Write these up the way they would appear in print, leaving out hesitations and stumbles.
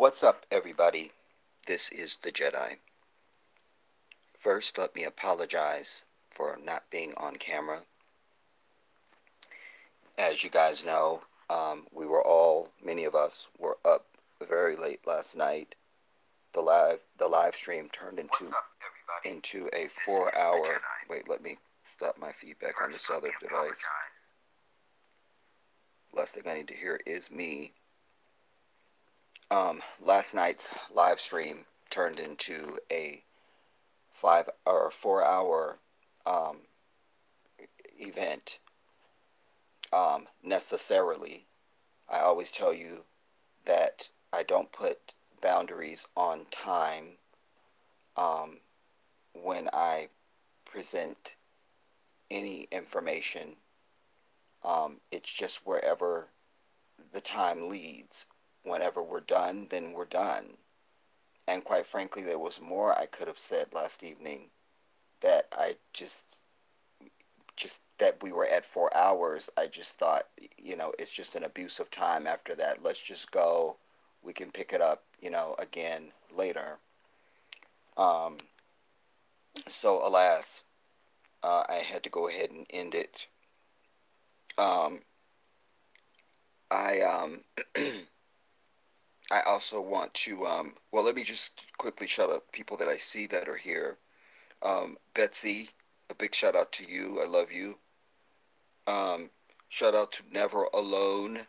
What's up, everybody? This is the Jedi. First, let me apologize for not being on camera. As you guys know, many of us were up very late last night. The live stream turned into a 4 hour. Wait, let me stop my feedback on this other device. Last thing I need to hear is me. Last night's live stream turned into a 4 hour event. Necessarily, I always tell you that I don't put boundaries on time when I present any information. It's just wherever the time leads. Whenever we're done, then we're done. And quite frankly, there was more I could have said last evening that I just that we were at 4 hours. I just thought, it's just an abuse of time after that. Let's just go. We can pick it up, again later. Um, so alas, I had to go ahead and end it. Um, I I also want to well, let me just quickly shout out people that I see that are here. Betsy, a big shout out to you. I love you. Um, Shout out to Never Alone.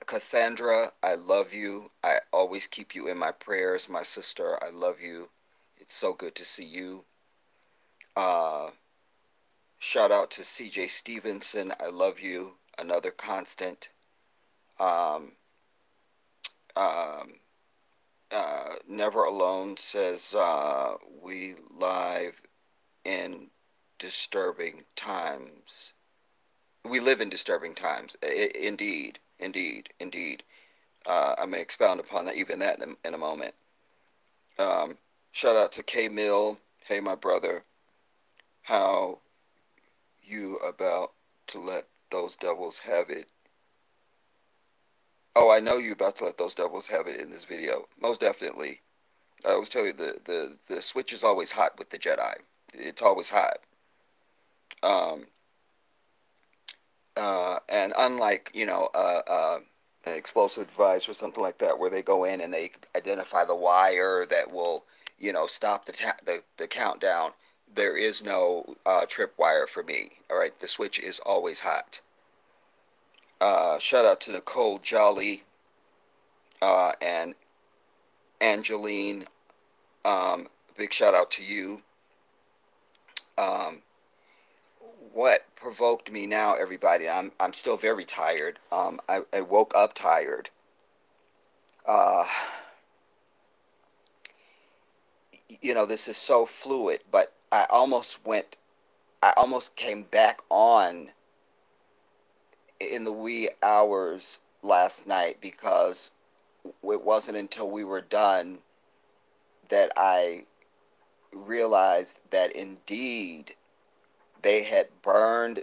Cassandra, I love you. I always keep you in my prayers, my sister. I love you. It's so good to see you. Uh, Shout out to CJ Stevenson. I love you. Another constant. Um, um, Never Alone says, we live in disturbing times. We live in disturbing times. Indeed, indeed, indeed. I'm going to expound upon that, even that in a moment. Shout out to K Mill. Hey, my brother. How you about to let those devils have it? Oh, I know you about to let those devils have it in this video. Most definitely. I always tell you the switch is always hot with the Jedi. It's always hot. Um, and unlike, an explosive device or something like that, where they go in and they identify the wire that will, stop the countdown, there is no tripwire for me. All right, the switch is always hot. Shout out to Nicole Jolly and Angeline. Big shout out to you. Um, what provoked me now, everybody? I'm still very tired. I woke up tired. Uh, this is so fluid, but I almost came back on in the wee hours last night because it wasn't until we were done that I realized that indeed they had burned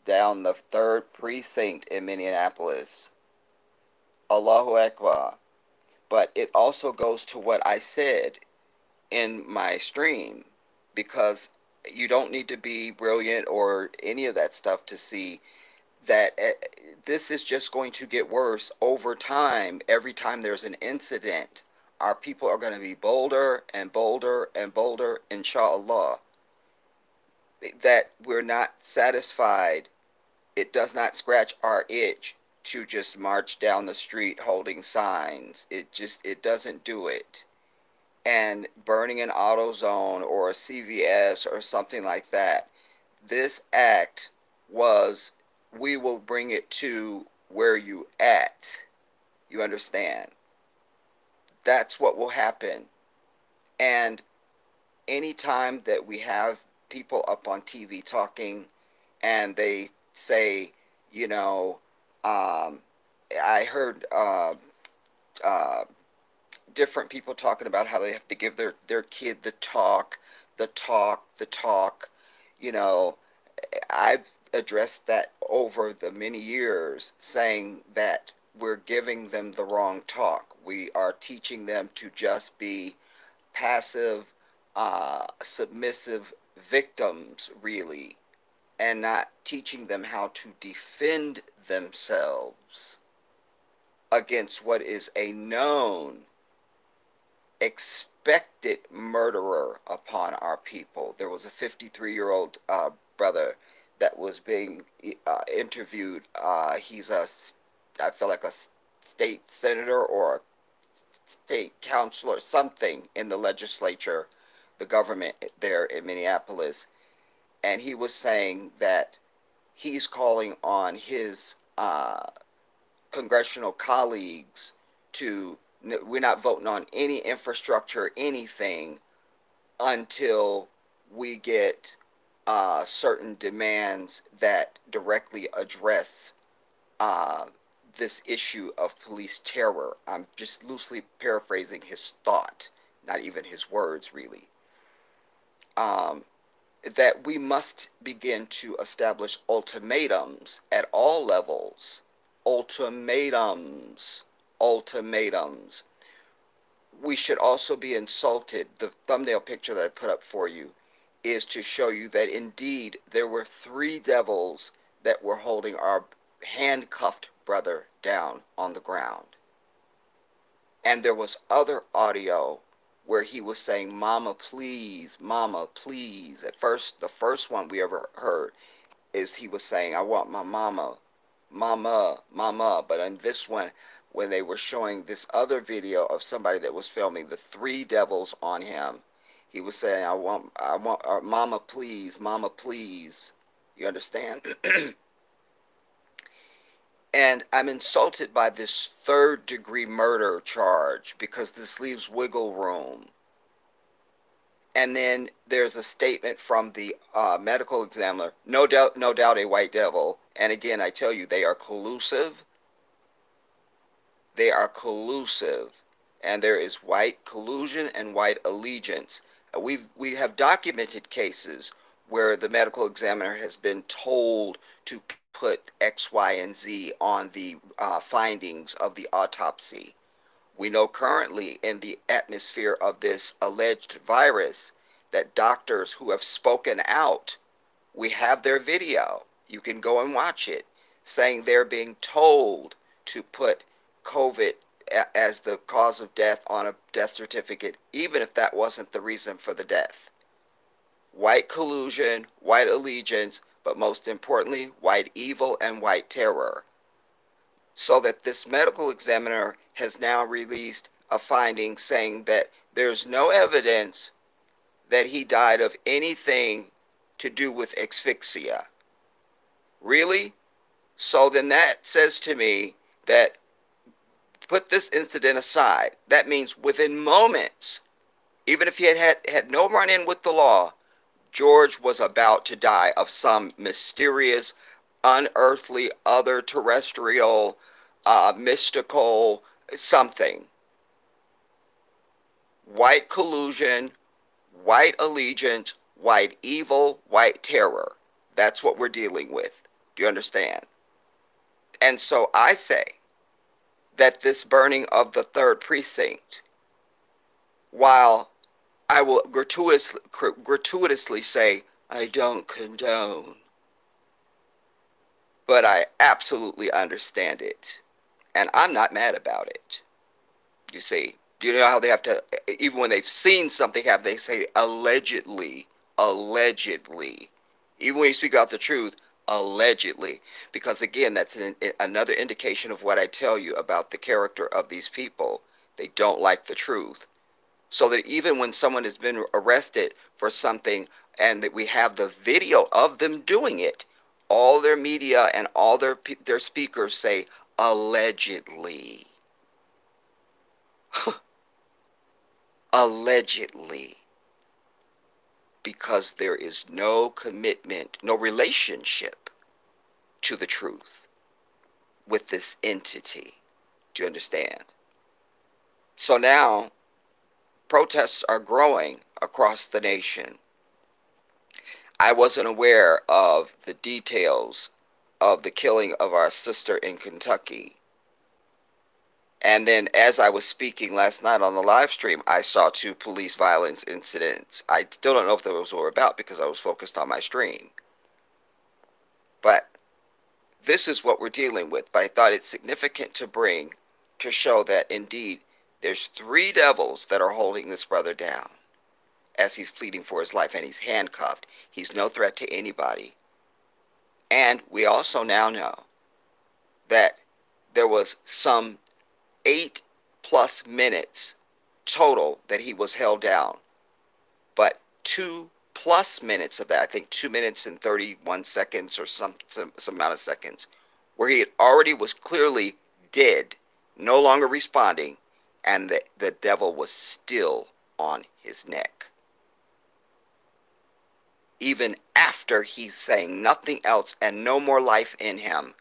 down the third precinct in Minneapolis. Allahu Akbar. But it also goes to what I said in my stream, because you don't need to be brilliant or any of that stuff to see that this is just going to get worse over time. Every time there's an incident, our people are going to be bolder and bolder and bolder, inshallah. That we're not satisfied. It does not scratch our itch to just march down the street holding signs. It doesn't do it. And burning an AutoZone or a CVS or something like that. This act was, we will bring it to where you at. You understand? That's what will happen. And anytime that we have people up on TV talking and they say, you know, I heard uh, different people talking about how they have to give their kid the talk, the talk, the talk. You know, I've addressed that over the many years, saying that we're giving them the wrong talk. We are teaching them to just be passive, submissive victims, really, and not teaching them how to defend themselves against what is a known, expected murderer upon our people. There was a 53-year-old brother that was being interviewed. He's I feel like a state senator or a state councilor, something in the legislature, the government there in Minneapolis, and he was saying that he's calling on his congressional colleagues to, we're not voting on any infrastructure, anything, until we get certain demands that directly address this issue of police terror. I'm just loosely paraphrasing his thought, not even his words, really. That we must begin to establish ultimatums at all levels. Ultimatums. Ultimatums. We should also be insulted. The thumbnail picture that I put up for you is to show you that indeed there were 3 devils that were holding our handcuffed brother down on the ground. And there was other audio where he was saying, "Mama, please, Mama, please." At first, the first one we ever heard is he was saying, "I want my mama, Mama, Mama." But in this one, when they were showing this other video of somebody that was filming the 3 devils on him, he was saying, I want, Mama, please, Mama, please." You understand? And I'm insulted by this 3rd-degree murder charge because this leaves wiggle room. And then there's a statement from the medical examiner, no doubt a white devil. And again, I tell you, they are collusive. They are collusive. And there is white collusion and white allegiance. We have documented cases where the medical examiner has been told to put X, Y, and Z on the findings of the autopsy. We know currently in the atmosphere of this alleged virus that doctors who have spoken out, we have their video, you can go and watch it, saying they're being told to put COVID as the cause of death on a death certificate, even if that wasn't the reason for the death. White collusion, white allegiance, but most importantly, white evil and white terror. So that this medical examiner has now released a finding saying that there's no evidence that he died of anything to do with asphyxia. Really? So then that says to me that, put this incident aside, that means within moments, even if he had no run-in with the law, George was about to die of some mysterious, unearthly, other terrestrial, mystical something. White collusion, white allegiance, white evil, white terror. That's what we're dealing with. Do you understand? And so I say that this burning of the 3rd precinct, while I will gratuitously say, I don't condone, but I absolutely understand it. And I'm not mad about it. You see, you know how they have to, even when they've seen something happen, they say allegedly, allegedly. Even when you speak about the truth, allegedly. Because again, that's another indication of what I tell you about the character of these people. They don't like the truth. So that even when someone has been arrested for something and that we have the video of them doing it, all their media and all their speakers say allegedly. Allegedly. Because there is no commitment, no relationship to the truth with this entity. Do you understand? So now protests are growing across the nation. I wasn't aware of the details of the killing of our sister in Kentucky. And then as I was speaking last night on the live stream, I saw two police violence incidents. I still don't know if those were about because I was focused on my stream. But this is what we're dealing with. But I thought it's significant to bring to show that indeed there's three devils that are holding this brother down as he's pleading for his life, and he's handcuffed. He's no threat to anybody. And we also now know that there was some 8+ minutes total that he was held down, but 2+ minutes of that, I think 2 minutes and 31 seconds or some amount of seconds, where he already was clearly dead, no longer responding, and the devil was still on his neck. Even after he's saying nothing else and no more life in him,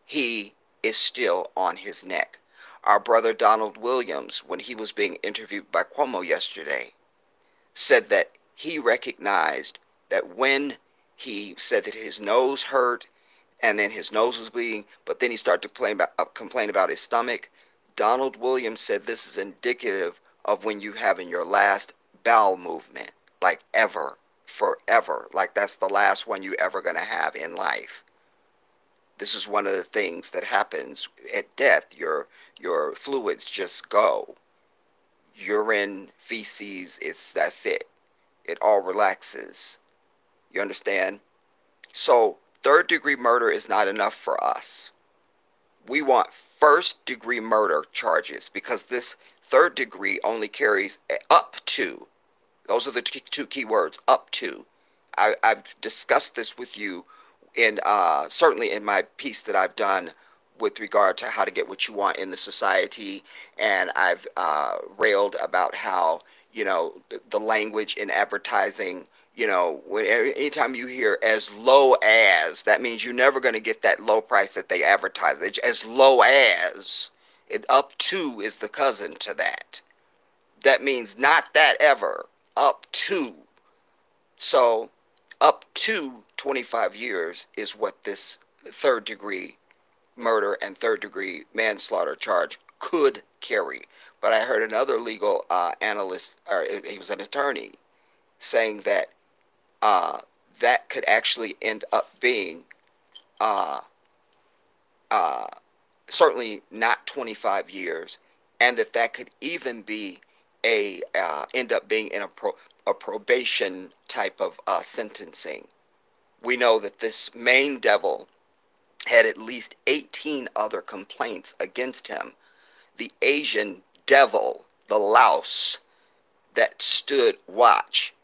he is still on his neck. Our brother Donald Williams, when he was being interviewed by Cuomo yesterday, said that he recognized that when he said that his nose hurt and then his nose was bleeding, but then he started to complain about his stomach, Donald Williams said this is indicative of when you having your last bowel movement, like ever, forever, like that's the last one you ever going to have in life. This is one of the things that happens at death. Your fluids just go. Urine, feces, that's it. It all relaxes. You understand? So third-degree murder is not enough for us. We want first-degree murder charges because this third degree only carries up to. Those are the two key words, up to. I've discussed this with you in certainly in my piece that I've done with regard to how to get what you want in the society, and I've railed about how, you know, the language in advertising, you know, anytime you hear as low as, that means you're never going to get that low price that they advertise. It's as low as, up to is the cousin to that. That means not that ever, up to. So up to 25 years is what this third degree murder and third degree manslaughter charge could carry. But I heard another legal analyst, or he was an attorney, saying that that could actually end up being certainly not 25 years, and that could even be end up being in a probation type of sentencing. We know that this main devil had at least 18 other complaints against him. The Asian devil, the louse, that stood watch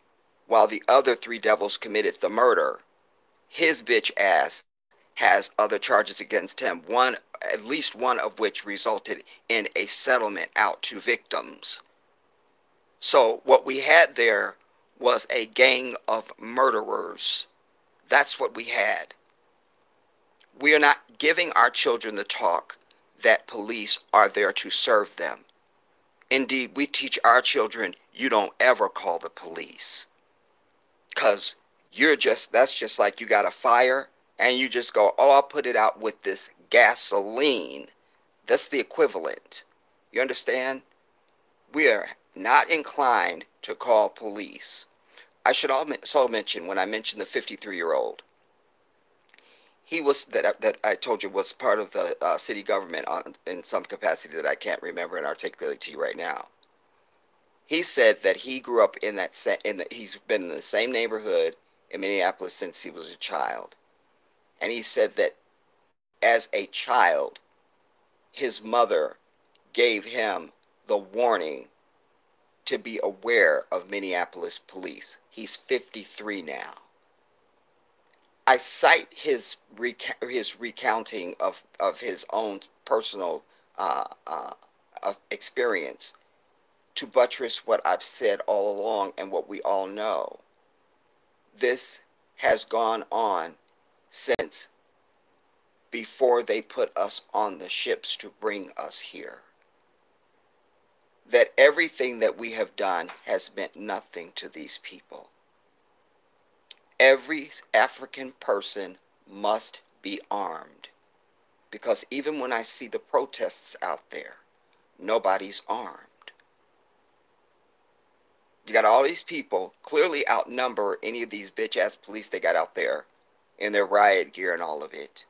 while the other three devils committed the murder, his bitch ass has other charges against him, at least one of which resulted in a settlement out to victims. So what we had there was a gang of murderers. That's what we had. We are not giving our children the talk that police are there to serve them. Indeed, we teach our children, you don't ever call the police. Because that's just like you got a fire and you just go, oh, I'll put it out with this gasoline. That's the equivalent. You understand? We are not inclined to call police. I should also mention, when I mentioned the 53-year-old, he was, that I told you was part of the city government in some capacity that I can't remember and articulate to you right now. He said that he grew up he's been in the same neighborhood in Minneapolis since he was a child. And he said that as a child, his mother gave him the warning to be aware of Minneapolis police. He's 53 now. I cite his recounting of his own personal experience to buttress what I've said all along and what we all know. This has gone on since before they put us on the ships to bring us here. That everything that we have done has meant nothing to these people. Every African person must be armed Because even when I see the protests out there, nobody's armed. You got all these people clearly outnumber any of these bitch-ass police they got out there in their riot gear and all of it.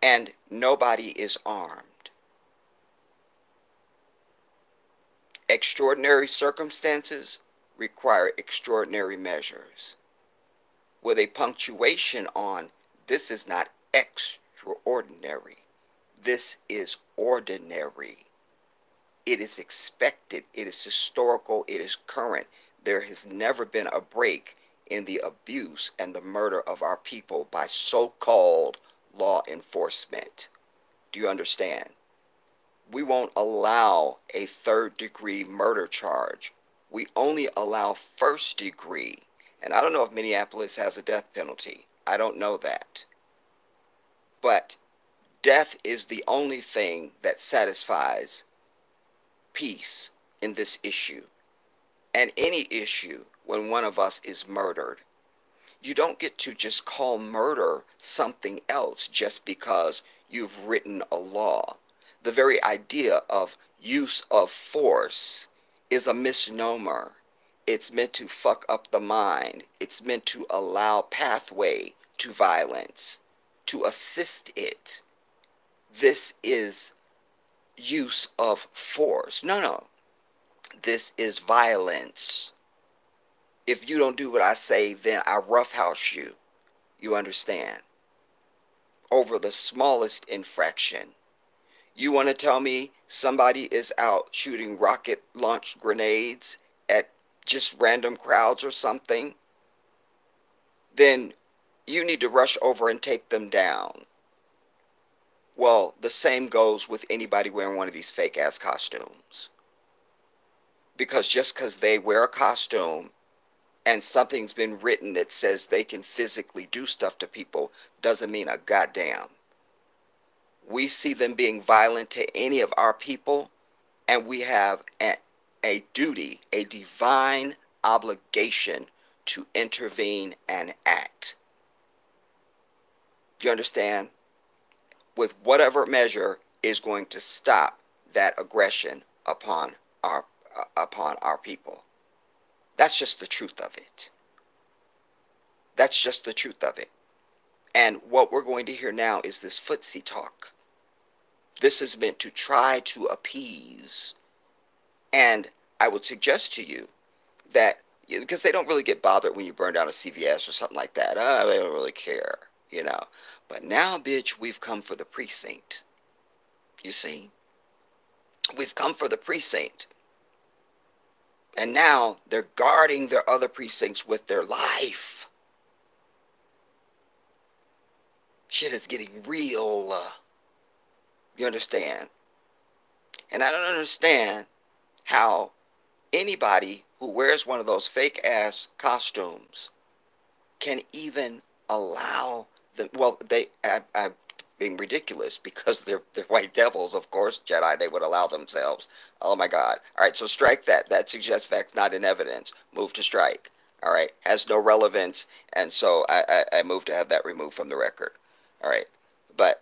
And nobody is armed. Extraordinary circumstances require extraordinary measures. With a punctuation on, this is not extraordinary. This is ordinary. It is expected. It is historical. It is current. There has never been a break in the abuse and the murder of our people by so-called law enforcement. Do you understand? We won't allow a third-degree murder charge. We only allow first degree. And I don't know if Minneapolis has a death penalty. I don't know that. But death is the only thing that satisfies peace in this issue. And any issue when one of us is murdered. You don't get to just call murder something else just because you've written a law. The very idea of use of force is a misnomer. It's meant to fuck up the mind. It's meant to allow pathway to violence, to assist it. This is use of force. No. This is violence. If you don't do what I say, then I roughhouse you. You understand? Over the smallest infraction. You want to tell me somebody is out shooting rocket launched grenades at just random crowds or something? Then you need to rush over and take them down. Well, the same goes with anybody wearing one of these fake ass costumes. Because just because they wear a costume and something's been written that says they can physically do stuff to people doesn't mean a goddamn. We see them being violent to any of our people, and we have a duty, a divine obligation to intervene and act. Do you understand? With whatever measure is going to stop that aggression upon our people. That's just the truth of it. That's just the truth of it. And what we're going to hear now is this footsie talk. This is meant to try to appease. And I would suggest to you that, because they don't really get bothered when you burn down a CVS or something like that. They don't really care, you know. But now, bitch, we've come for the precinct. You see? We've come for the precinct. And now they're guarding their other precincts with their life. Shit is getting real. You understand? And I don't understand how anybody who wears one of those fake ass costumes can even allow them. Well, I'm being ridiculous because they're white devils, of course. Jedi, they would allow themselves. Oh my God. All right, so strike that. That suggests facts not in evidence. Move to strike. All right, has no relevance, and so I move to have that removed from the record. All right, but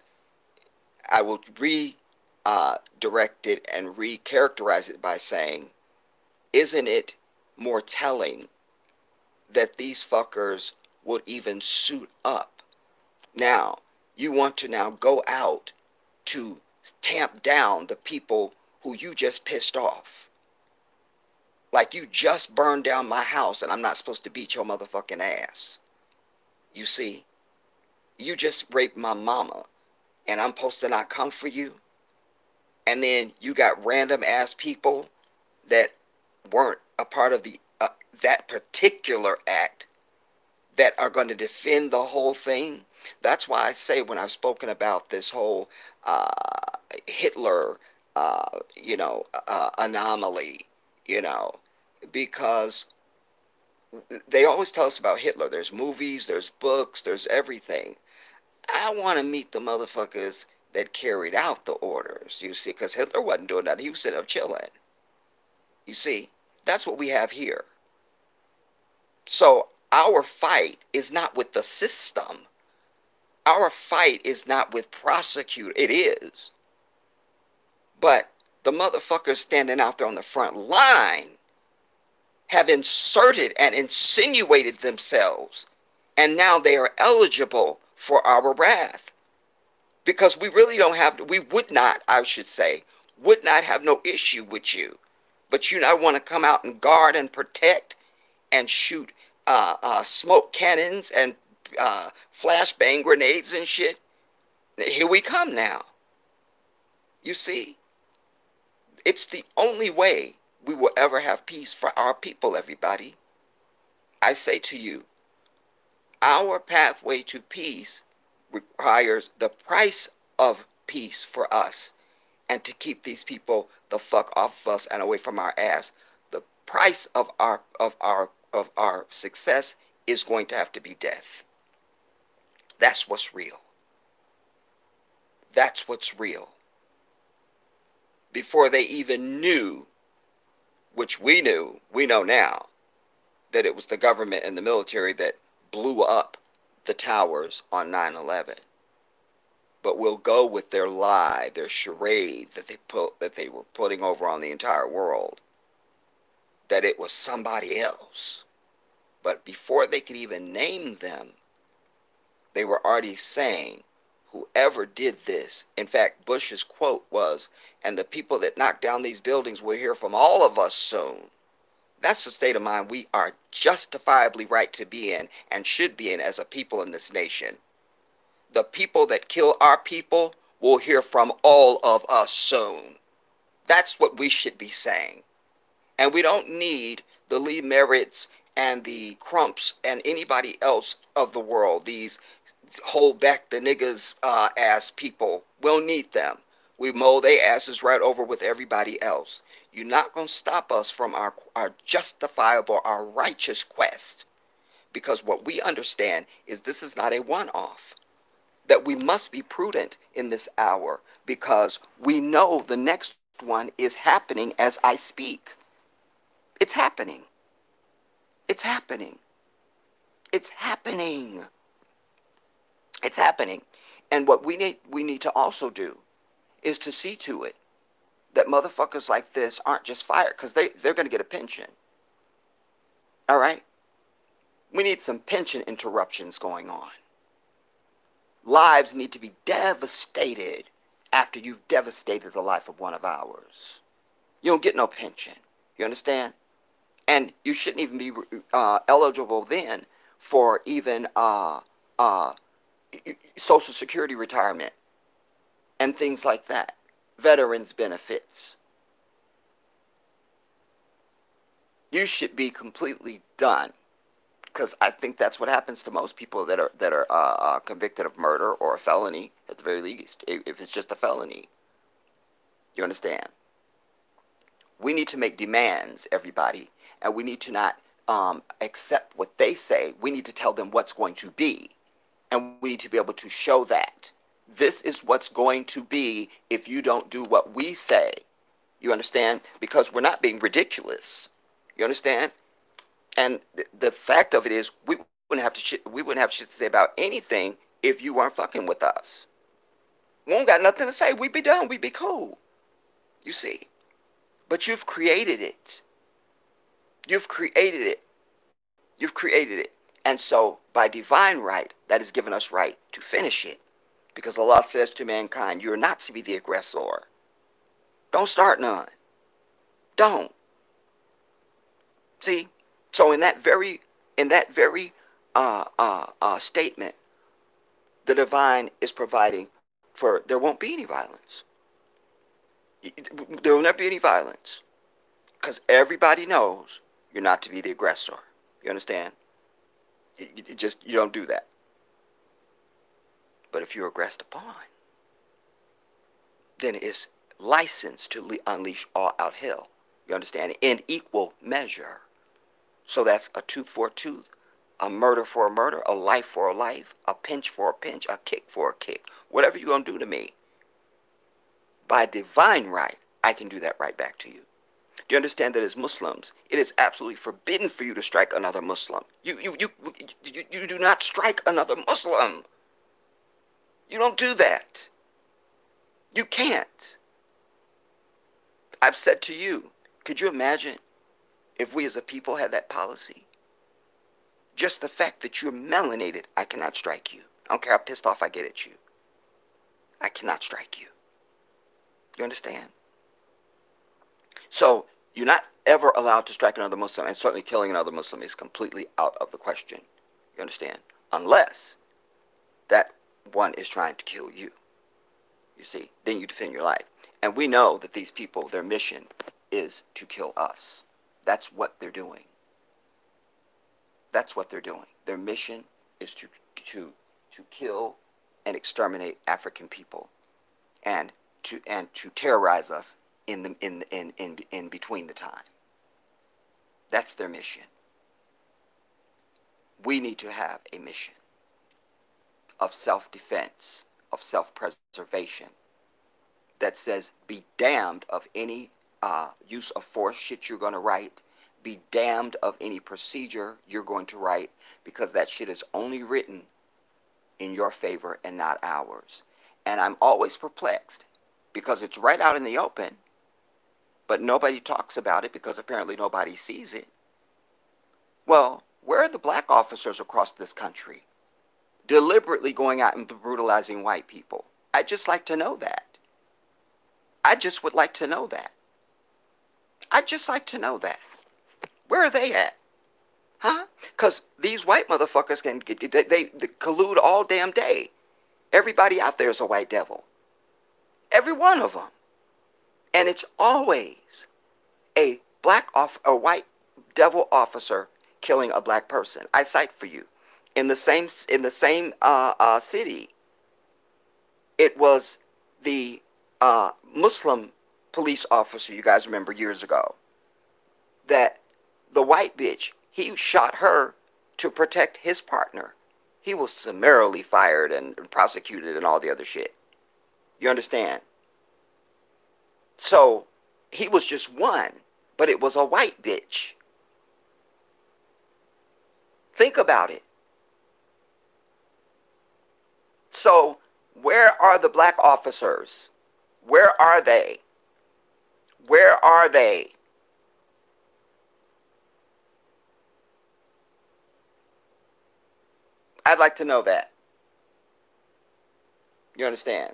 I will redirect it and recharacterize it by saying, isn't it more telling that these fuckers would even suit up? Now, you want to now go out to tamp down the people who you just pissed off. Like you just burned down my house and I'm not supposed to beat your motherfucking ass. You see? You just raped my mama and I'm supposed to not come for you? And then you got random ass people that weren't a part of the that particular act that are going to defend the whole thing. That's why I say when I've spoken about this whole Hitler, anomaly, because they always tell us about Hitler. There's movies, there's books, there's everything. I want to meet the motherfuckers that carried out the orders, you see, because Hitler wasn't doing that. He was sitting up chilling. You see, that's what we have here. So our fight is not with the system. Our fight is not with prosecutors. It is. But the motherfuckers standing out there on the front line have inserted and insinuated themselves, and now they are eligible for our wrath. Because we really don't have, we would not, I should say, would not have no issue with you. But you now want to come out and guard and protect and shoot smoke cannons and flashbang grenades and shit. Here we come now. You see? It's the only way we will ever have peace for our people, everybody. I say to you, our pathway to peace requires the price of peace for us, and to keep these people the fuck off of us and away from our ass. The price of our success is going to have to be death. That's what's real. That's what's real. Before they even knew, which we know now, that it was the government and the military that blew up the towers on 9/11. But we'll go with their lie, their charade that they were putting over on the entire world, that it was somebody else. But before they could even name them, they were already saying, whoever did this. In fact, Bush's quote was, and the people that knock down these buildings will hear from all of us soon. That's the state of mind we are justifiably right to be in and should be in as a people in this nation. The people that kill our people will hear from all of us soon. That's what we should be saying. And we don't need the Lee Merritts and the Crumps and anybody else of the world, these hold back the niggas ass people. We'll need them. We mow their asses right over with everybody else. You're not going to stop us from our justifiable, our righteous quest. Because what we understand is this is not a one-off. That we must be prudent in this hour, because we know the next one is happening as I speak. It's happening. It's happening. It's happening. It's happening. And what we need to also do is to see to it that motherfuckers like this aren't just fired, because they're going to get a pension. All right? We need some pension interruptions going on. Lives need to be devastated after you've devastated the life of one of ours. You don't get no pension. You understand? And you shouldn't even be eligible then for even Social Security retirement and things like that. Veterans benefits. You should be completely done. Because I think that's what happens to most people that are convicted of murder or a felony, at the very least, if it's just a felony. You understand? We need to make demands, everybody, and we need to not accept what they say. We need to tell them what's going to be, and we need to be able to show that. This is what's going to be if you don't do what we say. You understand? Because we're not being ridiculous. You understand? And the fact of it is, we wouldn't have shit to say about anything if you weren't fucking with us. We don't got nothing to say. We'd be done. We'd be cool. You see? But you've created it. You've created it. You've created it. And so, by divine right, that has given us right to finish it. Because Allah says to mankind, you're not to be the aggressor. Don't start none. Don't. See? So in that very statement, the divine is providing for there won't be any violence. There will never be any violence, because everybody knows you're not to be the aggressor. You understand? You don't do that. But if you're aggressed upon, then it's licensed to unleash all out hell. You understand? In equal measure. So that's a tooth for a tooth, a murder for a murder, a life for a life, a pinch for a pinch, a kick for a kick. Whatever you're going to do to me, by divine right, I can do that right back to you. Do you understand that as Muslims, it is absolutely forbidden for you to strike another Muslim? You do not strike another Muslim. You don't do that. You can't. I've said to you, could you imagine if we as a people had that policy? Just the fact that you're melanated, I cannot strike you. I don't care how pissed off I get at you. I cannot strike you. You understand? So, you're not ever allowed to strike another Muslim, and certainly killing another Muslim is completely out of the question. You understand? Unless that one is trying to kill you. You see? Then you defend your life. And we know that these people, their mission is to kill us. That's what they're doing. That's what they're doing. Their mission is to kill and exterminate African people, and to terrorize us in between the time. That's their mission. We need to have a mission of self-defense, of self-preservation, that says, be damned of any use of force shit you're going to write. Be damned of any procedure you're going to write, because that shit is only written in your favor and not ours. And I'm always perplexed, because it's right out in the open, but nobody talks about it because apparently nobody sees it. Well, where are the black officers across this country deliberately going out and brutalizing white people? I'd just like to know that. I just would like to know that. I'd just like to know that. Where are they at? Huh? Because these white motherfuckers can they collude all damn day. Everybody out there is a white devil. Every one of them. And it's always a white devil officer killing a black person. I cite for you. In the same city, it was the Muslim police officer, you guys remember years ago, that the white bitch, he shot her to protect his partner. He was summarily fired and prosecuted and all the other shit. You understand? So, he was just one, but it was a white bitch. Think about it. So, where are the black officers? Where are they? Where are they? I'd like to know that. You understand?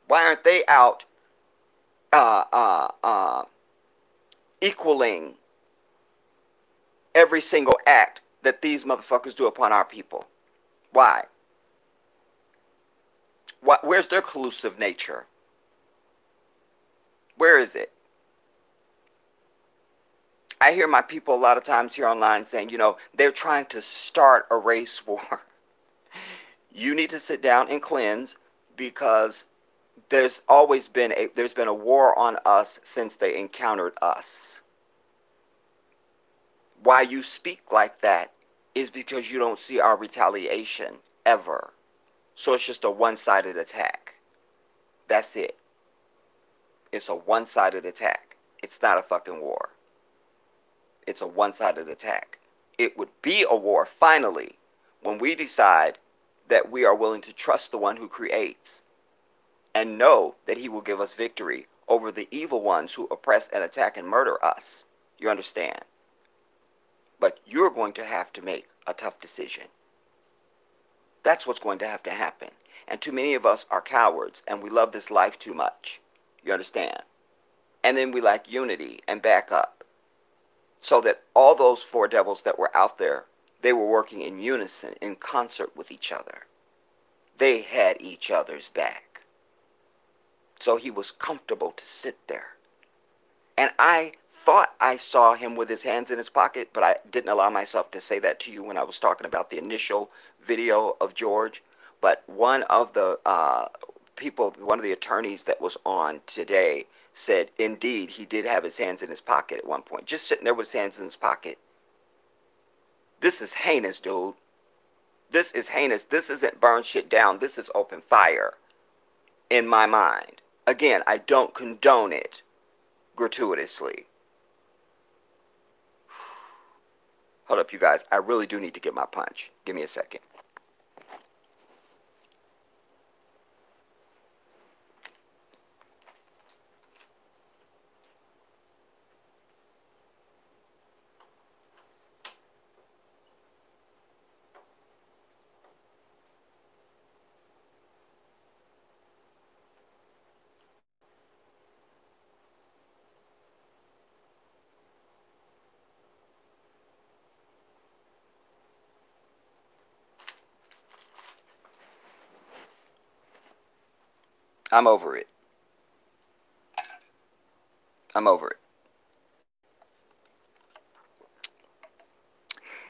Why aren't they out equaling every single act that these motherfuckers do upon our people? Why? Where's their collusive nature? Where is it? I hear my people a lot of times here online saying, you know, they're trying to start a race war. You need to sit down and cleanse, because there's always been a war on us since they encountered us. Why you speak like that is because you don't see our retaliation ever. So it's just a one-sided attack. That's it. It's a one-sided attack. It's not a fucking war. It's a one-sided attack. It would be a war, finally, when we decide that we are willing to trust the one who creates and know that he will give us victory over the evil ones who oppress and attack and murder us. You understand? But you're going to have to make a tough decision. That's what's going to have to happen. And too many of us are cowards, and we love this life too much. You understand? And then we lack unity and backup. So that all those four devils that were out there, they were working in unison, in concert with each other. They had each other's back. So he was comfortable to sit there. And I thought I saw him with his hands in his pocket, but I didn't allow myself to say that to you when I was talking about the initial video of George. But one of the one of the attorneys that was on today said, indeed, he did have his hands in his pocket at one point. Just sitting there with his hands in his pocket. This is heinous, dude. This is heinous. This isn't burn shit down. This is open fire in my mind. Again, I don't condone it gratuitously. Hold up, you guys. I really do need to get my punch. Give me a second. I'm over it. I'm over it.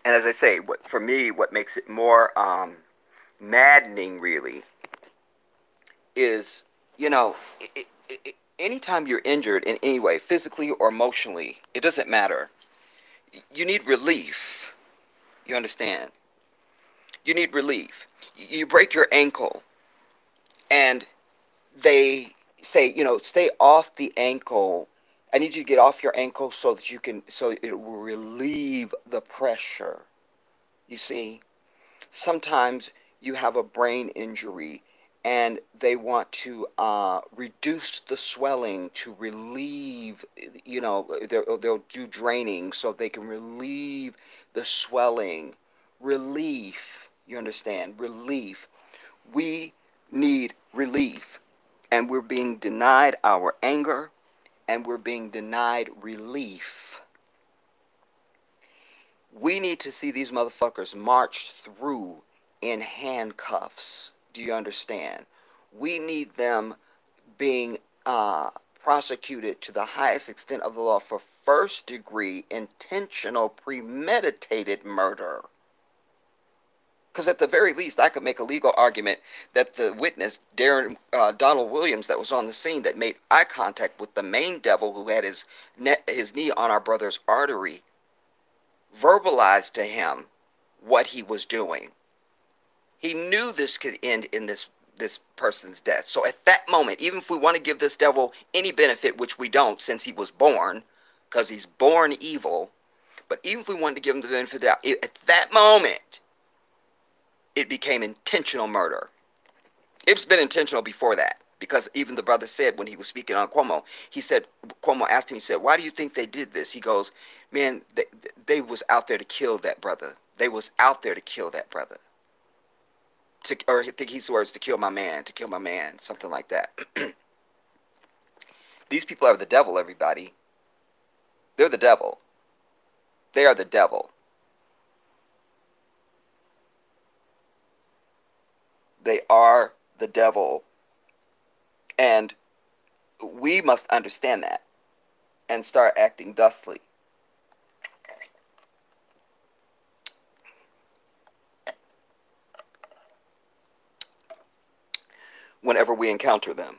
And as I say, for me, what makes it more maddening, really, is, you know, anytime you're injured in any way, physically or emotionally, it doesn't matter. You need relief. You understand? You need relief. You break your ankle, and they say, stay off the ankle. I need you to get off your ankle so that so it will relieve the pressure. You see, sometimes you have a brain injury and they want to reduce the swelling to relieve, they'll do draining so they can relieve the swelling. Relief, you understand? Relief. We need relief, and we're being denied our anger, and we're being denied relief. We need to see these motherfuckers march through in handcuffs. Do you understand? We need them being prosecuted to the highest extent of the law for first degree intentional premeditated murder. Because at the very least, I could make a legal argument that the witness, Donald Williams, that was on the scene, that made eye contact with the main devil who had his knee on our brother's artery, verbalized to him what he was doing. He knew this could end in this person's death. So at that moment, even if we want to give this devil any benefit, which we don't since he was born, because he's born evil, but even if we wanted to give him the benefit of the doubt, at that moment, it became intentional murder. It's been intentional before that, because even the brother said when he was speaking on Cuomo, Cuomo asked him, he said, why do you think they did this? He goes, man, they was out there to kill that brother. They was out there to kill that brother. Or I think his words, to kill my man, something like that. These people are the devil, everybody. They're the devil. They are the devil. They are the devil. And we must understand that and start acting thusly. Whenever we encounter them.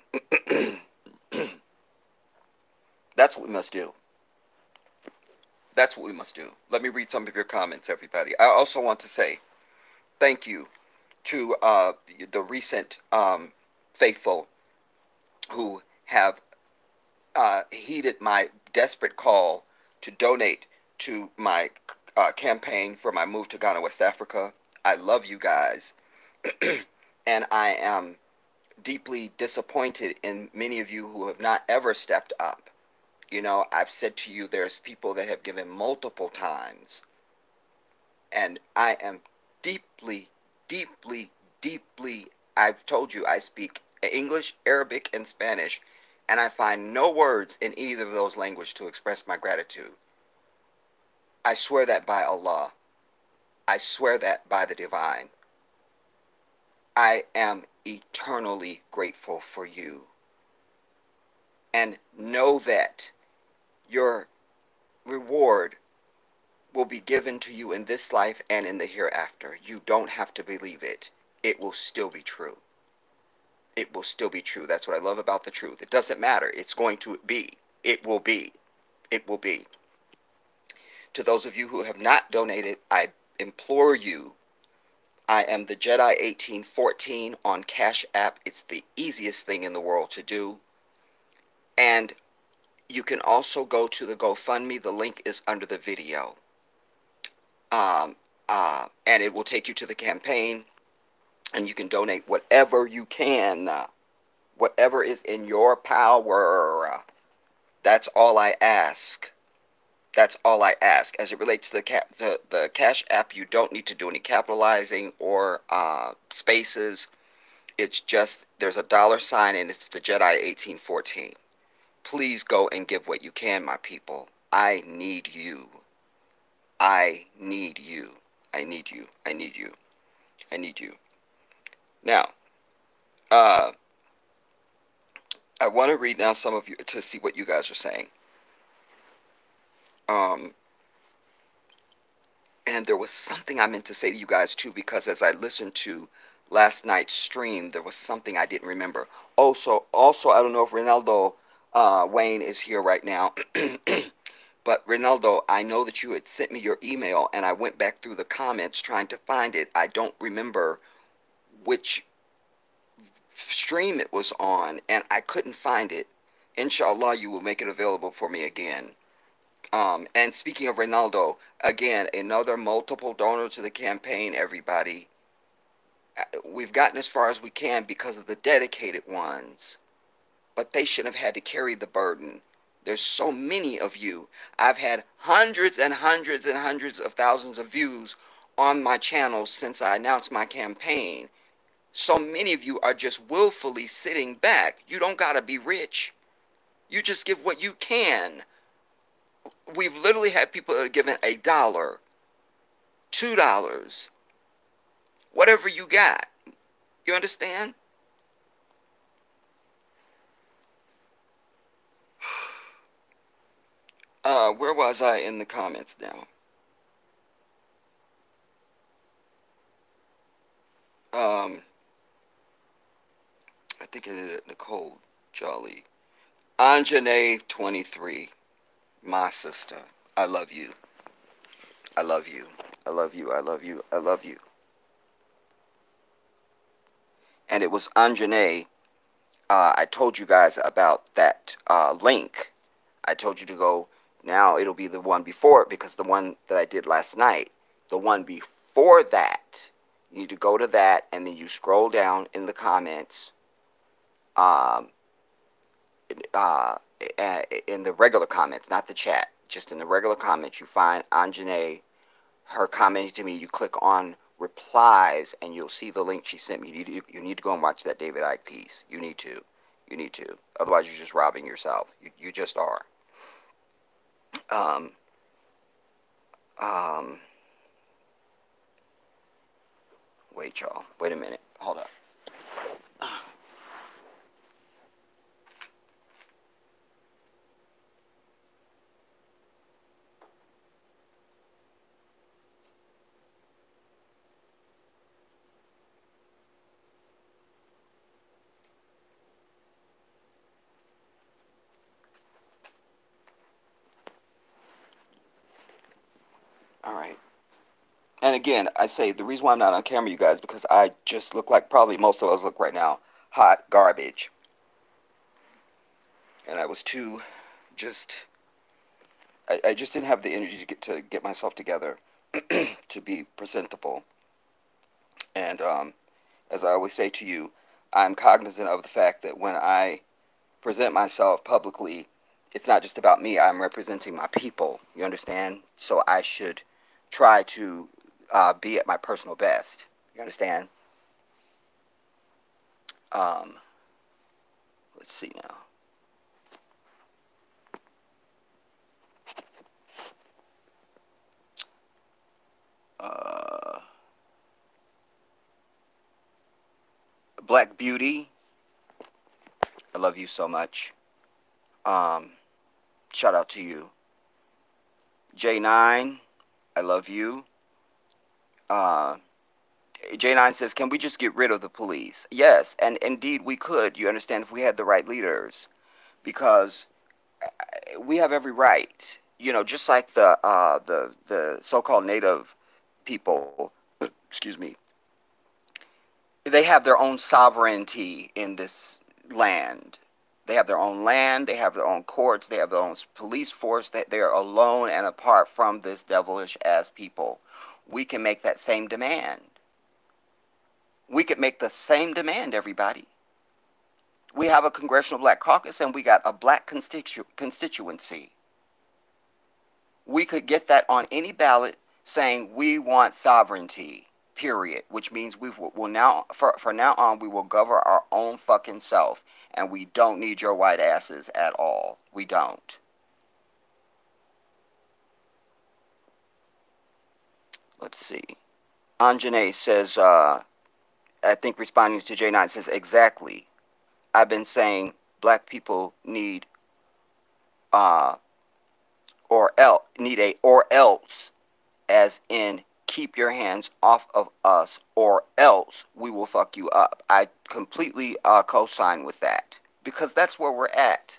That's what we must do. That's what we must do. Let me read some of your comments, everybody. I also want to say thank you to the recent faithful who have heeded my desperate call to donate to my campaign for my move to Ghana, West Africa. I love you guys. And I am deeply disappointed in many of you who have not ever stepped up. I've said to you, there's people that have given multiple times. And I am deeply, deeply, deeply, I've told you I speak English, Arabic, and Spanish, and I find no words in either of those languages to express my gratitude. I swear that by Allah. I swear that by the divine. I am eternally grateful for you. And know that your reward will be given to you in this life and in the hereafter. You don't have to believe it. It will still be true. It will still be true. That's what I love about the truth. It doesn't matter. It's going to be. It will be. It will be. To those of you who have not donated, I implore you. I am the Jedi 1814 on Cash App. It's the easiest thing in the world to do. And you can also go to the GoFundMe. The link is under the video. And it will take you to the campaign. And you can donate whatever you can. Whatever is in your power. That's all I ask. That's all I ask. As it relates to the Cash App, you don't need to do any capitalizing or spaces. It's just, there's a $sign and it's the Jedi 1814. Please go and give what you can, my people. I need you. I need you. I need you. I need you. I need you. Now, I want to read now some of you to see what you guys are saying. Um, and there was something I meant to say to you guys too, because as I listened to last night's stream, there was something I didn't remember. Also, I don't know if Ronaldo Wayne is here right now, but Ronaldo, I know that you had sent me your email, and I went back through the comments trying to find it. I don't remember which stream it was on, and I couldn't find it. Inshallah, you will make it available for me again. And speaking of Ronaldo, again, another multiple donor to the campaign, everybody. We've gotten as far as we can because of the dedicated ones, but they shouldn't have had to carry the burden. There's so many of you. I've had hundreds and hundreds and hundreds of thousands of views on my channel since I announced my campaign. So many of you are just willfully sitting back. You don't gotta be rich. You just give what you can. We've literally had people that are giving $1, $2, whatever you got. You understand? Where was I in the comments now? I think I did it. Nicole Jolly. Anjanae 23. My sister. I love you. I love you. I love you. I love you. I love you. And it was Anjanae. I told you guys about that link. I told you to go. Now it'll be the one before it, because the one that I did last night, the one before that, you need to go to that, and then you scroll down in the comments, in the regular comments, not the chat, just in the regular comments, you find Anjanae, her commenting to me. You click on replies, and you'll see the link she sent me. You need to go and watch that David Icke piece. You need to. You need to. Otherwise, you're just robbing yourself. You just are. Wait, y'all. Wait a minute. Hold up. All right. And again, I say the reason why I'm not on camera, you guys, because I just look like probably most of us look right now, hot garbage. And I was too, I just didn't have the energy to get myself together to be presentable. And as I always say to you, I'm cognizant of the fact that when I present myself publicly, it's not just about me. I'm representing my people. You understand? So I should try to be at my personal best. You understand? Let's see now. Black Beauty, I love you so much. Shout out to you. J9, I love you. J9 says, can we just get rid of the police? Yes, and indeed we could, you understand, if we had the right leaders. Because we have every right. You know, just like the so-called native people, excuse me, they have their own sovereignty in this land. They have their own land, they have their own courts, they have their own police force, that they are alone and apart from this devilish ass people. We can make that same demand. We could make the same demand, everybody. We have a Congressional Black Caucus, and we got a black constituency. We could get that on any ballot saying we want sovereignty, period. Which means we will now, for now on, we will govern our own fucking self. And we don't need your white asses at all. We don't. Let's see. Anjanae says, I think responding to J9 says, exactly. I've been saying black people need or else, as in keep your hands off of us or else we will fuck you up. I completely co-sign with that, because that's where we're at.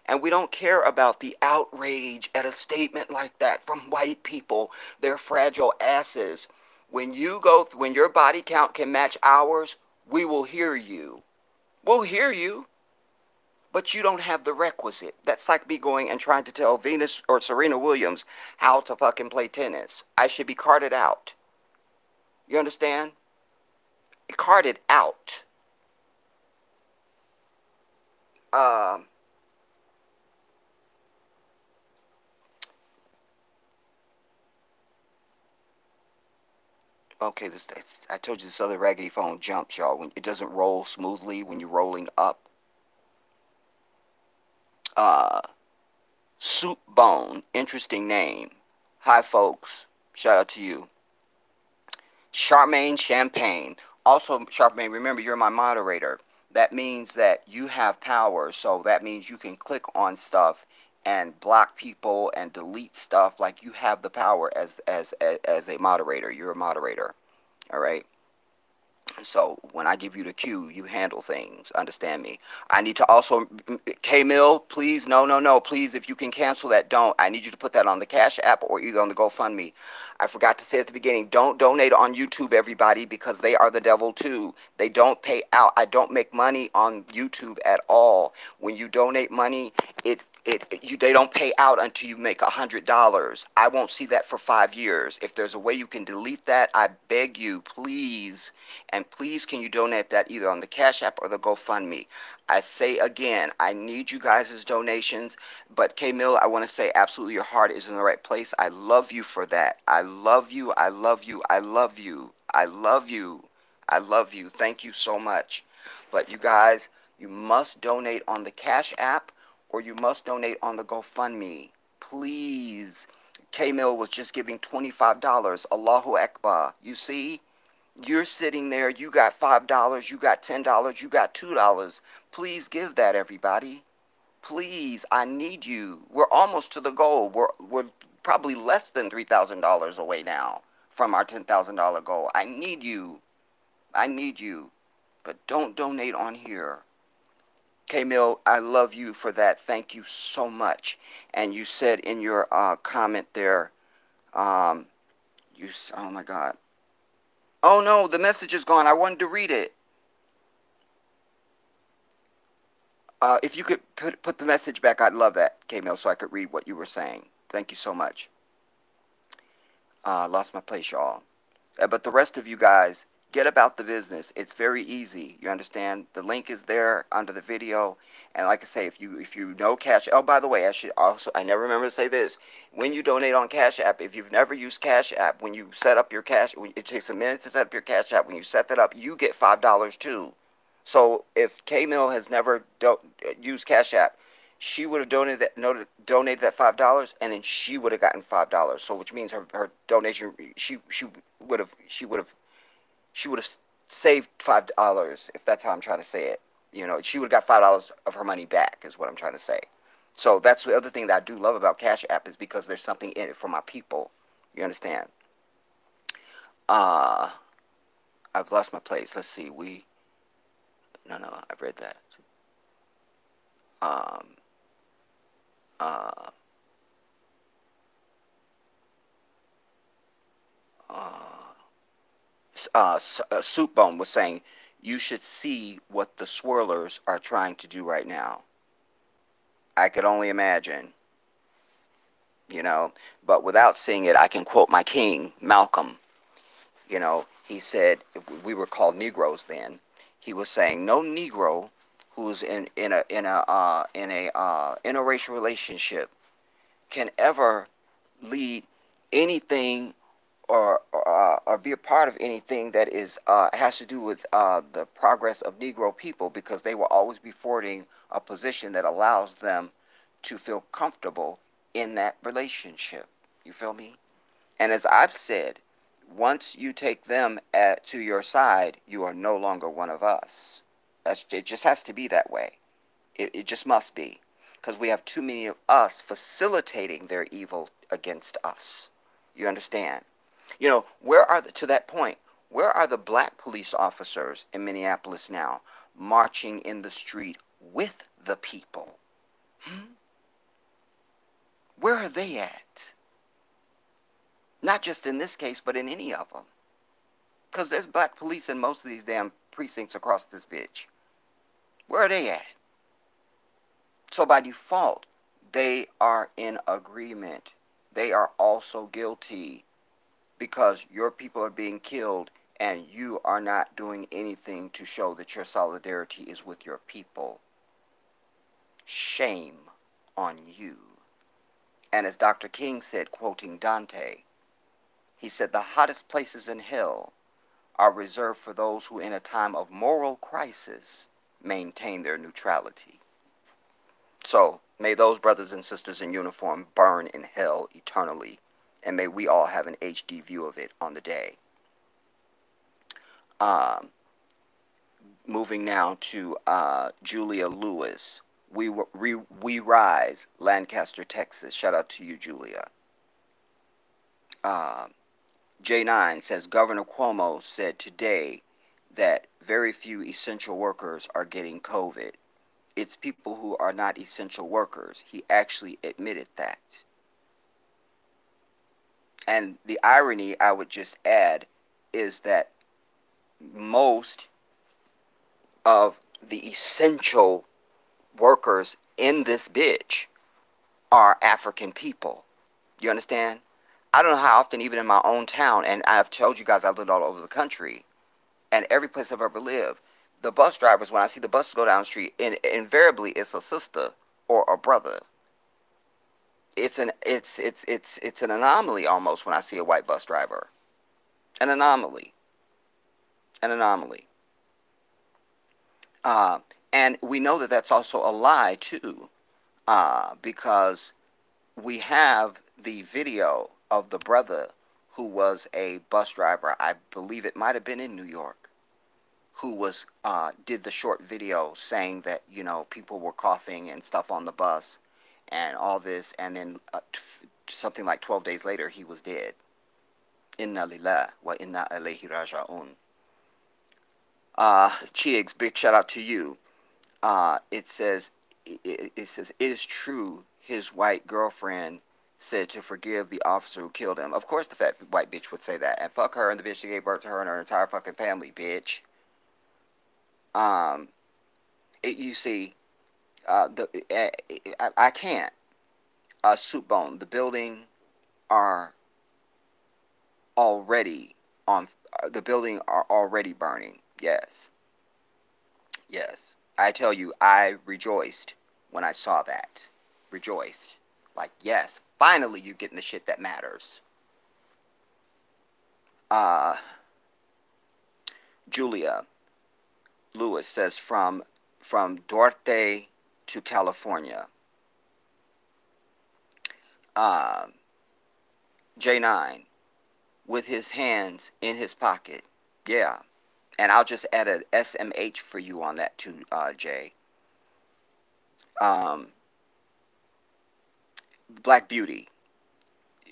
And we don't care about the outrage at a statement like that from white people. They're fragile asses. When your body count can match ours, we will hear you. We'll hear you. But you don't have the requisite. That's like me going and trying to tell Venus or Serena Williams how to fucking play tennis. I should be carted out. You understand? Carted out. Okay, I told you this other raggedy phone jumps, y'all. When it doesn't roll smoothly when you're rolling up. Soup Bone, interesting name. Hi, folks. Shout out to you. Charmaine Champagne. Also, Charmaine, remember, you're my moderator. That means that you have power. So that means you can click on stuff and block people and delete stuff. Like, you have the power as a moderator. You're a moderator. All right? So when I give you the cue, you handle things. Understand me? I need to also, K-Mill, please, no, please, if you can cancel that, don't. I need you to put that on the Cash App or either on the GoFundMe. I forgot to say at the beginning, don't donate on YouTube, everybody, because they are the devil too. They don't pay out. I don't make money on YouTube at all. When you donate money, they don't pay out until you make $100. I won't see that for 5 years. If there's a way you can delete that, I beg you, please. And please, can you donate that either on the Cash App or the GoFundMe? I say again, I need you guys' donations. But K-Mill, I want to say absolutely your heart is in the right place. I love you for that. I love you. I love you. I love you. I love you. I love you. Thank you so much. But you guys, you must donate on the Cash App or you must donate on the GoFundMe. Please. K-Mill was just giving $25. Allahu Akbar. You see? You're sitting there, you got $5, you got $10, you got $2. Please give that, everybody. Please, I need you. We're almost to the goal. We're probably less than $3,000 away now from our $10,000 goal. I need you. I need you. But don't donate on here. K-Mill, I love you for that. Thank you so much. And you said in your comment there, oh my God. Oh no, the message is gone. I wanted to read it. If you could put the message back, I'd love that, K-Mill, so I could read what you were saying. Thank you so much. Lost my place, y'all. But the rest of you guys, get about the business. It's very easy. You understand? The link is there under the video. And like I say, if you know Cash, oh, by the way, I never remember to say this. When you donate on Cash App, if you've never used Cash App, when you set up your it takes a minute to set up your Cash App. When you set that up, you get $5 too. So if K-Mill has never used Cash App, she would have donated that $5, and then she would have gotten $5. So which means her donation, she would have saved $5, if that's how I'm trying to say it. You know, she would have got $5 of her money back, is what I'm trying to say. So that's the other thing that I do love about Cash App, is because there's something in it for my people. You understand? I've lost my place. Let's see. No, I've read that. Soup Bone was saying, you should see what the swirlers are trying to do right now. I could only imagine, you know, but without seeing it, I can quote my king, Malcolm. You know, he said, we were called Negroes then. He was saying, no Negro who's in a interracial relationship can ever lead anything or be a part of anything that has to do with the progress of Negro people, because they will always be forwarding a position that allows them to feel comfortable in that relationship. You feel me? And as I've said, once you take them to your side, you are no longer one of us. It just has to be that way. It just must be. Because we have too many of us facilitating their evil against us. You understand? You know, where are to that point, where are the black police officers in Minneapolis now marching in the street with the people? Where are they at? Not just in this case, but in any of them. Because there's black police in most of these damn precincts across this bitch. Where are they at? So by default, they are in agreement. They are also guilty because your people are being killed and you are not doing anything to show that your solidarity is with your people. Shame on you. And as Dr. King said, quoting Dante, he said, the hottest places in hell are reserved for those who in a time of moral crisis maintain their neutrality. So may those brothers and sisters in uniform burn in hell eternally, and may we all have an HD view of it on the day. Moving now to Julia Lewis. We Rise, Lancaster, Texas. Shout out to you, Julia. J9 says, Governor Cuomo said today that very few essential workers are getting COVID. It's people who are not essential workers. He actually admitted that. And the irony, I would just add, is that most of the essential workers in this bitch are African people. You understand? I don't know how often, even in my own town, and I've told you guys I've lived all over the country, and every place I've ever lived, the bus drivers, when I see the buses go down the street, invariably it's a sister or a brother. It's an anomaly almost when I see a white bus driver. An anomaly. An anomaly. And we know that that's also a lie too, because we have the video of the brother who was a bus driver. I believe it might have been in New York, who was did the short video saying that, you know, people were coughing and stuff on the bus and all this, and then something like 12 days later he was dead. Inna lillahi wa inna ilayhi raji'un. Chigs, big shout out to you. It says it is true his white girlfriend said to forgive the officer who killed him. Of course the fat white bitch would say that. And fuck her and the bitch that gave birth to her and her entire fucking family, bitch. You see, I can't. Soup bone. The building are already on. The building are already burning. Yes. Yes. I tell you, I rejoiced when I saw that. Rejoiced. Like, yes, finally you getting the shit that matters. Julia Lewis says, from Duarte to California. J9, with his hands in his pocket. Yeah. And I'll just add an SMH for you on that too, Jay. Black Beauty.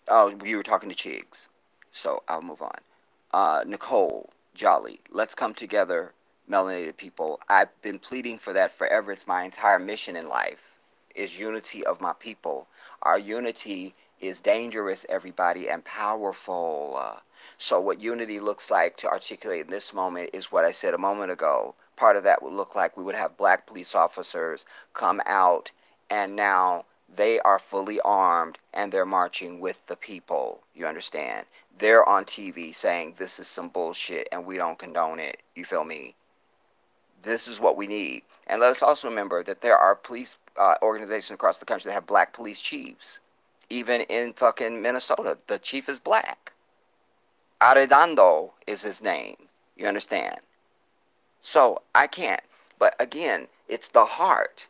Oh, you were talking to Chigs. So I'll move on. Nicole Jolly. Let's come together, melanated people. I've been pleading for that forever. It's my entire mission in life, is unity of my people. Our unity is dangerous, everybody, and powerful. So what unity looks like to articulate in this moment is what I said a moment ago. Part of that would look like we would have black police officers come out, and now they are fully armed and they're marching with the people. You understand? They're on TV saying this is some bullshit and we don't condone it. You feel me? This is what we need. And let us also remember that there are police organizations across the country that have black police chiefs. Even in fucking Minnesota, the chief is black. Arredondo is his name. You understand? So I can't. But again, it's the heart.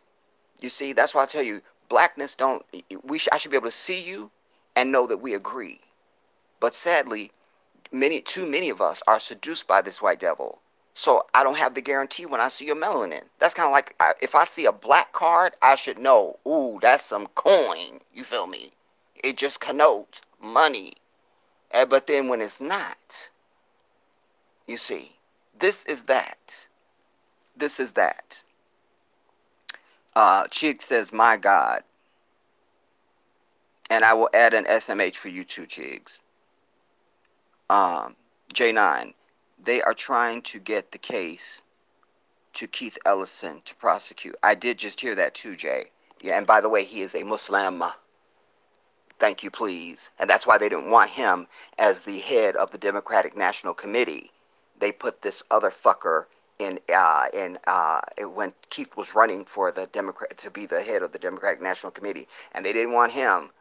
You see, that's why I tell you, blackness don't. I should be able to see you and know that we agree. But sadly, too many of us are seduced by this white devil. So I don't have the guarantee when I see your melanin. That's kind of like if I see a black card, I should know, ooh, that's some coin. You feel me? It just connotes money. But then when it's not, you see, this is that. This is that. Chig says, my God. And I will add an SMH for you too, Chigs. J9, they are trying to get the case to Keith Ellison to prosecute. I did just hear that too, Jay. Yeah, and by the way, he is a Muslim. Thank you, please. And that's why they didn't want him as the head of the Democratic National Committee. They put this other fucker in when Keith was running for the Democrat to be the head of the Democratic National Committee, and they didn't want him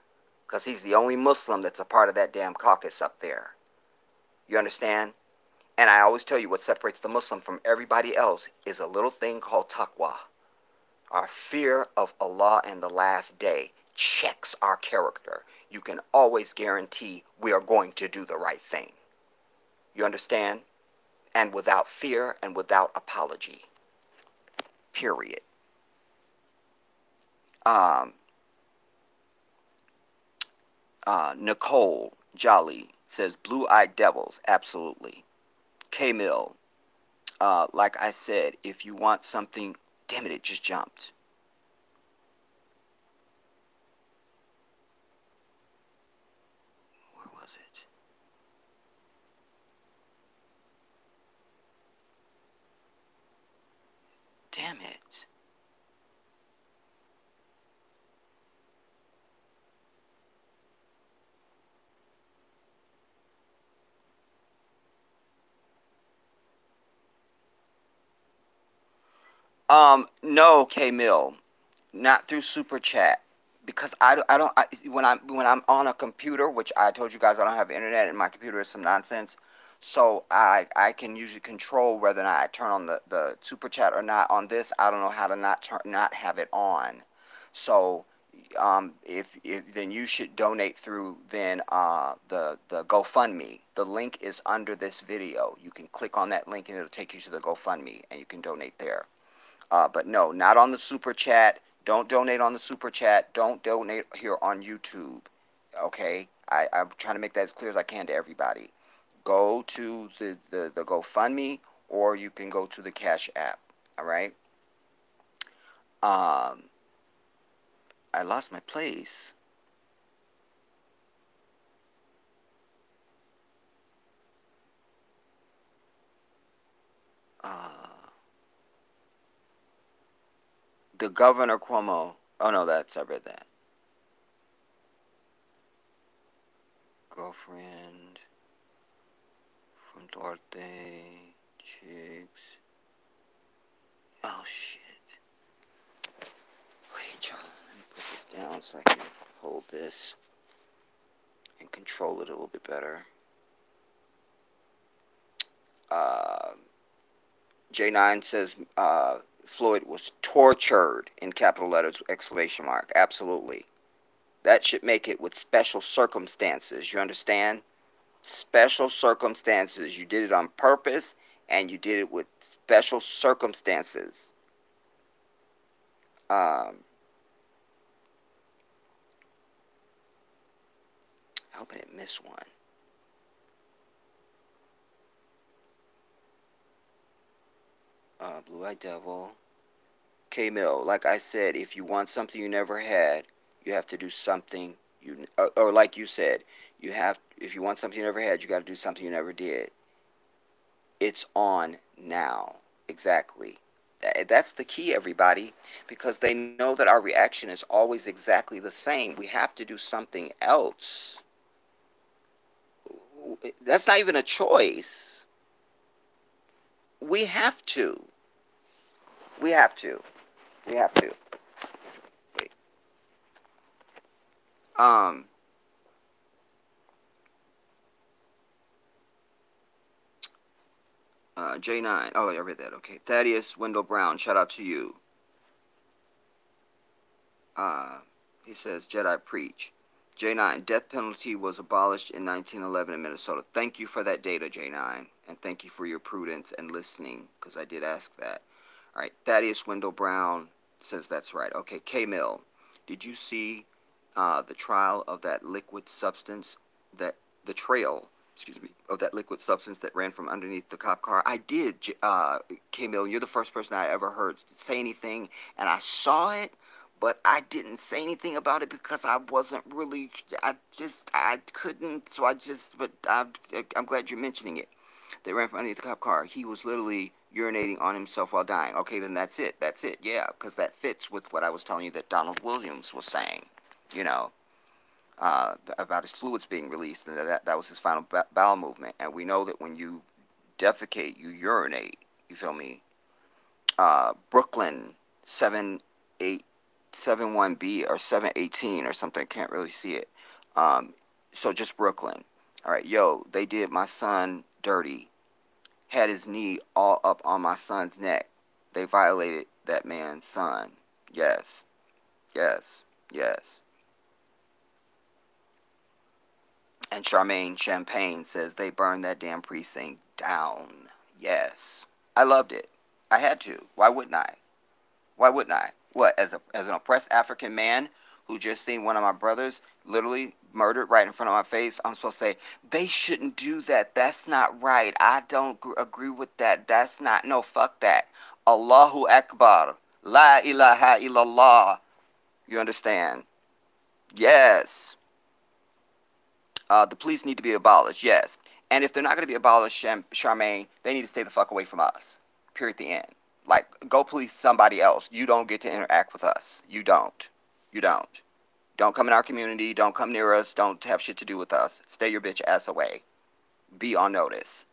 because he's the only Muslim that's a part of that damn caucus up there. You understand? And I always tell you what separates the Muslim from everybody else is a little thing called taqwa. Our fear of Allah and the last day checks our character. You can always guarantee we are going to do the right thing. You understand? And without fear and without apology. Period. Nicole Jolly says, blue-eyed devils. Absolutely. K-Mill. Like I said, if you want something... Damn it, it just jumped. Where was it? Damn it. No, K-Mill. Not through Super Chat. Because when I'm on a computer, which I told you guys I don't have internet and my computer is some nonsense, so I can usually control whether or not I turn on the Super Chat or not. On this, I don't know how to not have it on. So if then you should donate through then the GoFundMe. The link is under this video. You can click on that link and it'll take you to the GoFundMe and you can donate there. But no, not on the Super Chat. Don't donate on the Super Chat. Don't donate here on YouTube. Okay? I'm trying to make that as clear as I can to everybody. Go to the GoFundMe, or you can go to the Cash App. All right? I lost my place. The Governor Cuomo. Oh, no, I read that. Girlfriend from Duarte. Chicks. Oh, shit. Wait, y'all. Let me put this down so I can hold this and control it a little bit better. J9 says Floyd was tortured in capital letters, exclamation mark. Absolutely. That should make it with special circumstances. You understand? Special circumstances. You did it on purpose, and you did it with special circumstances. I hope I didn't miss one. Blue-eyed devil. K-Mill, like I said, if you want something you never had, you have to do something you, or like you said, you have, if you want something you never had, you got to do something you never did. It's on now. Exactly. That's the key, everybody, because they know that our reaction is always exactly the same. We have to do something else. That's not even a choice. We have to. We have to. We have to. Wait. J9. Oh, I read that. Okay. Thaddeus Wendell Brown. Shout out to you. He says, Jedi preach. J9, death penalty was abolished in 1911 in Minnesota. Thank you for that data, J9. And thank you for your prudence and listening, because I did ask that. All right, Thaddeus Wendell Brown says that's right. Okay, K-Mill, did you see the trial of that liquid substance, the trail, excuse me, of that liquid substance that ran from underneath the cop car? I did, K-Mill. You're the first person I ever heard say anything, and I saw it, but I didn't say anything about it because I wasn't really, I couldn't, so but I'm glad you're mentioning it. They ran from underneath the cop car. He was literally urinating on himself while dying. Okay, then that's it, yeah, because that fits with what I was telling you that Donald Williams was saying, you know, about his fluids being released, and that was his final bowel movement. And we know that when you defecate, you urinate, you feel me? Brooklyn 771B or 718 or something, can't really see it. So just Brooklyn. All right, yo, they did my son dirty. Had his knee all up on my son's neck. They violated that man's son. Yes, yes, yes. And Charmaine Champagne says they burned that damn precinct down. Yes, I loved it. I had to. Why wouldn't I? Why wouldn't I? What, as an oppressed African man who just seen one of my brothers literally murdered right in front of my face, I'm supposed to say, they shouldn't do that. That's not right. I don't agree with that. That's not, no, fuck that. Allahu Akbar. La ilaha illallah. You understand? Yes. The police need to be abolished, yes. And if they're not going to be abolished, Charmaine, they need to stay the fuck away from us. Period, the end. Like, go police somebody else. You don't get to interact with us. You don't. You don't. Don't come in our community. Don't come near us. Don't have shit to do with us. Stay your bitch ass away. Be on notice.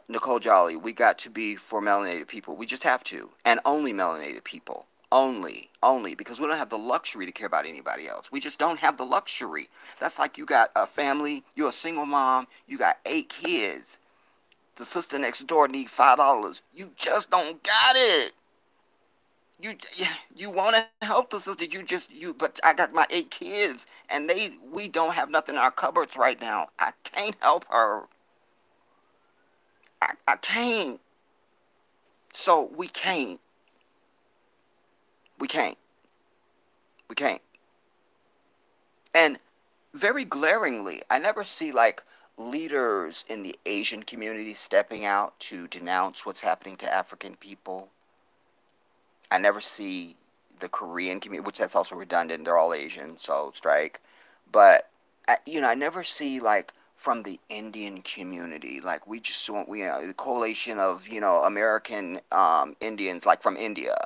Nicole Jolly, we got to be for melanated people. We just have to. And only melanated people. Only, because we don't have the luxury to care about anybody else. We just don't have the luxury. That's like you got a family, you're a single mom, you got 8 kids. The sister next door need $5. You just don't got it. You want to help the sister, but I got my 8 kids, and we don't have nothing in our cupboards right now. I can't help her. I can't. So we can't. We can't. We can't. And very glaringly, I never see like leaders in the Asian community stepping out to denounce what's happening to African people. I never see the Korean community, which that's also redundant. They're all Asian, so strike. But I never see like from the Indian community, like the coalition of American Indians, like from India.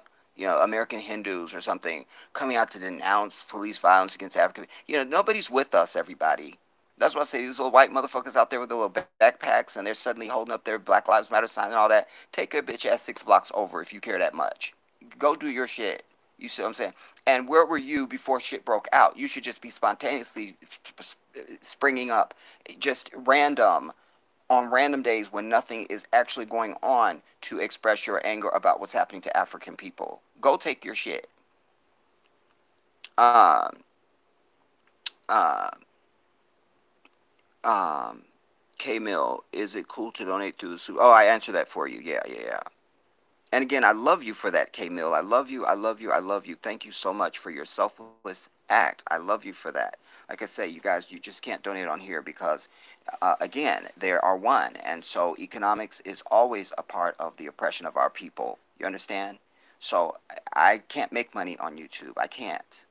American Hindus or something, coming out to denounce police violence against African. Nobody's with us, everybody. That's what I say. These little white motherfuckers out there with their little backpacks, and they're suddenly holding up their Black Lives Matter sign and all that. Take your bitch ass 6 blocks over if you care that much. Go do your shit. You see what I'm saying? And where were you before shit broke out? You should just be spontaneously springing up, just on random days when nothing is actually going on to express your anger about what's happening to African people. Go take your shit. K-Mill, is it cool to donate through the soup? Oh, I answered that for you. Yeah. And again, I love you for that, K-Mill. I love you. Thank you so much for your selfless act. I love you for that. Like I say, you guys, you just can't donate on here because, again, there are one. And so economics is always a part of the oppression of our people. You understand? So I can't make money on YouTube. I can't.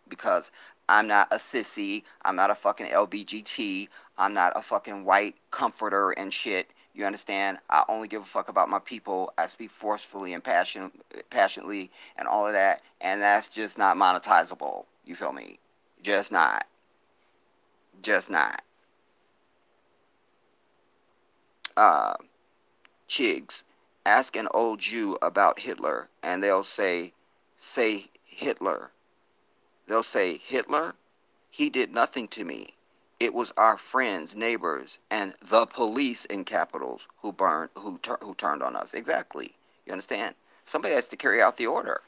Because I'm not a sissy. I'm not a fucking LBGT. I'm not a fucking white comforter and shit. You understand? I only give a fuck about my people. I speak forcefully and passionately and all of that. And that's just not monetizable. You feel me? Just not. Just not. Chigs, ask an old Jew about Hitler, and they'll say Hitler. They'll say, Hitler? He did nothing to me. It was our friends, neighbors, and the police in capitals who turned on us. Exactly. You understand? Somebody has to carry out the order.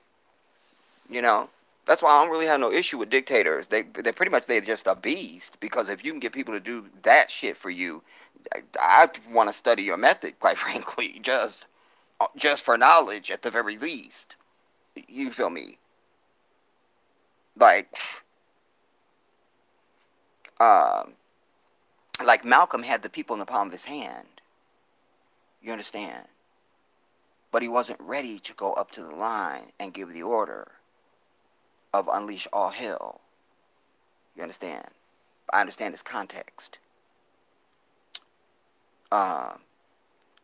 You know? That's why I don't really have no issue with dictators. They pretty much they're just a beast, because if you can get people to do that shit for you, I want to study your method, quite frankly, just for knowledge at the very least. You feel me? Like, um, like Malcolm had the people in the palm of his hand. You understand? But he wasn't ready to go up to the line and give the order of unleash all hell. You understand? I understand his context. Uh,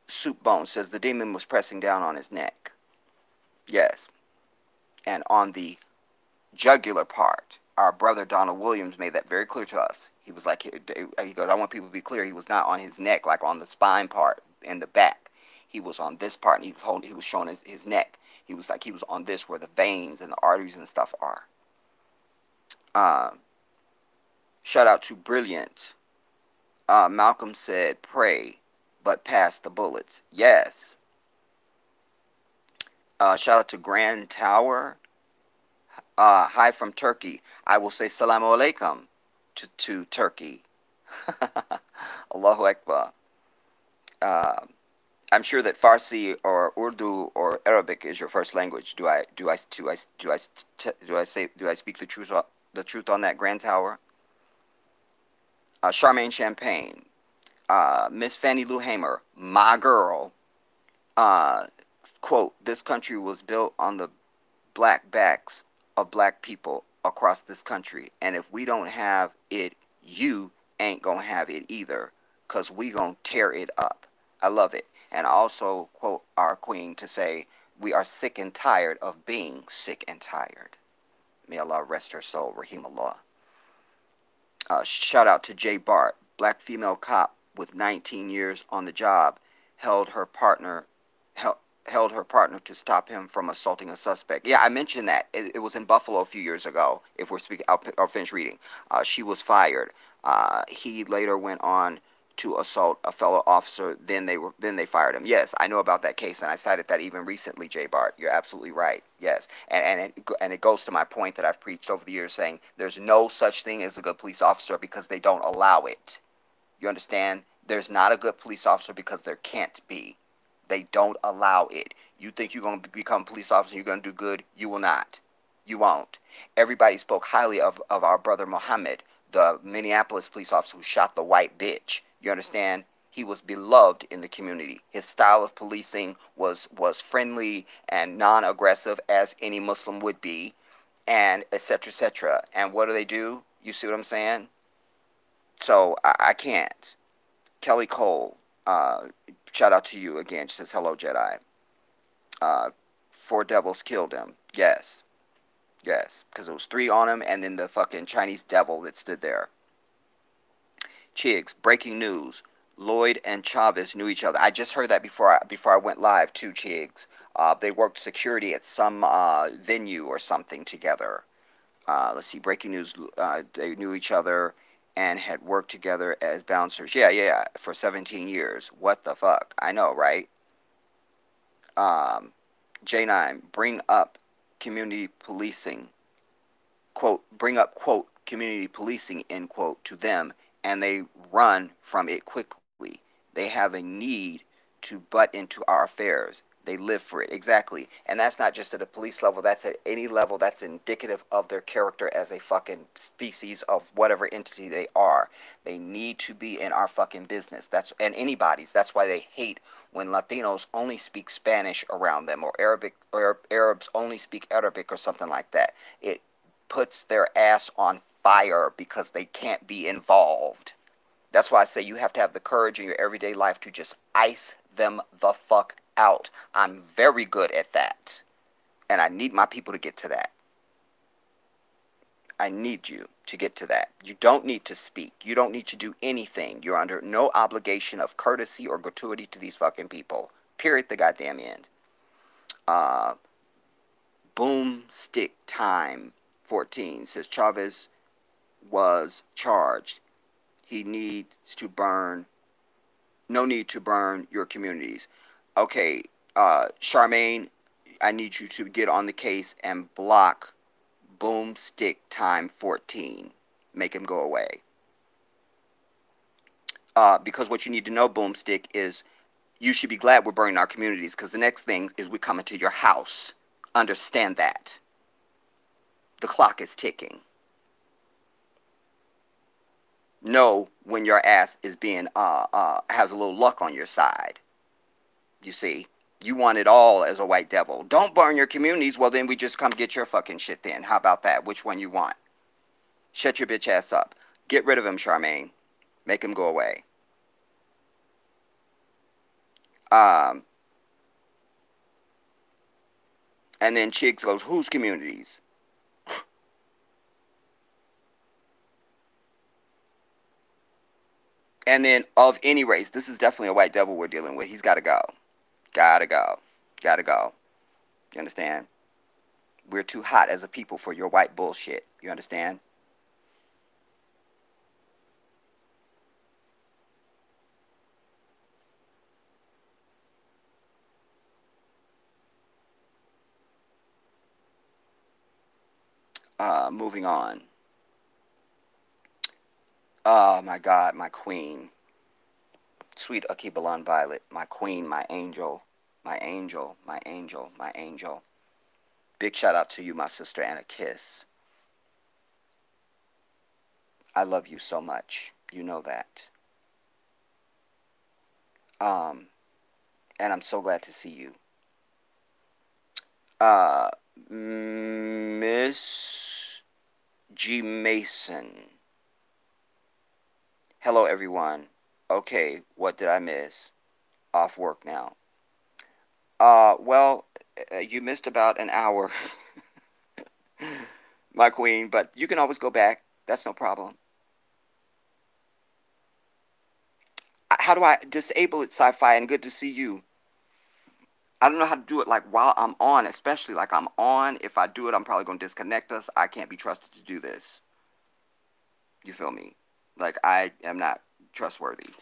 Soup Bone says the demon was pressing down on his neck. Yes. And on the jugular part, our brother Donald Williams made that very clear to us. He was like, he goes, I want people to be clear. He was not on his neck, like on the spine part in the back. He was on this part, and he was showing his neck. He was like, he was on this where the veins and the arteries and stuff are. Shout out to Brilliant. Malcolm said, pray, but pass the bullets. Yes. Shout out to Grand Tower. Hi from Turkey. I will say Salamu Alaikum to Turkey. Allahu Akbar. I'm sure that Farsi or Urdu or Arabic is your first language. Do I speak the truth on that, Grand Tower? Charmaine Champagne, Miss Fannie Lou Hamer, my girl. Quote: this country was built on the black backs of black people across this country, and if we don't have it, you ain't gonna have it either, cause we gonna tear it up. I love it. And I also quote our queen to say, we are sick and tired of being sick and tired. May Allah rest her soul, Rahimullah. Shout out to Jay Bart, black female cop with 19 years on the job, held her partner to stop him from assaulting a suspect. Yeah, I mentioned that. It was in Buffalo a few years ago. If we're speaking, I'll finish reading. She was fired. He later went on to assault a fellow officer. Then they fired him. Yes, I know about that case, and I cited that even recently, Jay Bart. You're absolutely right. Yes, and it goes to my point that I've preached over the years, saying there's no such thing as a good police officer because they don't allow it. You understand? There's not a good police officer because there can't be. They don't allow it. You think you're going to become a police officer and you're going to do good? You will not. You won't. Everybody spoke highly of our brother Muhammad, the Minneapolis police officer who shot the white bitch. You understand? He was beloved in the community. His style of policing was friendly and non-aggressive, as any Muslim would be, and etc. etc. And what do? You see what I'm saying? So I can't. Kelly Cole, shout out to you again. She says, hello, Jedi. 4 devils killed him. Yes. Yes. Because it was 3 on him and then the fucking Chinese devil that stood there. Chigs, breaking news. Lloyd and Chavez knew each other. I just heard that before I went live too, Chigs. They worked security at some venue or something together. Let's see, breaking news. They knew each other and had worked together as bouncers. Yeah, for 17 years. What the fuck? I know, right? J9, bring up community policing. Quote, bring up, quote, community policing, end quote, to them, and they run from it quickly. They have a need to butt into our affairs. They live for it. Exactly. And that's not just at a police level. That's at any level. That's indicative of their character as a fucking species of whatever entity they are. They need to be in our fucking business. And anybody's. That's why they hate when Latinos only speak Spanish around them, or Arabic, or Arabs only speak Arabic or something like that. It puts their ass on fire because they can't be involved. That's why I say you have to have the courage in your everyday life to just ice them the fuck out. I'm very good at that. And I need my people to get to that. I need you to get to that. You don't need to speak. You don't need to do anything. You're under no obligation of courtesy or gratuity to these fucking people. Period, the goddamn end. Boomstick Time 14 says Chavez was charged. He needs to burn. No need to burn your communities. Okay, Charmaine, I need you to get on the case and block boomstick time 14. Make him go away. Because what you need to know, boomstick, is you should be glad we're burning our communities, because the next thing is we're coming to your house. Understand that. The clock is ticking. Know when your ass is being has a little luck on your side. You see, you want it all as a white devil. Don't burn your communities. Well, then we just come get your fucking shit then. How about that? Which one you want? Shut your bitch ass up. Get rid of him, Charmaine. Make him go away. And then Chicks goes, whose communities? And then of any race, this is definitely a white devil we're dealing with. He's got to go. Gotta go. Gotta go. You understand? We're too hot as a people for your white bullshit. You understand? Moving on. Oh my God, my queen. Sweet Akibalon Violet, my queen, my angel, my angel, my angel, my angel. Big shout out to you, my sister, and a kiss. I love you so much. You know that. And I'm so glad to see you. Miss G. Mason. Hello, everyone. Okay, what did I miss? Off work now. Well, you missed about an hour, my queen, but you can always go back. That's no problem. How do I disable it, Sci-Fi? And good to see you. I don't know how to do it like while I'm on, especially like I'm on. If I do it, I'm probably going to disconnect us. I can't be trusted to do this. You feel me? Like, I am not trustworthy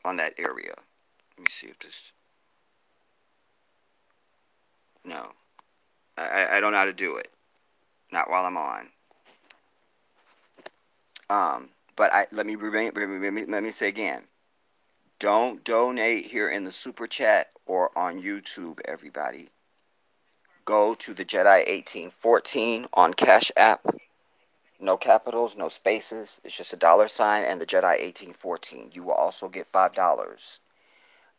on that area. Let me see if this... No. I don't know how to do it. Not while I'm on. But let me say again. Don't donate here in the super chat or on YouTube, everybody. Go to the Jedi 1814 on Cash App. No capitals, no spaces. It's just a $sign and the Jedi 1814. You will also get $5.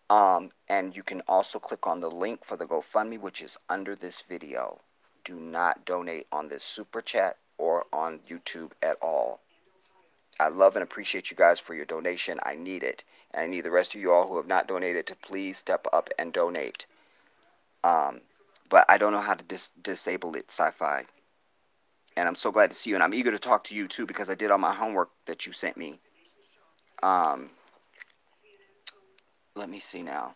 And you can also click on the link for the GoFundMe, which is under this video. Do not donate on this super chat or on YouTube at all. I love and appreciate you guys for your donation. I need it. And I need the rest of you all who have not donated to please step up and donate. But I don't know how to disable it, Sci-Fi. And I'm so glad to see you. And I'm eager to talk to you, too, because I did all my homework that you sent me. Let me see now.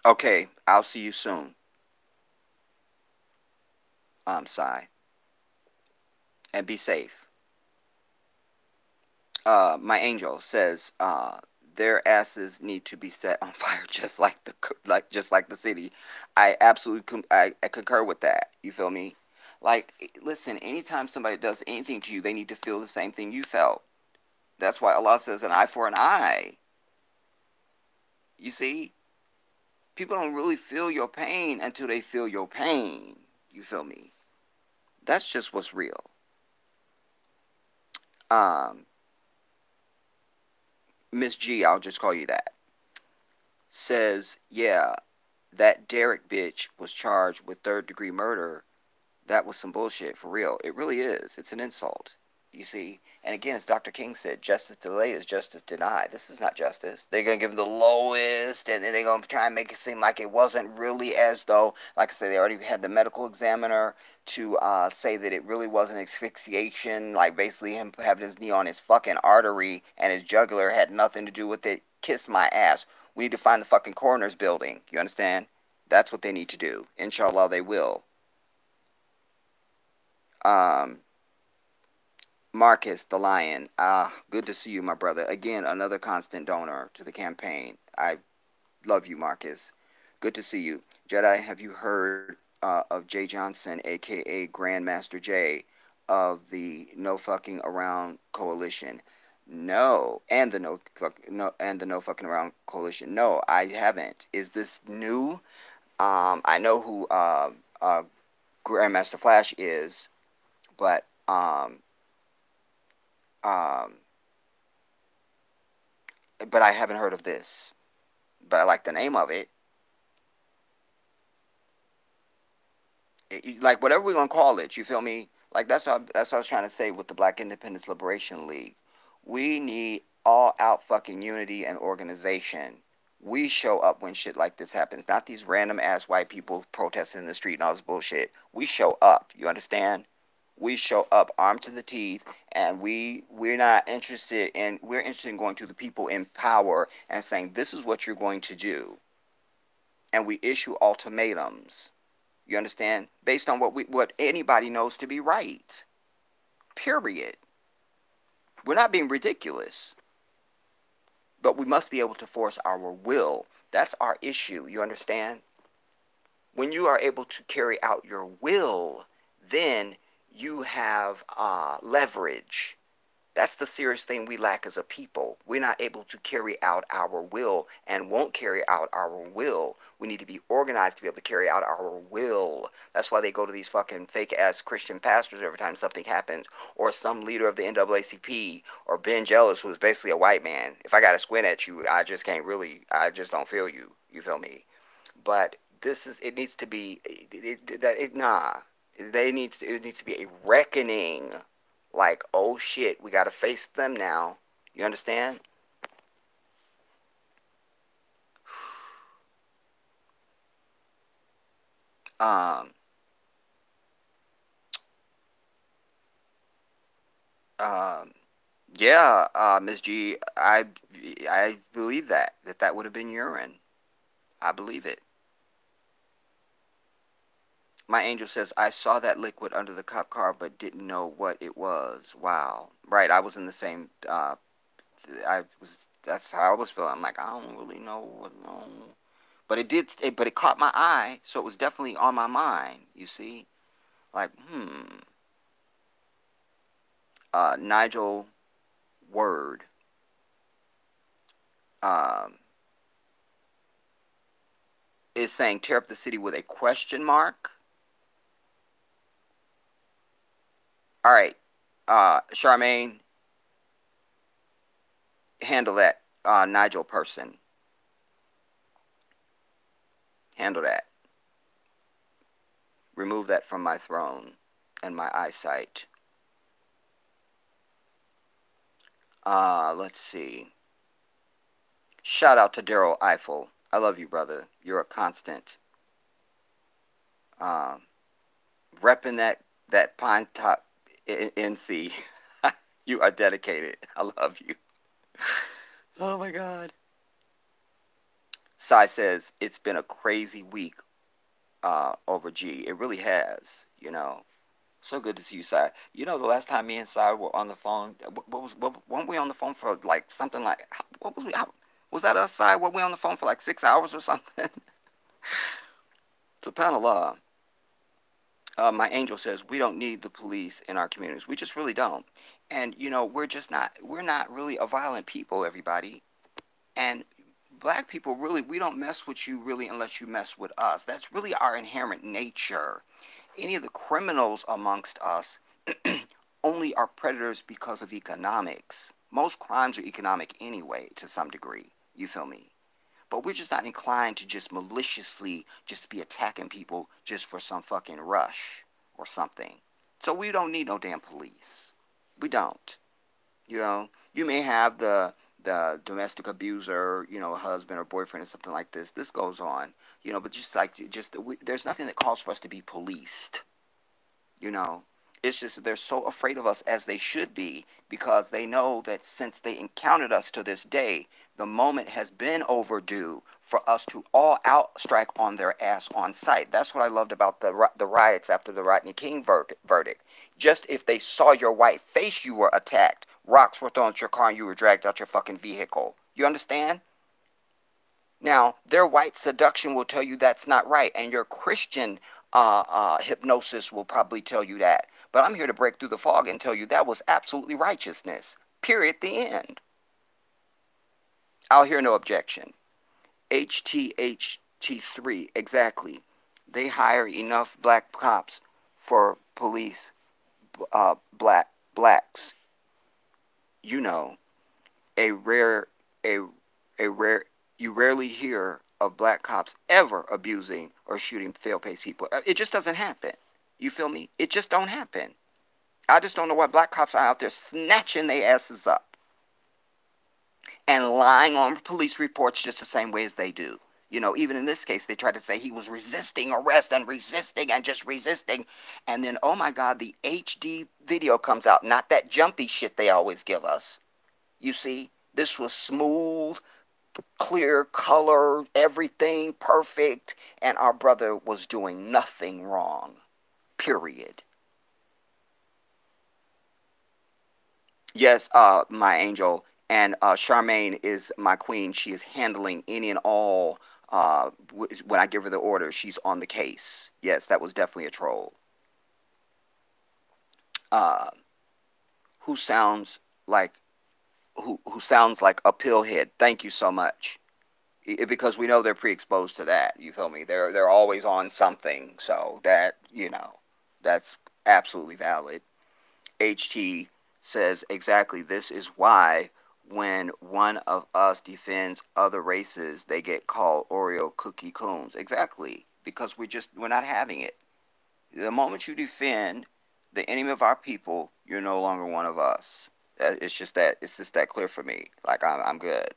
Okay, I'll see you soon. Sai. And be safe. My angel says, their asses need to be set on fire just like the city. I absolutely I concur with that. You feel me? Like, listen, anytime somebody does anything to you, they need to feel the same thing you felt. That's why Allah says an eye for an eye. You see? People don't really feel your pain until they feel your pain. You feel me? That's just what's real. Miss G, I'll just call you that, says, yeah, that Derek bitch was charged with third-degree murder. That was some bullshit, for real. It really is. It's an insult, you see. And again, as Dr. King said, justice delayed is justice denied. This is not justice. They're going to give them the lowest, and then they're going to try and make it seem like it wasn't really, as though, like I said, they already had the medical examiner to say that it really wasn't asphyxiation, like basically him having his knee on his fucking artery and his jugular had nothing to do with it. Kiss my ass. We need to find the fucking coroner's building. You understand? That's what they need to do. Inshallah, they will. Marcus the Lion. Good to see you, my brother. Again, another constant donor to the campaign. I love you, Marcus. Good to see you. Jedi, have you heard of Jay Johnson, aka Grandmaster Jay, of the No Fucking Around Coalition? No, and the No Fucking Around Coalition. No, I haven't. Is this new? I know who Grandmaster Flash is, but um, I haven't heard of this. But I like the name of it. Like whatever we're gonna call it, you feel me? Like that's what I was trying to say with the Black Independence Liberation League. We need all out fucking unity and organization. We show up when shit like this happens, not these random ass white people protesting in the street and all this bullshit. We show up. You understand? We show up armed to the teeth, and we're not interested in we're interested in going to the people in power and saying this is what you're going to do, and we issue ultimatums. You understand? Based on what anybody knows to be right. Period. We're not being ridiculous. But we must be able to force our will. That's our issue. You understand? When you are able to carry out your will, then you have leverage. That's the serious thing we lack as a people. We're not able to carry out our will and won't carry out our will. We need to be organized to be able to carry out our will. That's why they go to these fucking fake-ass Christian pastors every time something happens, or some leader of the NAACP, or Ben Jealous, who's basically a white man. If I got to squint at you, I just can't really, I just don't feel you. You feel me? But it needs to be, nah. It needs to be a reckoning. Like, oh shit, we gotta face them now. You understand? Um, um, yeah, Ms. G, I believe that would have been urine. I believe it. My angel says, I saw that liquid under the cop car but didn't know what it was. Wow. Right, I was in the same, that's how I was feeling. I'm like, I don't really know what, no. But but it caught my eye, so it was definitely on my mind, you see? Like, Nigel Word, um, is saying tear up the city with a question mark. All right, Charmaine, handle that Nigel person. Handle that. Remove that from my throne and my eyesight. Let's see. Shout out to Daryl Eiffel. I love you, brother. You're a constant. Repping that pine top NC. You are dedicated. I love you. Oh my God. Sai says it's been a crazy week over G. It really has, you know. So good to see you, Sai. You know, the last time me and Sai were on the phone, weren't we on the phone for like something like, what was we, was that us, Sai? Were we on the phone for like 6 hours or something? SubhanAllah. My angel says we don't need the police in our communities. We just really don't. And, you know, we're not really a violent people, everybody. And black people really, we don't mess with you really unless you mess with us. That's really our inherent nature. Any of the criminals amongst us only are predators because of economics. Most crimes are economic anyway, to some degree. You feel me? But we're just not inclined to just maliciously just be attacking people just for some fucking rush or something. So we don't need no damn police. We don't. You know, you may have the domestic abuser, you know, husband or boyfriend or something like this. This goes on, you know, but there's nothing that calls for us to be policed, you know. It's just that they're so afraid of us, as they should be, because they know that since they encountered us to this day, the moment has been overdue for us to all out strike on their ass on sight. That's what I loved about the riots after the Rodney King verdict. Just if they saw your white face, you were attacked. Rocks were thrown at your car and you were dragged out your fucking vehicle. You understand? Now, their white seduction will tell you that's not right, and your Christian hypnosis will probably tell you that. But I'm here to break through the fog and tell you that was absolutely righteousness. Period. The end. I'll hear no objection. HTHT3, exactly. They hire enough black cops for police, blacks. You know, a rare, a rare, you rarely hear of black cops ever abusing or shooting fail-paced people. It just doesn't happen. You feel me? It just don't happen. I just don't know why black cops are out there snatching their asses up and lying on police reports just the same way as they do. You know, even in this case, they tried to say he was resisting arrest and resisting and just resisting. And then, oh my God, the HD video comes out. Not that jumpy shit they always give us. You see, this was smooth, clear color, everything perfect. And our brother was doing nothing wrong. Period. Yes, my angel. And Charmaine is my queen. She is handling any and all. When I give her the order, she's on the case. Yes, that was definitely a troll. Who sounds like a pillhead? Thank you so much. Because we know they're pre-exposed to that. You feel me? They're always on something. So that, you know, that's absolutely valid. HT says exactly, this is why when one of us defends other races, they get called Oreo cookie coons. Exactly, because we're not having it. The moment you defend the enemy of our people, you're no longer one of us. It's just that clear for me. Like I'm good.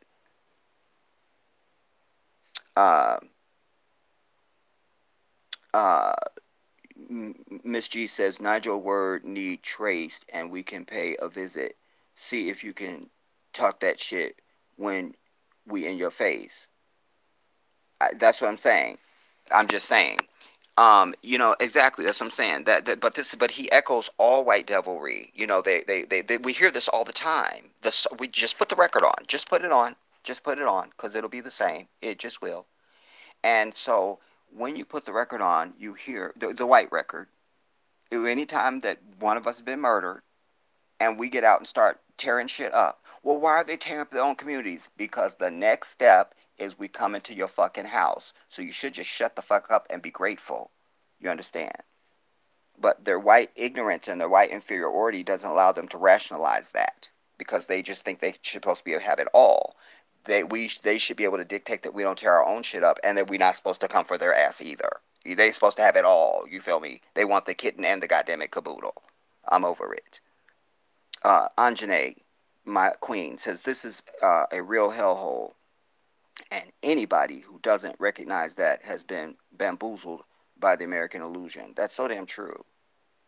Miss G says Nigel word need traced and we can pay a visit. See if you can talk that shit when we in your face. That's what I'm saying. I'm just saying. You know, exactly. That's what I'm saying. But he echoes all white devilry. You know, we hear this all the time. We just put the record on. Just put it on. Just put it on, because it'll be the same. It just will. And so when you put the record on, you hear the white record. Anytime that one of us has been murdered, and we get out and start tearing shit up. Well, why are they tearing up their own communities? Because the next step is we come into your fucking house. So you should just shut the fuck up and be grateful. You understand? But their white ignorance and their white inferiority doesn't allow them to rationalize that. Because they just think they're supposed to be able to have it all. They should be able to dictate that we don't tear our own shit up, and that we're not supposed to come for their ass either. They supposed to have it all. You feel me? They want the kitten and the goddamn caboodle. I'm over it. Anjane, my queen, says this is a real hellhole, and anybody who doesn't recognize that has been bamboozled by the American illusion. That's so damn true.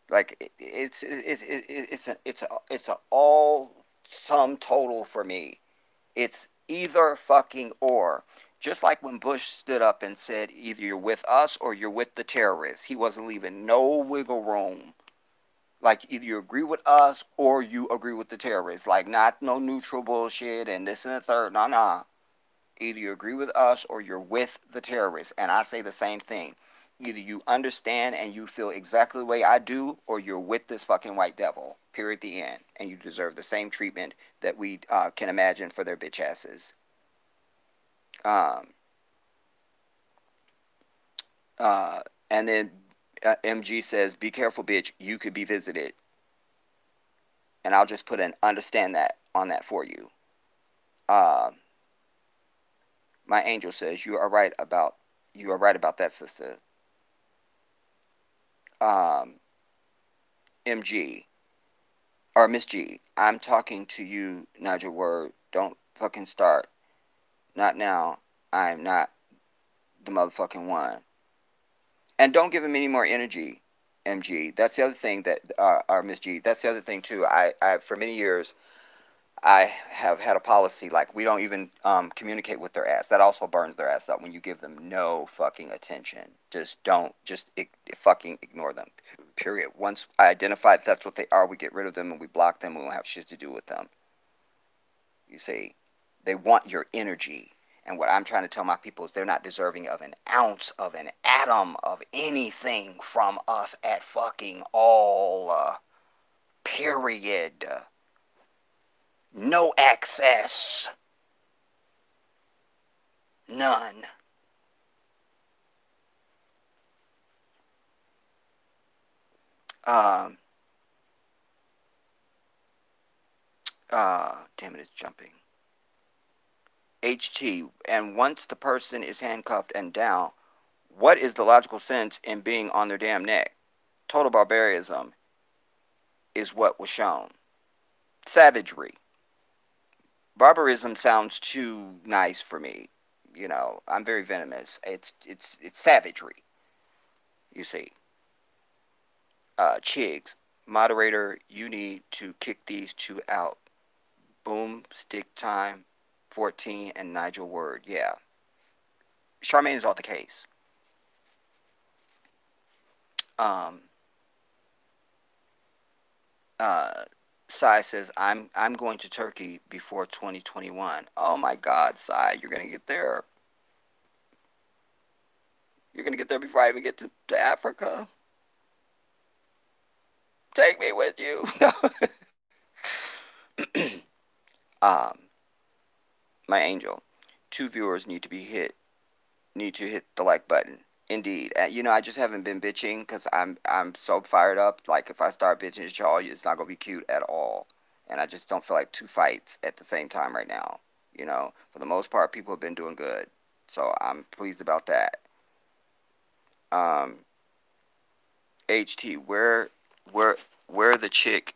Like it's a all sum total for me. It's either fucking or. Just like when Bush stood up and said, either you're with us or you're with the terrorists. He wasn't leaving no wiggle room. Like, either you agree with us or you agree with the terrorists. Like, not no neutral bullshit and this and the third. Nah. Either you agree with us or you're with the terrorists. And I say the same thing. Either you understand and you feel exactly the way I do, or you're with this fucking white devil. Period. The end. And you deserve the same treatment that we can imagine for their bitch asses. And then MG says, be careful, bitch. You could be visited. And I'll just put an understand that on that for you. My angel says, you are right about that, sister. MG. Or Miss G. I'm talking to you, Nigel Word. Don't fucking start. Not now. I'm not the motherfucking one. And don't give him any more energy. MG. That's the other thing that, or Miss G. That's the other thing too. I for many years I have had a policy like we don't even communicate with their ass. That also burns their ass up when you give them no fucking attention. Just don't, fucking ignore them. Period. Once I identify that that's what they are, we get rid of them and we block them. We don't have shit to do with them. You see, they want your energy. And what I'm trying to tell my people is they're not deserving of an ounce of an atom of anything from us at fucking all. Period. No access. None. Um, damn it, it's jumping. HT, and once the person is handcuffed and down, what is the logical sense in being on their damn neck? Total barbarism is what was shown. Savagery. Barbarism sounds too nice for me. You know, I'm very venomous. It's savagery. You see. Chigs, moderator, you need to kick these two out. Boom, stick time, 14, and Nigel Word. Yeah. Charmaine is off the case. Sai says, I'm going to Turkey before 2021. Oh my God, Sai, you're gonna get there. You're gonna get there before I even get to Africa. Take me with you. um, my angel, 2 viewers need to hit the like button. Indeed, you know, I just haven't been bitching because I'm so fired up. Like if I start bitching at y'all, it's not gonna be cute at all. And I just don't feel like two fights at the same time right now. You know, for the most part, people have been doing good, so I'm pleased about that. Um, HT, where where the chick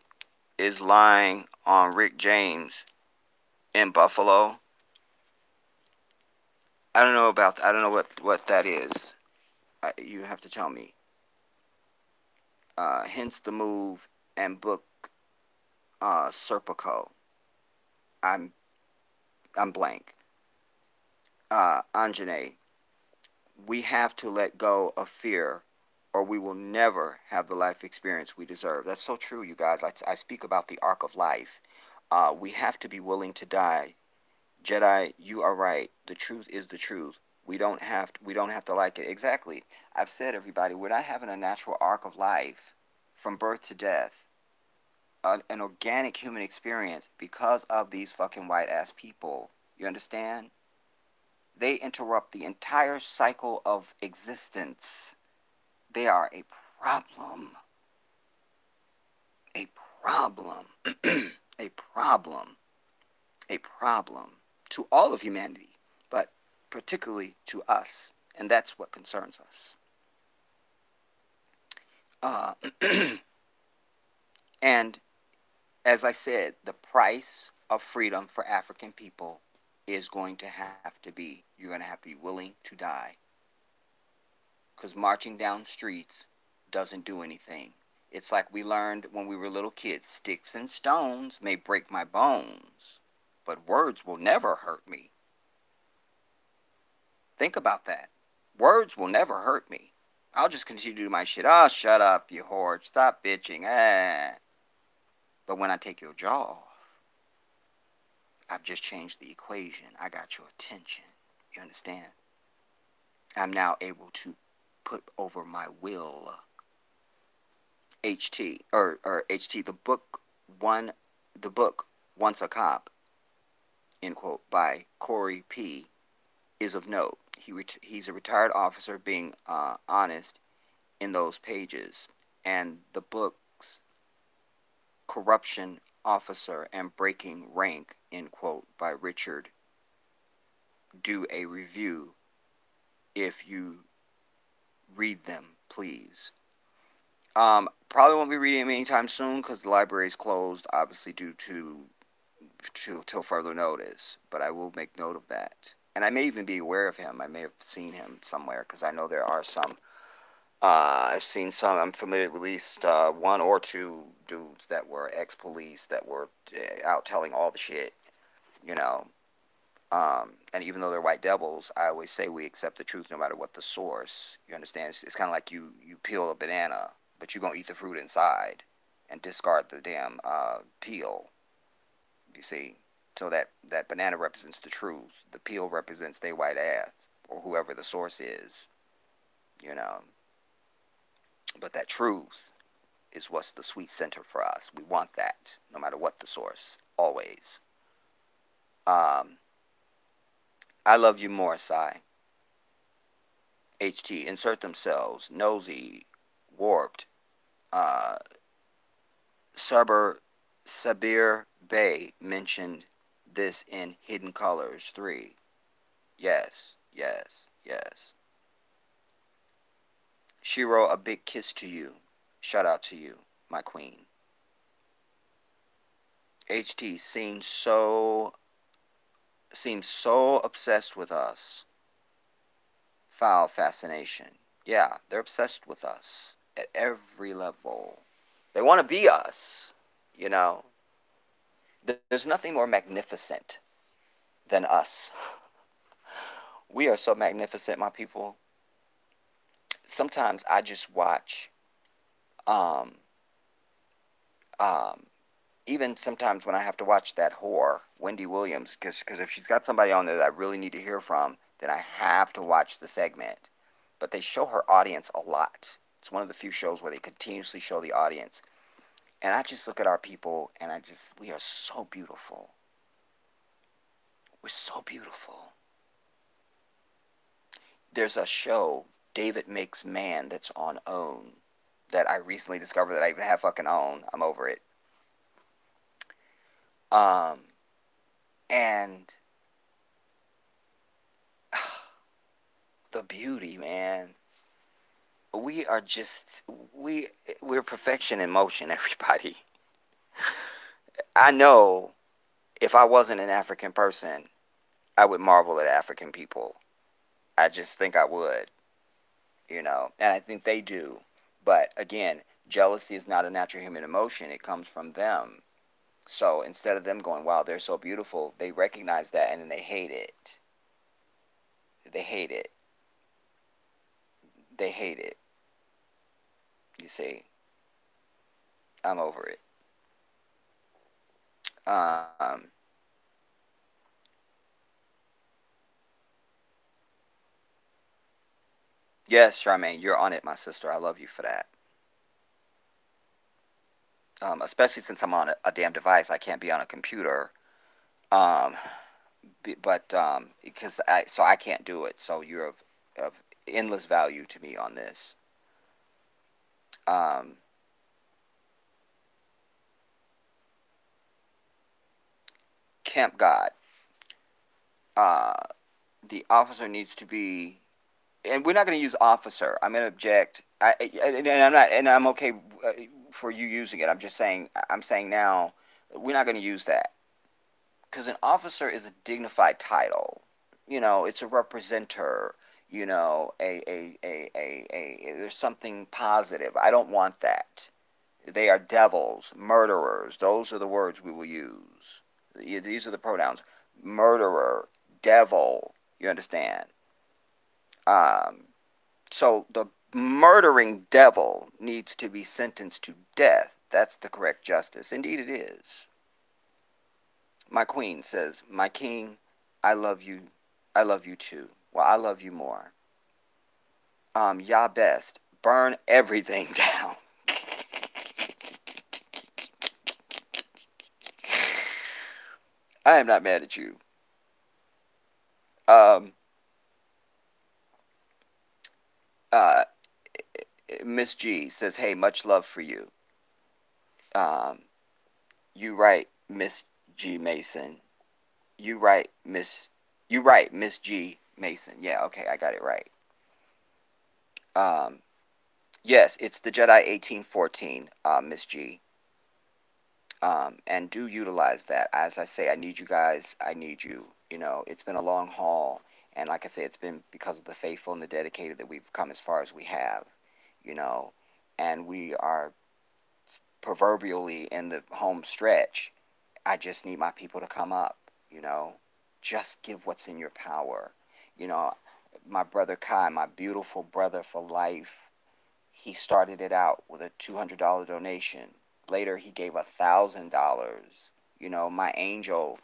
is lying on Rick James in Buffalo? I don't know about. I don't know what that is. You have to tell me. Hence the move and book Serpico. I'm I'm blank. Anjane, we have to let go of fear or we will never have the life experience we deserve. That's so true, you guys. I speak about the arc of life. We have to be willing to die. Jedi, you are right. The truth is the truth. We don't have to like it. Exactly. I've said, everybody, we're not having a natural arc of life from birth to death. An organic human experience because of these fucking white ass people. You understand? They interrupt the entire cycle of existence. They are a problem. A problem. A problem. A problem to all of humanity, but particularly to us. And that's what concerns us. And as I said, the price of freedom for African people is going to have to be, you're going to have to be willing to die. Because marching down streets doesn't do anything. It's like we learned when we were little kids, sticks and stones may break my bones, but words will never hurt me. Think about that. Words will never hurt me. I'll just continue to do my shit. Oh, shut up, you whore. Stop bitching. But when I take your jaw off, I've just changed the equation. I got your attention. You understand? I'm now able to put over my will. HT, or HT, the book, Once a Cop, end quote, by Corey P., is of note. He's a retired officer being honest in those pages. And the book's Corruption Officer and Breaking Rank, end quote, by Richard. Do a review if you read them, please. Probably won't be reading them anytime soon because the library is closed, obviously due to till further notice. But I will make note of that. And I may even be aware of him. I may have seen him somewhere because I know there are some I've seen some. I'm familiar with at least one or two dudes that were ex-police that were out telling all the shit. You know, and even though they're white devils, I always say we accept the truth no matter what the source. You understand? It's kind of like you peel a banana, but you're gonna eat the fruit inside and discard the damn peel. You see? So that banana represents the truth. The peel represents they white ass or whoever the source is. You know. But that truth is what's the sweet center for us. We want that, no matter what the source, always. Um, I love you more, Sai. HT, insert themselves, nosy, warped. Uh, Sabir Bey mentioned this in Hidden Colors 3. Yes, yes, yes. Shiro, a big kiss to you. Shout out to you, my queen. HT seems so obsessed with us. Foul fascination. Yeah, they're obsessed with us at every level. They want to be us, you know. There's nothing more magnificent than us. We are so magnificent, my people. Sometimes I just watch, um, um, even sometimes when I have to watch that whore, Wendy Williams, because if she's got somebody on there that I really need to hear from, then I have to watch the segment. But they show her audience a lot. It's one of the few shows where they continuously show the audience. And I just look at our people and we are so beautiful. We're so beautiful. There's a show, David Makes Man, that's on OWN that I recently discovered that I even have fucking OWN. I'm over it. Um, and the beauty, man. We are just we're perfection in motion, everybody. I know if I wasn't an African person, I would marvel at African people. I just think I would, and I think they do. But again, jealousy is not a natural human emotion. It comes from them. So instead of them going, wow, they're so beautiful, they recognize that and then they hate it. They hate it. They hate it. You see, I'm over it. Um, yes, Charmaine, you're on it, my sister. I love you for that. Especially since I'm on a damn device, I can't be on a computer. Um, but because I can't do it. So you're of endless value to me on this. Um, Camp God. Uh, the officer needs to be, and we're not going to use officer. I'm going to object. And I'm okay for you using it. I'm just saying. I'm saying now, we're not going to use that because an officer is a dignified title. It's a representer. There's something positive. I don't want that. They are devils, murderers. Those are the words we will use. These are the pronouns. Murderer, devil. You understand? Um, so the murdering devil needs to be sentenced to death. That's the correct justice. Indeed, it is. My queen says, my king, I love you. I love you too. Well, I love you more. Yah best. Burn everything down. I am not mad at you. Um, uh, Miss G says, hey, much love for you. Um, you right, Miss G Mason. You right, Miss. You right, Miss G Mason. Yeah, okay, I got it right. Um, yes, it's the Jedi 1814, Miss G. And do utilize that. As I say, I need you guys. I need you. It's been a long haul, and like I say, it's been because of the faithful and the dedicated that we've come as far as we have. you know, and we are proverbially in the home stretch. I just need my people to come up, you know. Just give what's in your power. You know, my brother Kai, my beautiful brother for life, he started it out with a $200 donation. Later, he gave $1,000. You know, my angel,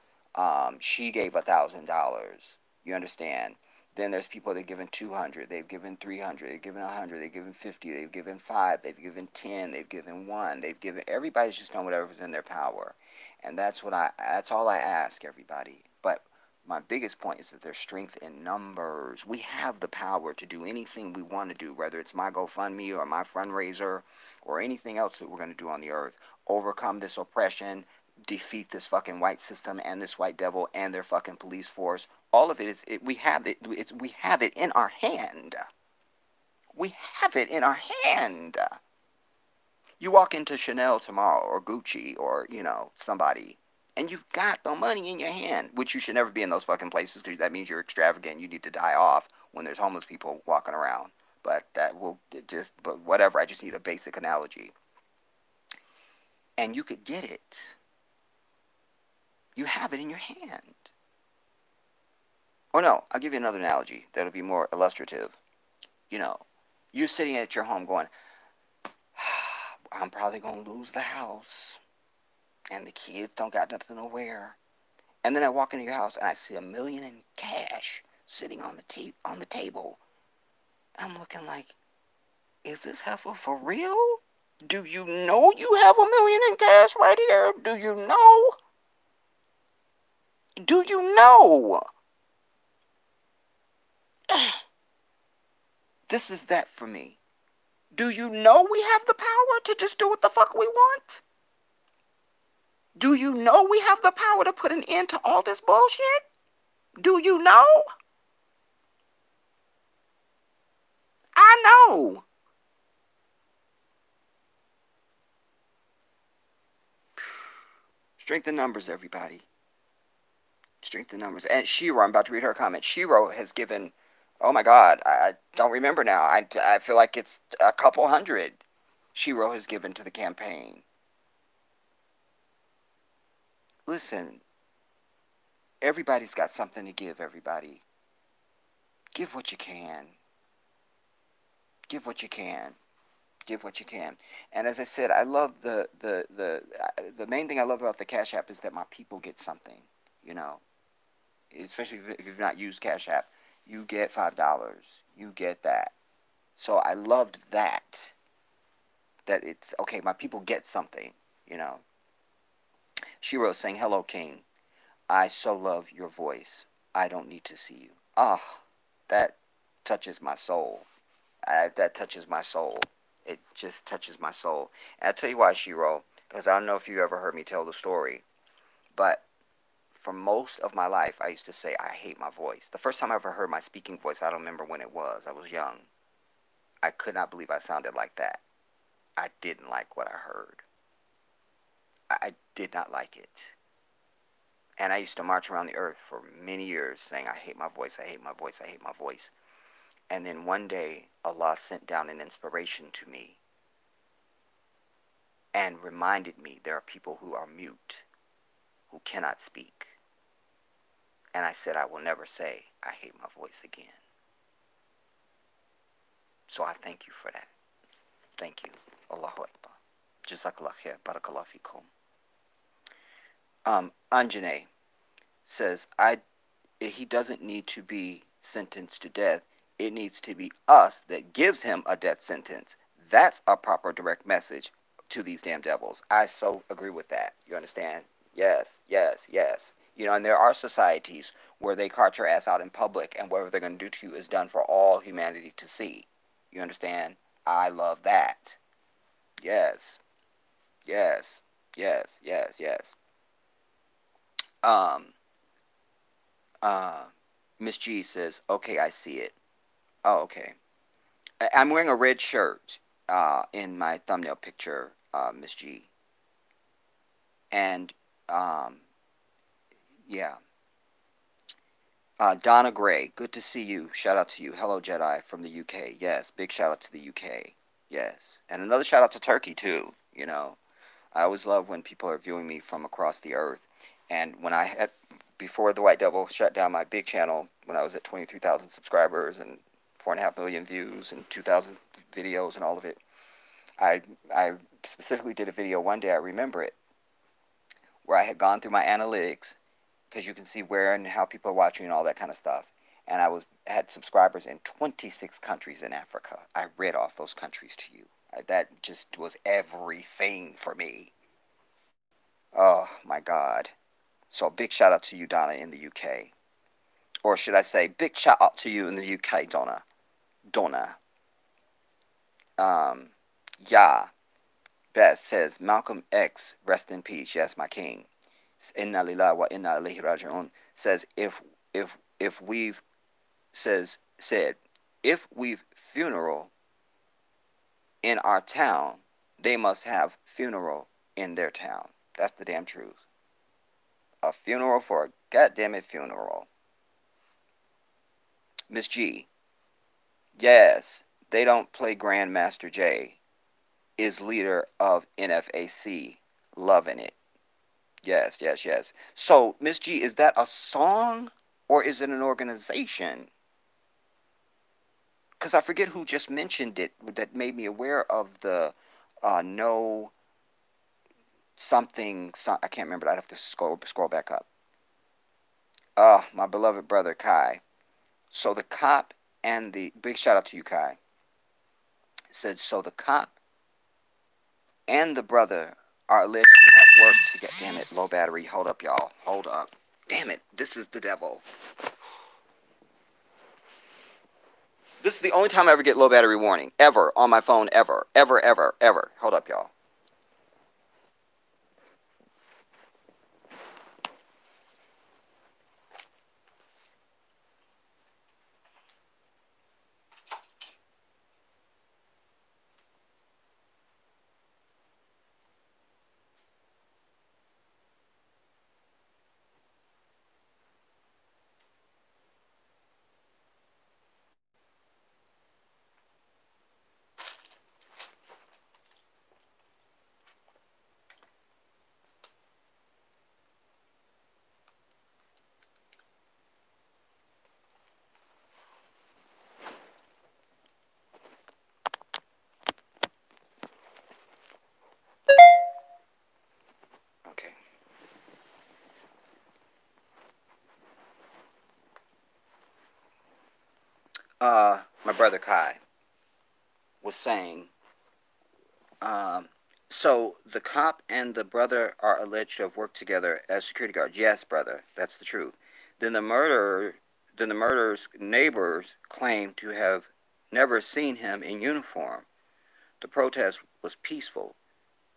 she gave $1,000. You understand? Then there's people that have given 200, they've given 300, they've given 100, they've given 50, they've given 5, they've given 10, they've given 1, they've given. Everybody's just done whatever's in their power, and that's all I ask everybody. But my biggest point is that there's strength in numbers. We have the power to do anything we want to do, whether it's my GoFundMe or my fundraiser or anything else that we're going to do on the earth. Overcome this oppression, defeat this fucking white system and this white devil and their fucking police force. All of it is we have it. We have it in our hand. We have it in our hand. You walk into Chanel tomorrow or Gucci or, you know, somebody, and you've got the money in your hand, which you should never be in those fucking places because that means you're extravagant. You need to die off when there's homeless people walking around. But but whatever. I just need a basic analogy. And you could get it. You have it in your hand. Or no, I'll give you another analogy that'll be more illustrative. You know, you're sitting at your home going, I'm probably going to lose the house. And the kids don't got nothing to wear. And then I walk into your house and I see $1 million in cash sitting on the table. I'm looking like, is this heifer for real? Do you know you have $1 million in cash right here? Do you know? Do you know? This is that for me. Do you know we have the power to just do what the fuck we want? Do you know we have the power to put an end to all this bullshit? Do you know? I know. Strength in numbers, everybody. Strength in numbers. And Shiro, I'm about to read her comment. Shiro has given, oh my God, I don't remember now. I feel like it's a couple hundred Shiro has given to the campaign. Listen, everybody's got something to give, everybody. Give what you can. Give what you can. Give what you can. And as I said, I love the main thing I love about the Cash App is that my people get something, you know. Especially if you've not used Cash App, you get $5. You get that. So I loved that. That it's, okay, my people get something, you know. Shiro saying, hello, King. I so love your voice. I don't need to see you. Ah, that touches my soul. That touches my soul. It just touches my soul. And I'll tell you why, Shiro, because I don't know if you ever heard me tell the story, but for most of my life, I used to say, I hate my voice. The first time I ever heard my speaking voice, I don't remember when it was. I was young. I could not believe I sounded like that. I didn't like what I heard. I did not like it. And I used to march around the earth for many years saying, I hate my voice, I hate my voice, I hate my voice. And then one day, Allah sent down an inspiration to me and reminded me there are people who are mute, who cannot speak. And I said, I will never say, I hate my voice again. So I thank you for that. Thank you. Allahu Akbar. Jazakallah khair. Barakallah fikum. Anjane says, he doesn't need to be sentenced to death. It needs to be us that gives him a death sentence. That's a proper direct message to these damn devils. I so agree with that. You understand? Yes, yes, yes. You know, and there are societies where they cart your ass out in public and whatever they're going to do to you is done for all humanity to see. You understand? I love that. Yes. Yes. Yes. Yes. Yes. Miss G says, okay, I see it. Oh, okay. I'm wearing a red shirt in my thumbnail picture, Miss G. And, yeah. Donna Gray, good to see you. Shout out to you. Hello, Jedi from the UK. Yes, big shout out to the UK. Yes. And another shout out to Turkey, too. I always love when people are viewing me from across the earth. And when I had, before the White Devil shut down my big channel, when I was at 23,000 subscribers and 4.5 million views and 2,000 videos and all of it, I, I specifically did a video one day, I remember it, where I had gone through my analytics, because you can see where and how people are watching and all that kind of stuff. And I had subscribers in 26 countries in Africa. I read off those countries to you. That just was everything for me. Oh my God. So big shout out to you, Donna, in the UK. Or should I say, big shout out to you in the UK, Donna. Donna. Um, yeah. Beth says, Malcolm X, rest in peace. Yes, my king. Inna lillahi wa inna ilaihi raji'un. Says, if we've, said, if we've funeral in our town, they must have funeral in their town. That's the damn truth. A funeral for a goddamn funeral. Miss G. Yes, they don't play Grandmaster J. Is leader of NFAC. Loving it. Yes, yes, yes. So, Miss G, is that a song or is it an organization? Because I forget who just mentioned it that made me aware of the no something. I can't remember. I'd have to scroll back up. My beloved brother Kai. So the cop and the big shout out to you, Kai. Said so the cop and the brother are alleged to have worked to get. Damn it, low battery. Hold up, y'all. Hold up. Damn it, this is the devil. This is the only time I ever get low battery warning. Ever. On my phone. Ever. Ever, ever, ever. Hold up, y'all. Okay. My brother Kai was saying, so the cop and the brother are alleged to have worked together as security guards. Yes, brother, that's the truth. Then the murderer's neighbors claim to have never seen him in uniform. The protest was peaceful.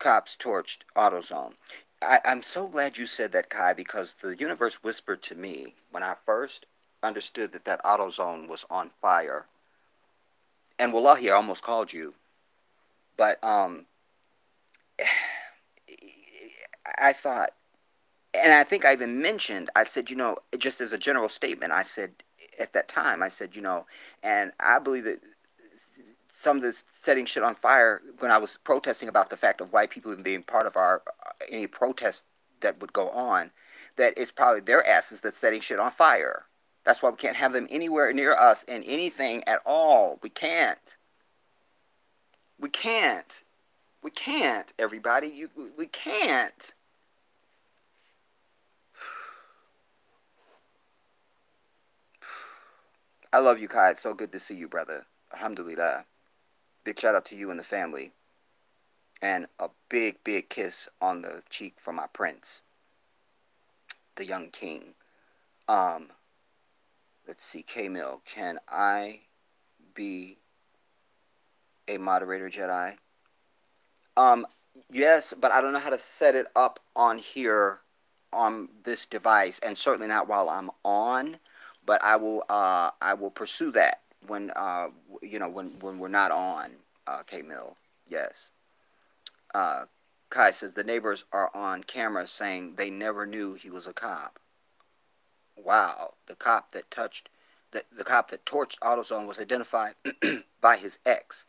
Cops torched AutoZone. I'm so glad you said that, Kai, because the universe whispered to me when I first understood that AutoZone was on fire. And wallahi, I almost called you. But I thought, and I think I even mentioned, I said, just as a general statement, I said at that time, I said, and I believe that some of this setting shit on fire when I was protesting about the fact of white people even being part of our any protest that would go on, that it's probably their asses that's setting shit on fire. That's why we can't have them anywhere near us in anything at all. We can't. We can't. We can't, everybody. We can't. I love you, Kai. It's so good to see you, brother. Alhamdulillah. Big shout out to you and the family. And a big, big kiss on the cheek from my prince, the young king. Let's see, K-Mill. Can I be a moderator, Jedi? Yes, but I don't know how to set it up on here on this device, and certainly not while I'm on. But I will pursue that when when we're not on. K-Mill. Yes. Kai says the neighbors are on camera saying they never knew he was a cop. Wow, the cop that torched AutoZone was identified by his ex.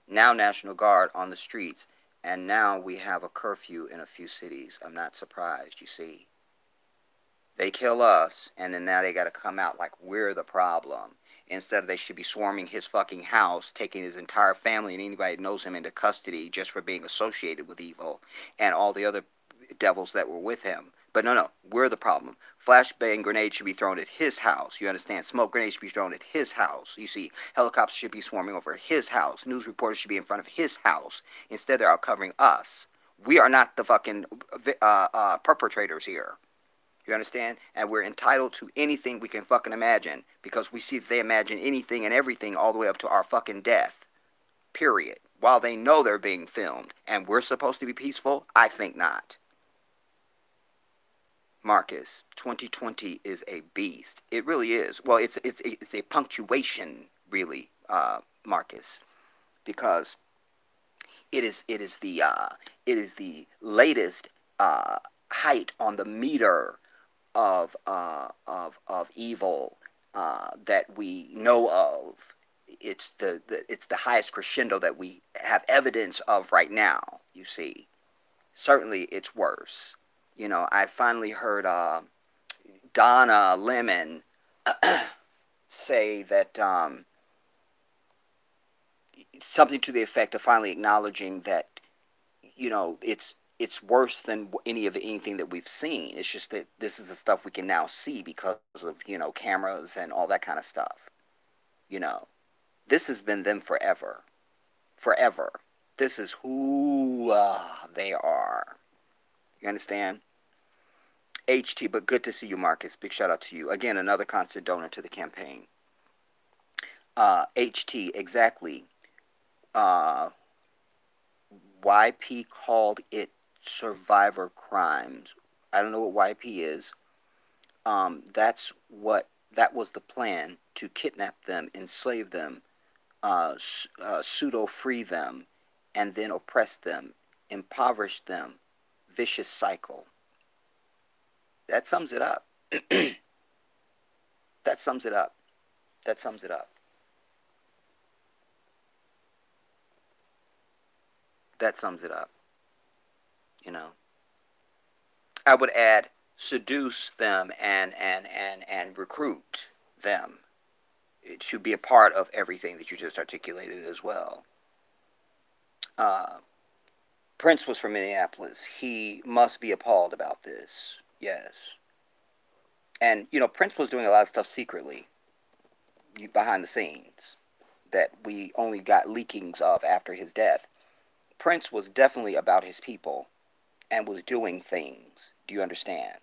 now National Guard on the streets, and now we have a curfew in a few cities. I'm not surprised, you see. They kill us, and then now they got to come out like we're the problem. Instead, they should be swarming his fucking house, taking his entire family and anybody that knows him into custody just for being associated with evil, and all the other devils that were with him. But no, we're the problem. Flashbang grenades should be thrown at his house. You understand? Smoke grenades should be thrown at his house. You see, helicopters should be swarming over his house. News reporters should be in front of his house. Instead, they're out covering us. We are not the fucking perpetrators here. You understand? And we're entitled to anything we can fucking imagine because we see that they imagine anything and everything all the way up to our fucking death. Period. While they know they're being filmed. And we're supposed to be peaceful? I think not. Marcus, 2020 is a beast. It really is. Well, it's a punctuation, really, Marcus, because it is the latest height on the meter of evil that we know of. It's the highest crescendo that we have evidence of right now. You see, certainly it's worse. You know, I finally heard Donna Lemon say that something to the effect of finally acknowledging that, you know, it's worse than anything that we've seen. It's just that this is the stuff we can now see because of, you know, cameras and all that kind of stuff. You know, this has been them forever. Forever. This is who they are. You understand? HT, but good to see you, Marcus. Big shout out to you. Again, another constant donor to the campaign. HT, exactly. YP called it survivor crimes. I don't know what YP is. That was the plan, to kidnap them, enslave them, pseudo-free them, and then oppress them, impoverish them. Vicious cycle. That sums it up. That sums it up. That sums it up. That sums it up. You know, I would add seduce them and recruit them. It should be a part of everything that you just articulated as well. Prince was from Minneapolis. He must be appalled about this. Yes. And, you know, Prince was doing a lot of stuff secretly, behind the scenes, that we only got leakings of after his death. Prince was definitely about his people and was doing things. Do you understand?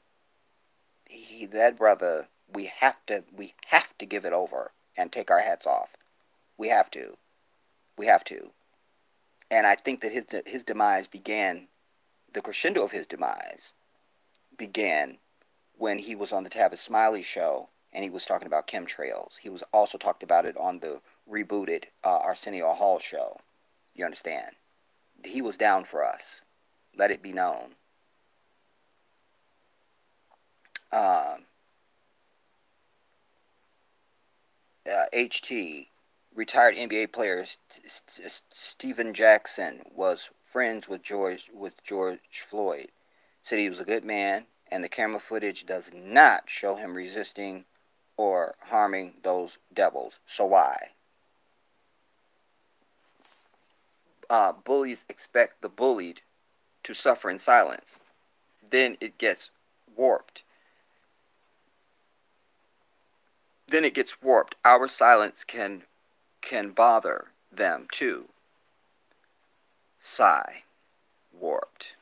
That brother, we have to give it over and take our hats off. We have to. We have to. And I think that his demise began, the crescendo of his demise began when he was on the Tavis Smiley show and he was talking about chemtrails. He was also talked about it on the rebooted Arsenio Hall show. You understand? He was down for us. Let it be known. HT, retired NBA player Steven Jackson was friends with George Floyd. Said he was a good man, and the camera footage does not show him resisting or harming those devils. So why? Bullies expect the bullied to suffer in silence. Then it gets warped. Our silence can bother them too. Sigh. Warped.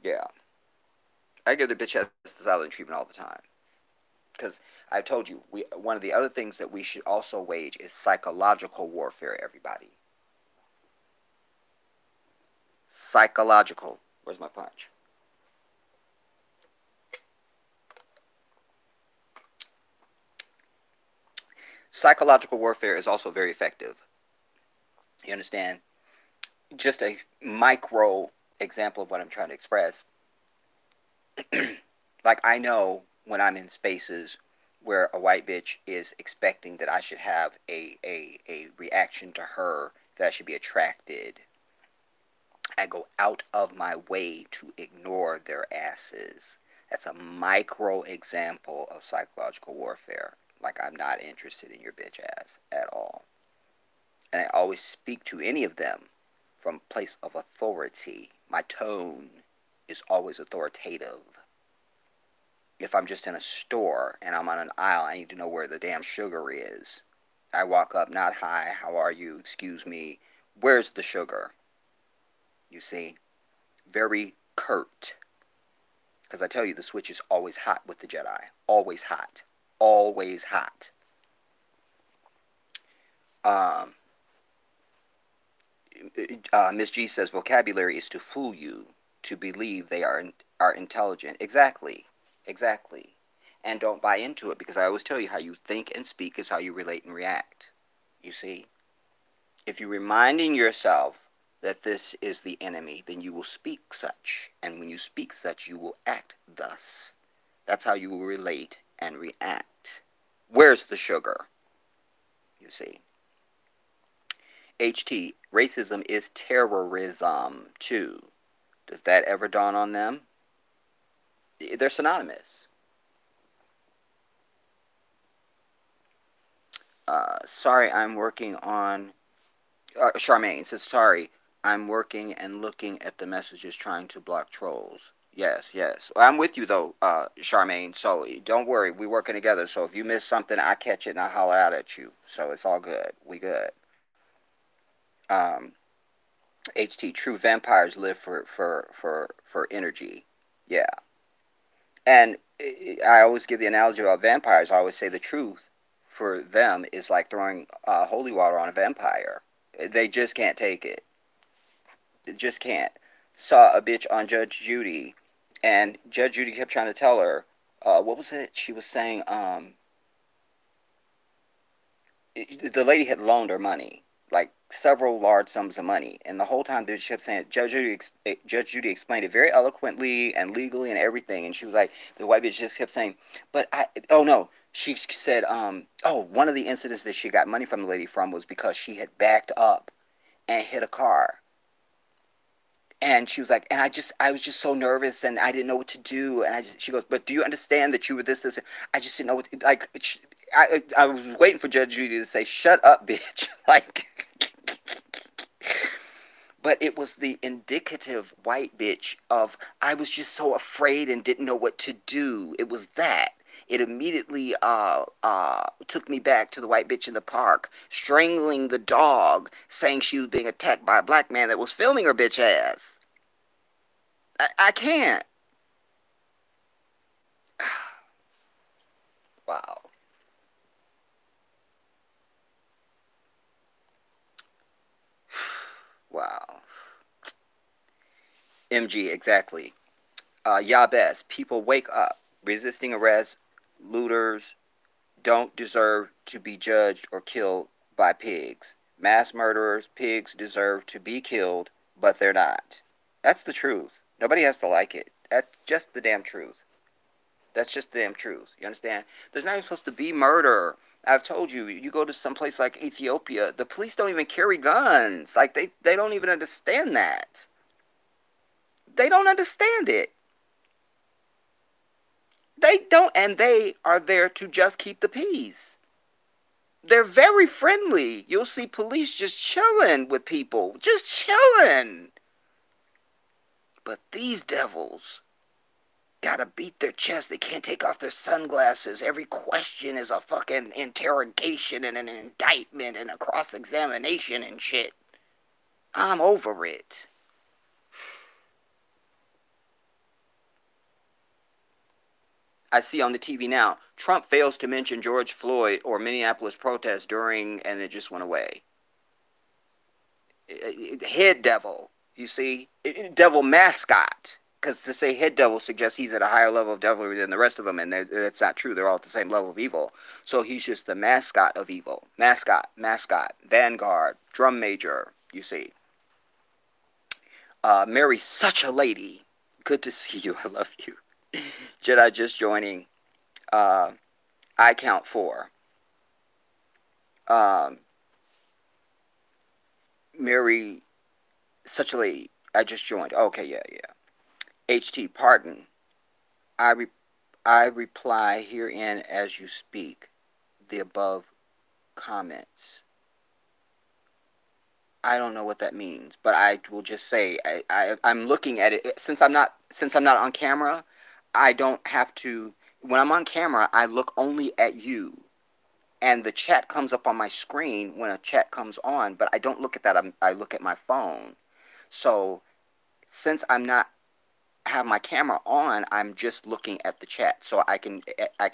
Yeah. I give the bitch ass the silent treatment all the time. Because I told you, one of the other things that we should also wage is psychological warfare, everybody. Psychological. Where's my punch? Psychological warfare is also very effective. You understand? Just a micro example of what I'm trying to express. Like, I know when I'm in spaces where a white bitch is expecting that I should have a reaction to her that should be attracted. I go out of my way to ignore their asses. That's a micro example of psychological warfare. Like, I'm not interested in your bitch ass at all. And I always speak to any of them from a place of authority. My tone is always authoritative. If I'm just in a store and I'm on an aisle, I need to know where the damn sugar is. I walk up, not hi, how are you, excuse me, where's the sugar? You see? Very curt. Because I tell you, the switch is always hot with the Jedi. Always hot. Always hot. Miss G says, vocabulary is to fool you, to believe they are intelligent. Exactly. Exactly. And don't buy into it, because I always tell you, how you think and speak is how you relate and react. You see? If you're reminding yourself that this is the enemy, then you will speak such. And when you speak such, you will act thus. That's how you will relate and react. Where's the sugar? You see? HT, racism is terrorism, too. Does that ever dawn on them? They're synonymous. Sorry, I'm working on... Charmaine says, sorry, I'm working and looking at the messages trying to block trolls. Yes, yes. Well, I'm with you, though, Charmaine, so don't worry. We're working together, so if you miss something, I catch it and I holler out at you. So it's all good. We good. HT, true vampires live for energy. Yeah. And I always give the analogy about vampires. I always say the truth for them is like throwing holy water on a vampire. They just can't take it. They just can't. Saw a bitch on Judge Judy, and Judge Judy kept trying to tell her, what was it? She was saying, the lady had loaned her money, like several large sums of money, and the whole time the bitch kept saying, Judge Judy explained it very eloquently and legally and everything, and she was like, the white bitch just kept saying, but oh no, she said, one of the incidents that she got money from the lady from was because she had backed up and hit a car. And she was like, and I was just so nervous, and I didn't know what to do. And she goes, but do you understand that you were this? I just didn't know what, like, I was waiting for Judge Judy to say, shut up, bitch. Like, but it was the indicative white bitch of, I was just so afraid and didn't know what to do. It was that. It immediately took me back to the white bitch in the park, strangling the dog, saying she was being attacked by a black man that was filming her bitch ass. I can't. Wow. Wow. MG, exactly. Yabes, people wake up. Resisting arrest, looters don't deserve to be judged or killed by pigs. Mass murderers, pigs deserve to be killed, but they're not. That's the truth. Nobody has to like it. That's just the damn truth. That's just the damn truth. You understand? There's not even supposed to be murder. I've told you, you go to some place like Ethiopia, the police don't even carry guns. Like, they don't even understand that. They don't understand it. They don't, and they are there to just keep the peace. They're very friendly. You'll see police just chilling with people. Just chilling. But these devils gotta beat their chest. They can't take off their sunglasses. Every question is a fucking interrogation and an indictment and a cross-examination and shit. I'm over it. I see on the TV now, Trump fails to mention George Floyd or Minneapolis protests during, and it just went away. Head devil, you see? Devil mascot. Because to say head devil suggests he's at a higher level of devilry than the rest of them, and that's not true. They're all at the same level of evil. So he's just the mascot of evil. Mascot, vanguard, drum major, you see. Mary's such a lady. Good to see you. I love you. Jedi just joining. I count 4. Mary, such a lady. I just joined. Okay, yeah. HT, pardon. I reply herein as you speak the above comments. I don't know what that means, but I will just say I'm looking at it since I'm not on camera. I don't have to. When I'm on camera, I look only at you, and the chat comes up on my screen when a chat comes on. But I don't look at that. I look at my phone. So since I'm not have my camera on, I'm just looking at the chat, so I can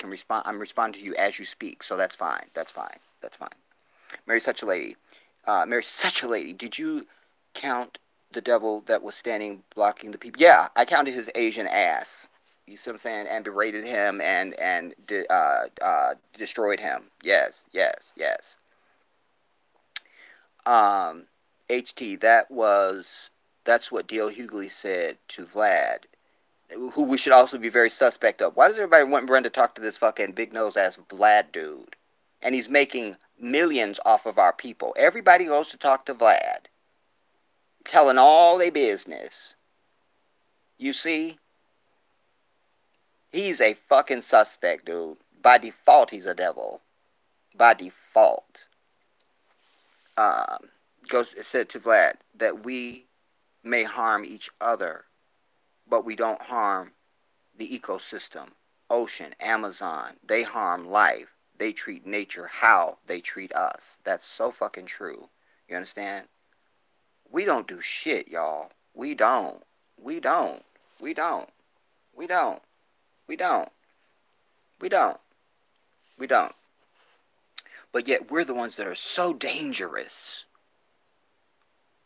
respond. I'm responding to you as you speak, so that's fine. That's fine. Mary, such a lady. Mary, such a lady. Did you count the devil that was standing blocking the people? Yeah, I counted his Asian ass. You see what I'm saying? And berated him and destroyed him. Yes. HT, that's what D.L. Hughley said to Vlad, who we should also be very suspect of. Why does everybody want Brenda to talk to this fucking big nose ass Vlad dude? And he's making millions off of our people. Everybody goes to talk to Vlad, telling all their business. You see? He's a fucking suspect, dude. By default, he's a devil. By default. Said to Vlad that we may harm each other, but we don't harm the ecosystem. Ocean, Amazon, they harm life. They treat nature how they treat us. That's so fucking true. You understand? We don't do shit, y'all. We don't. But yet we're the ones that are so dangerous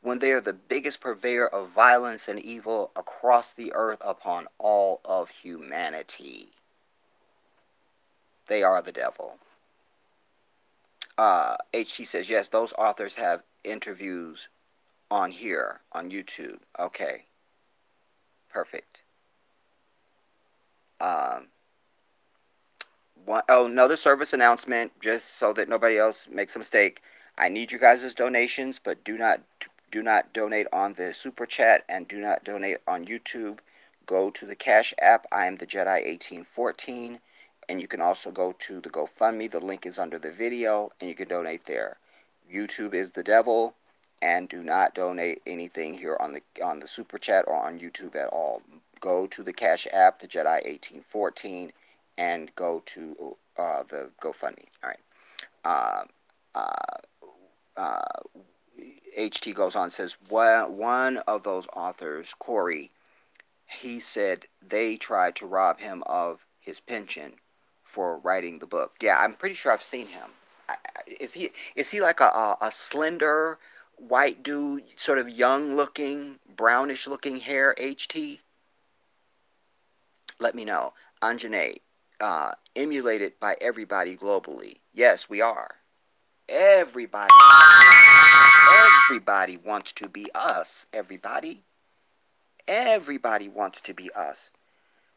when they are the biggest purveyor of violence and evil across the earth upon all of humanity. They are the devil. HT says, yes, those authors have interviews on here, on YouTube. Okay. Perfect. Another service announcement, just so that nobody else makes a mistake. I need you guys' donations, but do not donate on the super chat and do not donate on YouTube. Go to the Cash App. I am the Jedi 1814, and you can also go to the GoFundMe. The link is under the video, and you can donate there. YouTube is the devil, and do not donate anything here on the super chat or on YouTube at all. Go to the Cash App, the Jedi 1814, and go to the GoFundMe. All right. HT goes on and says, one of those authors, Corey, he said they tried to rob him of his pension for writing the book. Yeah, I'm pretty sure I've seen him. Is he like a slender white dude, sort of young looking, brownish looking hair, HT? Let me know. Anjane, emulated by everybody globally. Yes, we are. Everybody wants to be us. Everybody wants to be us.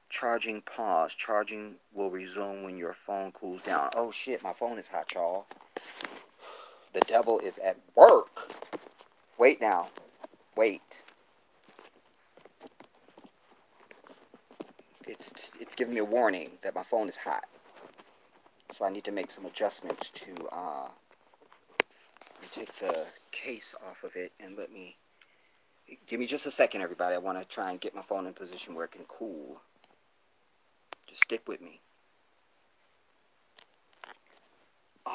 Charging pause. Charging will resume when your phone cools down. Oh shit, my phone is hot, y'all. The devil is at work. Wait now. Wait. It's giving me a warning that my phone is hot. So I need to make some adjustments to take the case off of it and give me just a second, everybody. I want to try and get my phone in position where it can cool. Just stick with me. Ya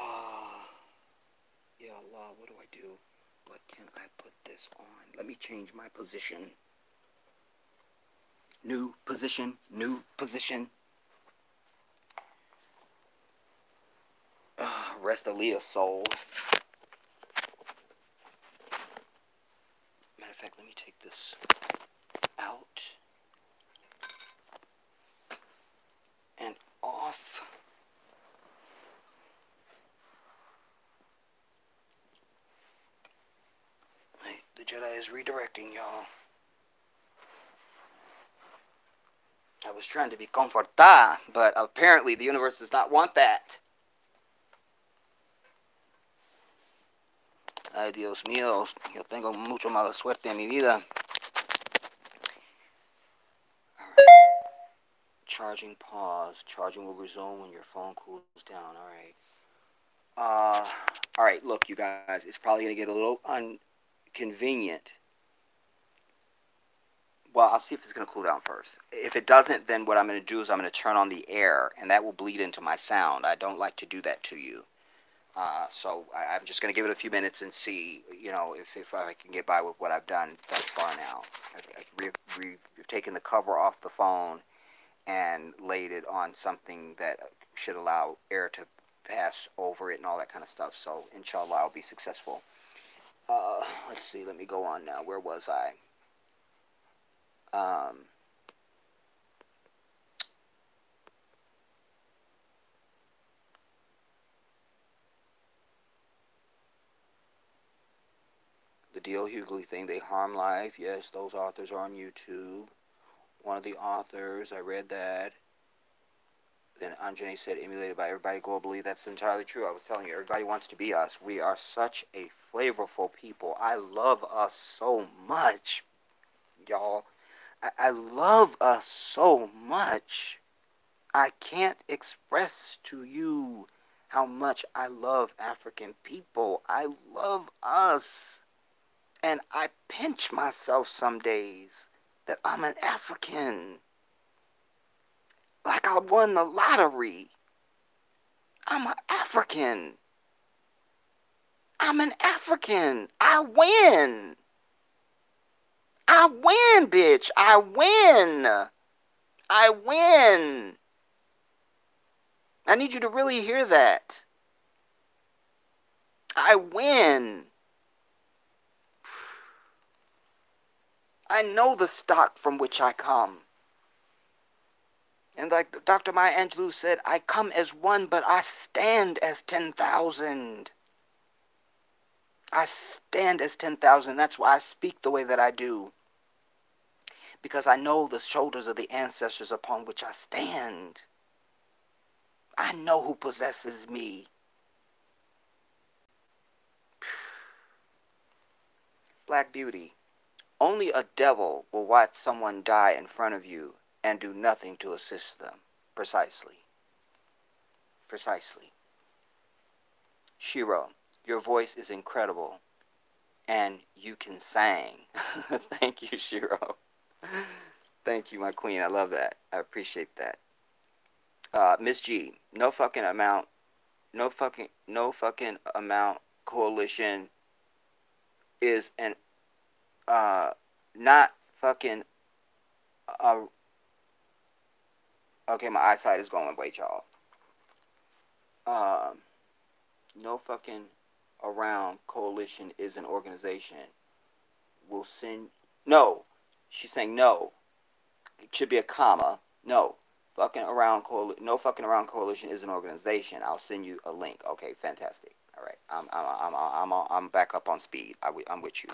Allah, what do I do? What can I put this on? Let me change my position. New position. Rest Aaliyah's soul. Matter of fact, let me take this out and off. Right, the Jedi is redirecting, y'all. I was trying to be comfortable, but apparently the universe does not want that. Ay, Dios mío, yo tengo mucho mala suerte en mi vida. Charging pause. Charging will resume when your phone cools down. All right. All right. Look, you guys, it's probably gonna get a little inconvenient. Well, I'll see if it's gonna cool down first. If it doesn't, then what I'm gonna do is I'm gonna turn on the air, and that will bleed into my sound. I don't like to do that to you. So I'm just gonna give it a few minutes and see, if I can get by with what I've done thus far now. I've taken the cover off the phone and laid it on something that should allow air to pass over it and all that kind of stuff. So inshallah, I'll be successful. Let's see. Let me go on now. Where was I? The D.L. Hughley thing. They harm life. Yes, those authors are on YouTube. One of the authors, I read that. Then Anjani said, emulated by everybody globally. That's entirely true. I was telling you, everybody wants to be us. We are such a flavorful people. I love us so much, y'all. I love us so much. I can't express to you how much I love African people. I love us. And I pinch myself some days that I'm an African. Like I won the lottery. I'm an African. I'm an African. I win. I win, bitch. I win. I win. I need you to really hear that. I win. I know the stock from which I come. And like Dr. Maya Angelou said, I come as one, but I stand as 10,000. I stand as 10,000. That's why I speak the way that I do. Because I know the shoulders of the ancestors upon which I stand. I know who possesses me. Black Beauty. Only a devil will watch someone die in front of you and do nothing to assist them. Precisely. Precisely. Shiro, your voice is incredible. And you can sing. Thank you, Shiro. Thank you, my queen. I love that. I appreciate that. Miss G, no fucking amount coalition is an not fucking okay, my eyesight is going. Wait, y'all. No fucking around coalition is an organization. We'll send. No, she's saying no. It should be a comma. No, no fucking around coalition is an organization. I'll send you a link. Okay, fantastic. All right, I'm back up on speed. I'm with you.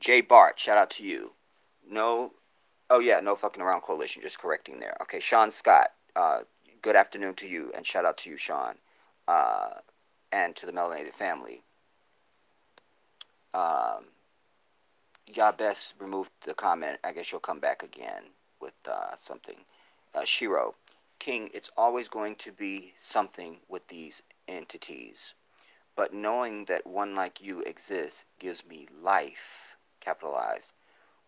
Jay Bart, shout out to you. No, oh yeah, no fucking around coalition. Just correcting there. Okay, Sean Scott. Good afternoon to you, and shout out to you, Sean, and to the melanated family. Y'all best remove the comment. I guess you'll come back again with something. Shiro, King, it's always going to be something with these entities. But knowing that one like you exists gives me life, capitalized,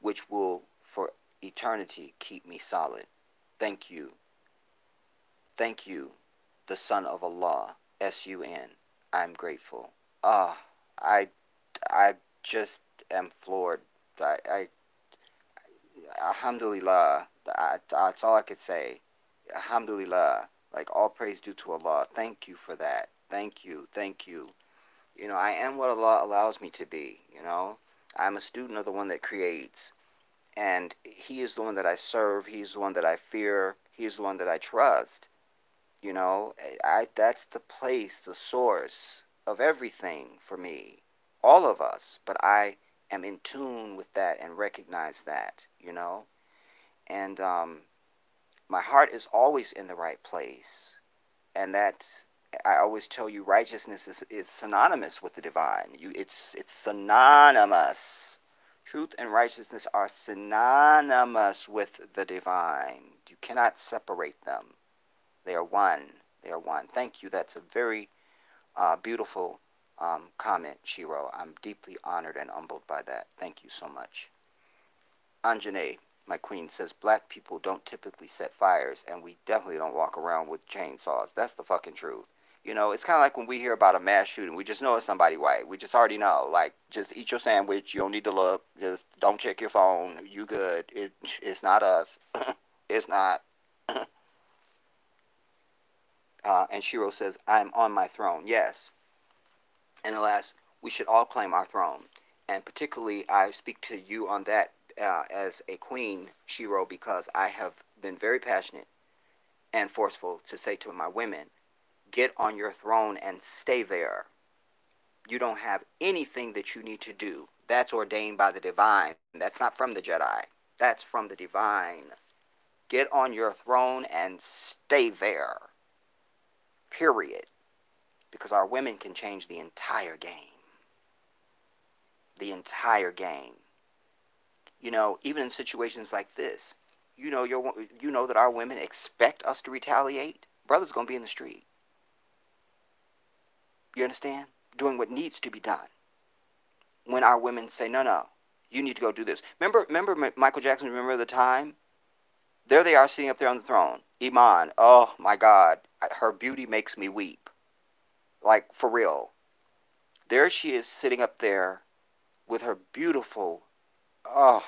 which will for eternity keep me solid. Thank you. Thank you, the Son of Allah, S-U-N. I'm grateful. I just am floored. Alhamdulillah. That's all I could say. Alhamdulillah. Like, all praise due to Allah. Thank you for that. Thank you. Thank you. You know, I am what Allah allows me to be, you know. I'm a student of the one that creates. And He is the one that I serve. He's the one that I fear. He's the one that I trust. You know, that's the place, the source of everything for me. All of us. But I am in tune with that and recognize that, you know. And my heart is always in the right place. And that's I always tell you, righteousness is synonymous with the divine. It's synonymous. Truth and righteousness are synonymous with the divine. You cannot separate them. They are one. They are one. Thank you. That's a very beautiful comment, Shiro. I'm deeply honored and humbled by that. Thank you so much. Anjane, my queen, says black people don't typically set fires, and we definitely don't walk around with chainsaws. That's the fucking truth. You know, it's kind of like when we hear about a mass shooting, we just know it's somebody white. We just already know. Like, just eat your sandwich. You don't need to look. Just don't check your phone. You good. It's not us. It's not. And Shiro says, I'm on my throne. Yes. And alas, we should all claim our throne. And particularly, I speak to you on that as a queen, Shiro, because I have been very passionate and forceful to say to my women, get on your throne and stay there. You don't have anything that you need to do. That's ordained by the divine. That's not from the Jedi. That's from the divine. Get on your throne and stay there. Period. Because our women can change the entire game. The entire game. You know, even in situations like this, you know that our women expect us to retaliate. Brothers going to be in the street. You understand? Doing what needs to be done. When our women say, no, you need to go do this. Remember Michael Jackson, remember the time? There they are sitting up there on the throne. Iman, oh my God, her beauty makes me weep. Like, for real. There she is sitting up there with her beautiful, oh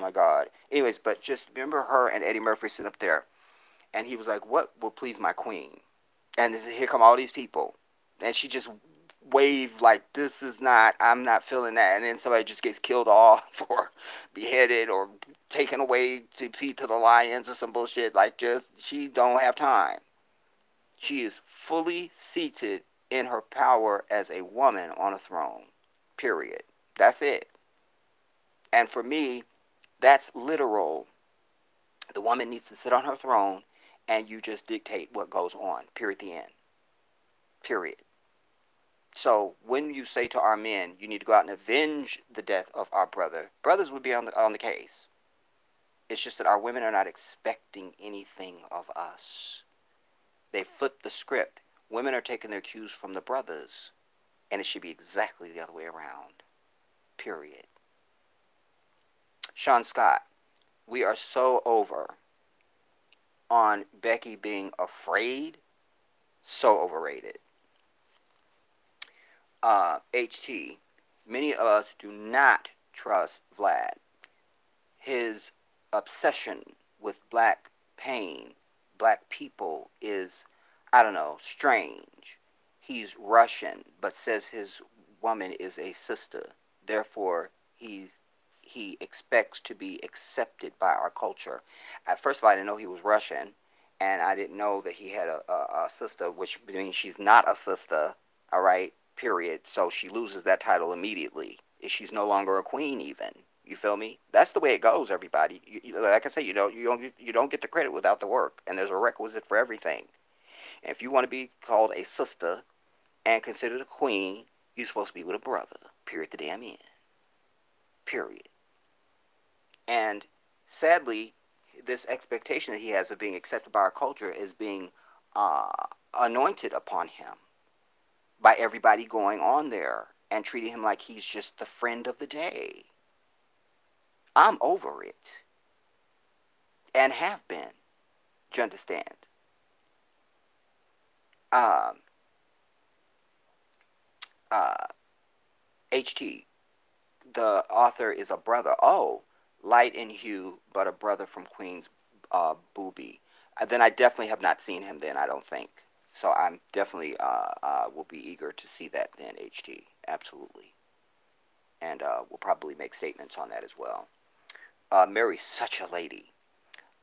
my God. Anyways, but just remember her and Eddie Murphy sitting up there. And he was like, what will please my queen? And here come all these people. And she just waved like, this is not, I'm not feeling that. And then somebody just gets killed off or beheaded or taken away to feed to the lions or some bullshit. Like, just, she don't have time. She is fully seated in her power as a woman on a throne. Period. That's it. And for me, that's literal. The woman needs to sit on her throne and you just dictate what goes on. Period. The end. Period. So when you say to our men, you need to go out and avenge the death of our brother, brothers would be on the case. It's just that our women are not expecting anything of us. They flip the script. Women are taking their cues from the brothers, and it should be exactly the other way around. Period. Sean Scott, we are so over on Becky being afraid. So overrated. HT, many of us do not trust Vlad. His obsession with black pain, black people is, I don't know, strange. He's Russian, but says his woman is a sister. Therefore, he expects to be accepted by our culture. First of all, I didn't know he was Russian, and I didn't know that he had a sister, which means she's not a sister, all right, period. So she loses that title immediately. She's no longer a queen even. You feel me? That's the way it goes, everybody. Like I say, you don't get the credit without the work, and there's a requisite for everything. And if you want to be called a sister and considered a queen, you're supposed to be with a brother. Period. The damn end. Period. And sadly, this expectation that he has of being accepted by our culture is being anointed upon him by everybody going on there and treating him like he's just the friend of the day. I'm over it. And have been. Do you understand? HT, the author is a brother. Oh, light in hue, but a brother from Queen's Booby. Then I definitely have not seen him then, I don't think. So I'm definitely will be eager to see that then, HT. Absolutely. And we'll probably make statements on that as well. Mary's such a lady.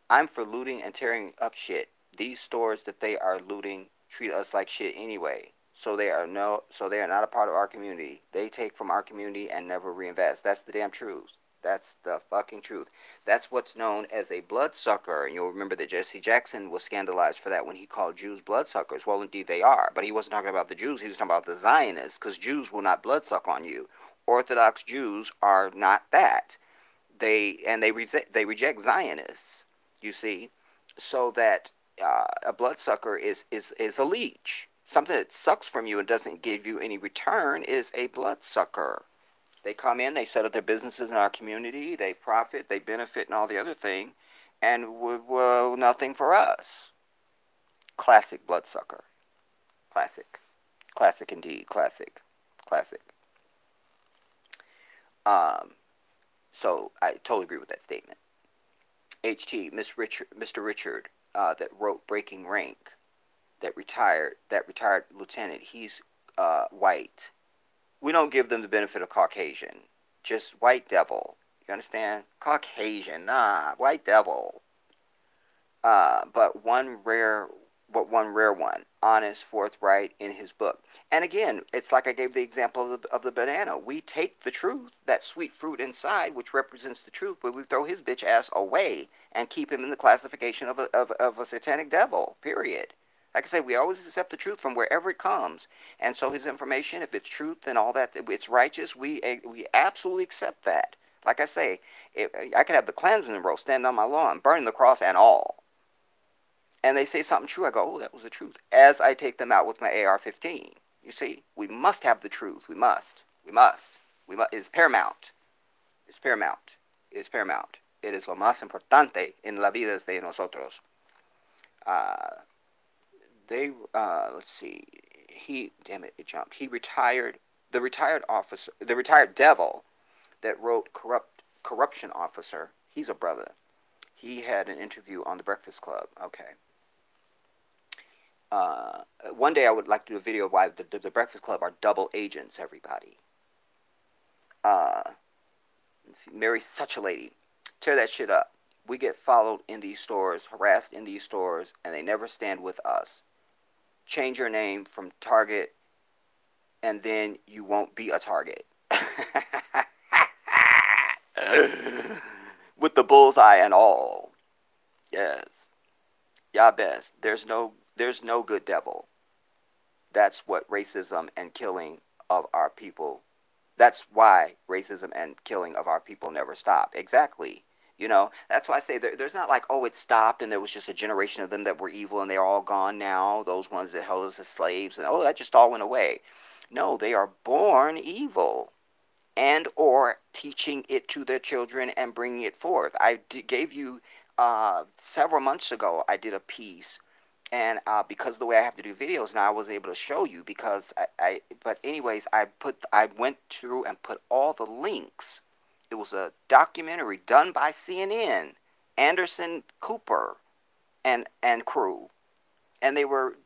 I'm for looting and tearing up shit. These stores that they are looting treat us like shit anyway. So they are not a part of our community. They take from our community and never reinvest. That's the damn truth. That's the fucking truth. That's what's known as a bloodsucker. And you'll remember that Jesse Jackson was scandalized for that when he called Jews bloodsuckers. Well, indeed they are. But he wasn't talking about the Jews. He was talking about the Zionists, because Jews will not bloodsuck on you. Orthodox Jews are not that. They reject Zionists, you see. So that a bloodsucker is a leech. Something that sucks from you and doesn't give you any return is a bloodsucker. They come in, they set up their businesses in our community, they profit, they benefit, and all the other thing, and well, nothing for us. Classic bloodsucker. Classic. Classic indeed. Classic. Classic. So I totally agree with that statement. HT, Mr. Richard, that wrote Breaking Rank, that retired lieutenant, he's white. We don't give them the benefit of Caucasian. Just white devil. You understand? Caucasian. Nah, white devil. But one rare one. Honest, forthright in his book. And again, it's like I gave the example of the banana. We take the truth, that sweet fruit inside, which represents the truth, but we throw his bitch ass away and keep him in the classification of a satanic devil. Period. Like I say, we always accept the truth from wherever it comes. And so his information, if it's truth and all that, it's righteous, we absolutely accept that. Like I say, I could have the Klansman roll standing on my lawn, burning the cross and all. And they say something true, I go, oh, that was the truth. As I take them out with my AR-15. You see, we must have the truth. We must. It's paramount. It's paramount. It's paramount. It is lo más importante en la vida de nosotros. Let's see, damn it, it jumped. He retired, the retired devil that wrote Corruption Officer, he's a brother. He had an interview on The Breakfast Club. Okay. One day I would like to do a video of why the Breakfast Club are double agents, everybody. Let's see, Mary's such a lady. Tear that shit up. We get followed in these stores, harassed in these stores, and they never stand with us. Change your name from Target, and then you won't be a target. With the bullseye and all. Yes. Y'all best. There's no good devil. That's what racism and killing of our people. That's why racism and killing of our people never stop. Exactly. You know, that's why I say there's not like, oh, it stopped and there was just a generation of them that were evil and they're all gone now. Those ones that held us as slaves and, oh, that just all went away. No, they are born evil and or teaching it to their children and bringing it forth. I gave you several months ago, I did a piece. And because of the way I have to do videos now, I was able to show you because but anyways, I went through and put all the links. It was a documentary done by CNN, Anderson Cooper and crew. And they were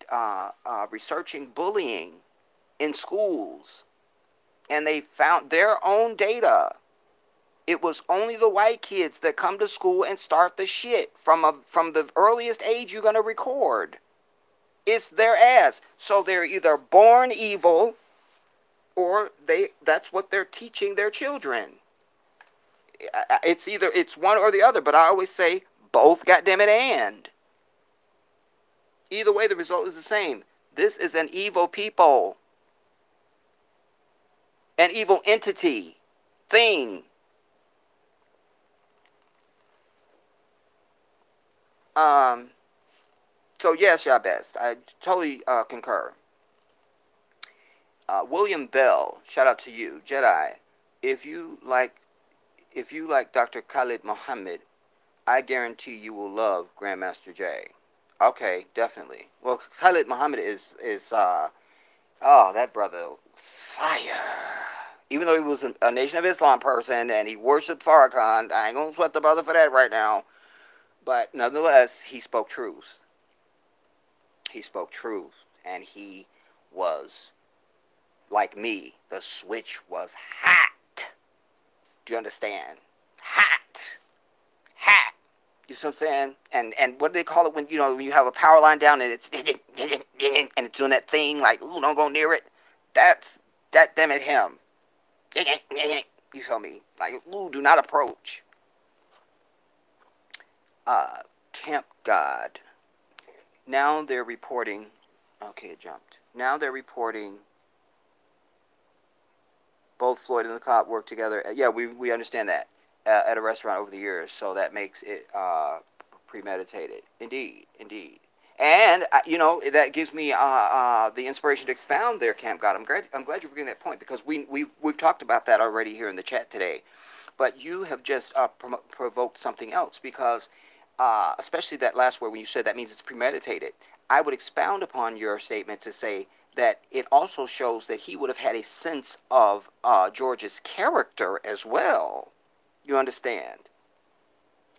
researching bullying in schools. And they found their own data. It was only the white kids that come to school and start the shit from the earliest age you're going to record. It's their ass. So they're either born evil or that's what they're teaching their children. It's one or the other, but I always say both, goddammit, and. Either way, the result is the same. This is an evil people. An evil entity. Thing. So yes, y'all best. I totally concur. William Bell, shout out to you, Jedi. If you like Dr. Khalid Muhammad, I guarantee you will love Grandmaster J. Okay, definitely. Well, Khalid Muhammad is that brother, fire. Even though he was a Nation of Islam person and he worshipped Farrakhan, I ain't gonna sweat the brother for that right now. But nonetheless, he spoke truth. He spoke truth. And he was, like me, the switch was hot. Do you understand? Hot. Hot. You see what I'm saying? And what do they call it when you have a power line down and it's and it's doing that thing like, ooh, don't go near it? That damn it him. You feel me? Like, ooh, do not approach. Camp God. Now they're reporting. Okay, it jumped. Now they're reporting both Floyd and the cop worked together. Yeah, we understand that at a restaurant over the years, so that makes it premeditated. Indeed, indeed. And that gives me the inspiration to expound there, Camp God. I'm glad you bring that point, because we've talked about that already here in the chat today. But you have just provoked something else, because especially that last word when you said that means it's premeditated. I would expound upon your statement to say that it also shows that he would have had a sense of George's character as well. You understand?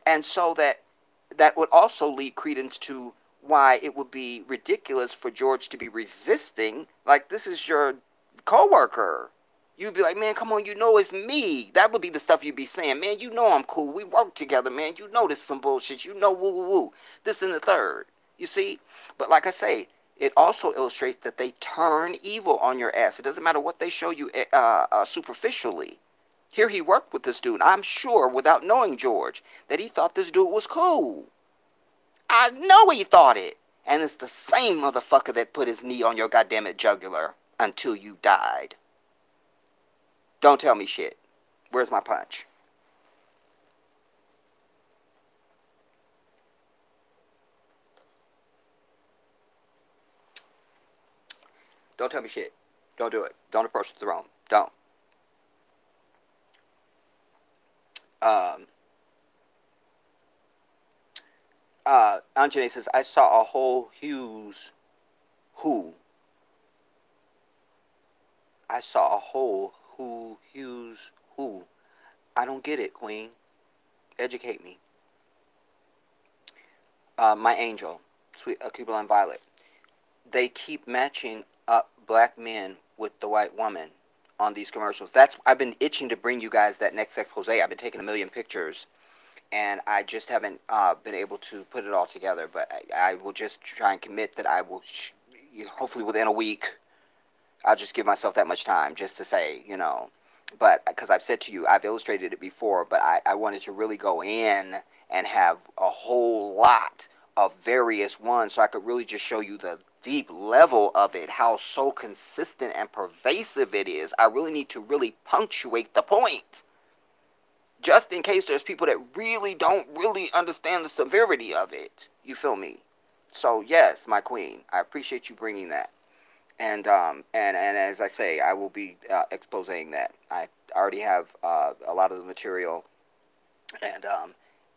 And so that would also lead credence to why it would be ridiculous for George to be resisting. Like, this is your coworker. You'd be like, man, come on, you know it's me. That would be the stuff you'd be saying. Man, you know I'm cool. We work together, man. You know this is some bullshit. You know, woo, woo, woo. This and the third. You see? But like I say, it also illustrates that they turn evil on your ass. It doesn't matter what they show you superficially. Here he worked with this dude. I'm sure, without knowing George, that he thought this dude was cool. I know he thought it. And it's the same motherfucker that put his knee on your goddamn jugular until you died. Don't tell me shit. Where's my punch? Don't tell me shit. Don't do it. Don't approach the throne. Don't. Anjane says, I saw a whole Hughes who. I saw a whole Hughes who. I don't get it, Queen. Educate me. My angel, sweet Cubaline Violet. They keep matching up black men with the white woman on these commercials. I've been itching to bring you guys that next expose. I've been taking a million pictures, and I just haven't been able to put it all together. But I will just try and commit that I will, hopefully within a week, I'll just give myself that much time just to say, But because I've said to you, I've illustrated it before, but I wanted to really go in and have a whole lot of various ones so I could really just show you the deep level of it, how so consistent and pervasive it is. I really need to really punctuate the point, just in case there's people that really don't really understand the severity of it. You feel me? So yes, my queen, I appreciate you bringing that. And as I say, I will be exposing that. I already have a lot of the material, and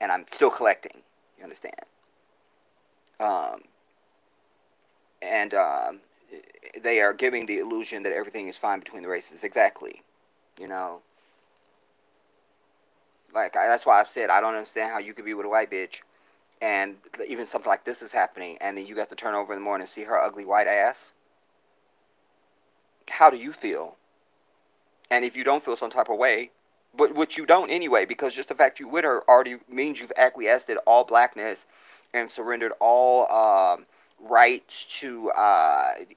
I'm still collecting. You understand? And they are giving the illusion that everything is fine between the races. Exactly. Like, that's why I've said I don't understand how you could be with a white bitch, and even something like this is happening, and then you got to turn over in the morning and see her ugly white ass. How do you feel? And if you don't feel some type of way, but which you don't anyway, because just the fact you're with her already means you've acquiesced in all blackness and surrendered all rights to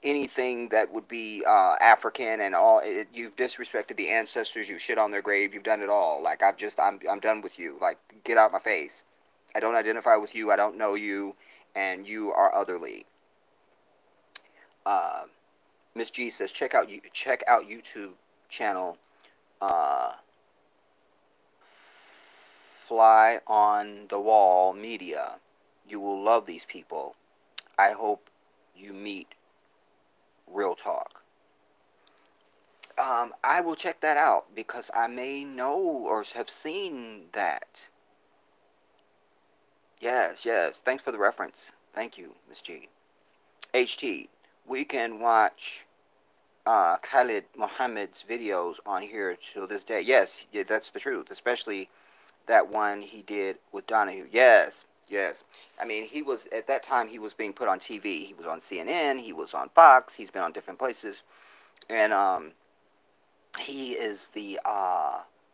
anything that would be African, and all. You've disrespected the ancestors. You shit on their grave. You've done it all. Like, I'm done with you. Like, get out my face. I don't identify with you. I don't know you, and you are otherly. Miss G says, check out YouTube channel Fly on the Wall Media. You will love these people. I hope you meet Real Talk. I will check that out, because I may know or have seen that. Yes. Thanks for the reference. Thank you, Miss G. HT, we can watch Khalid Muhammad's videos on here to this day. Yes, that's the truth. Especially that one he did with Donahue. Yes. I mean, he was, at that time, he was being put on TV. He was on CNN. He was on Fox. He's been on different places. And he is the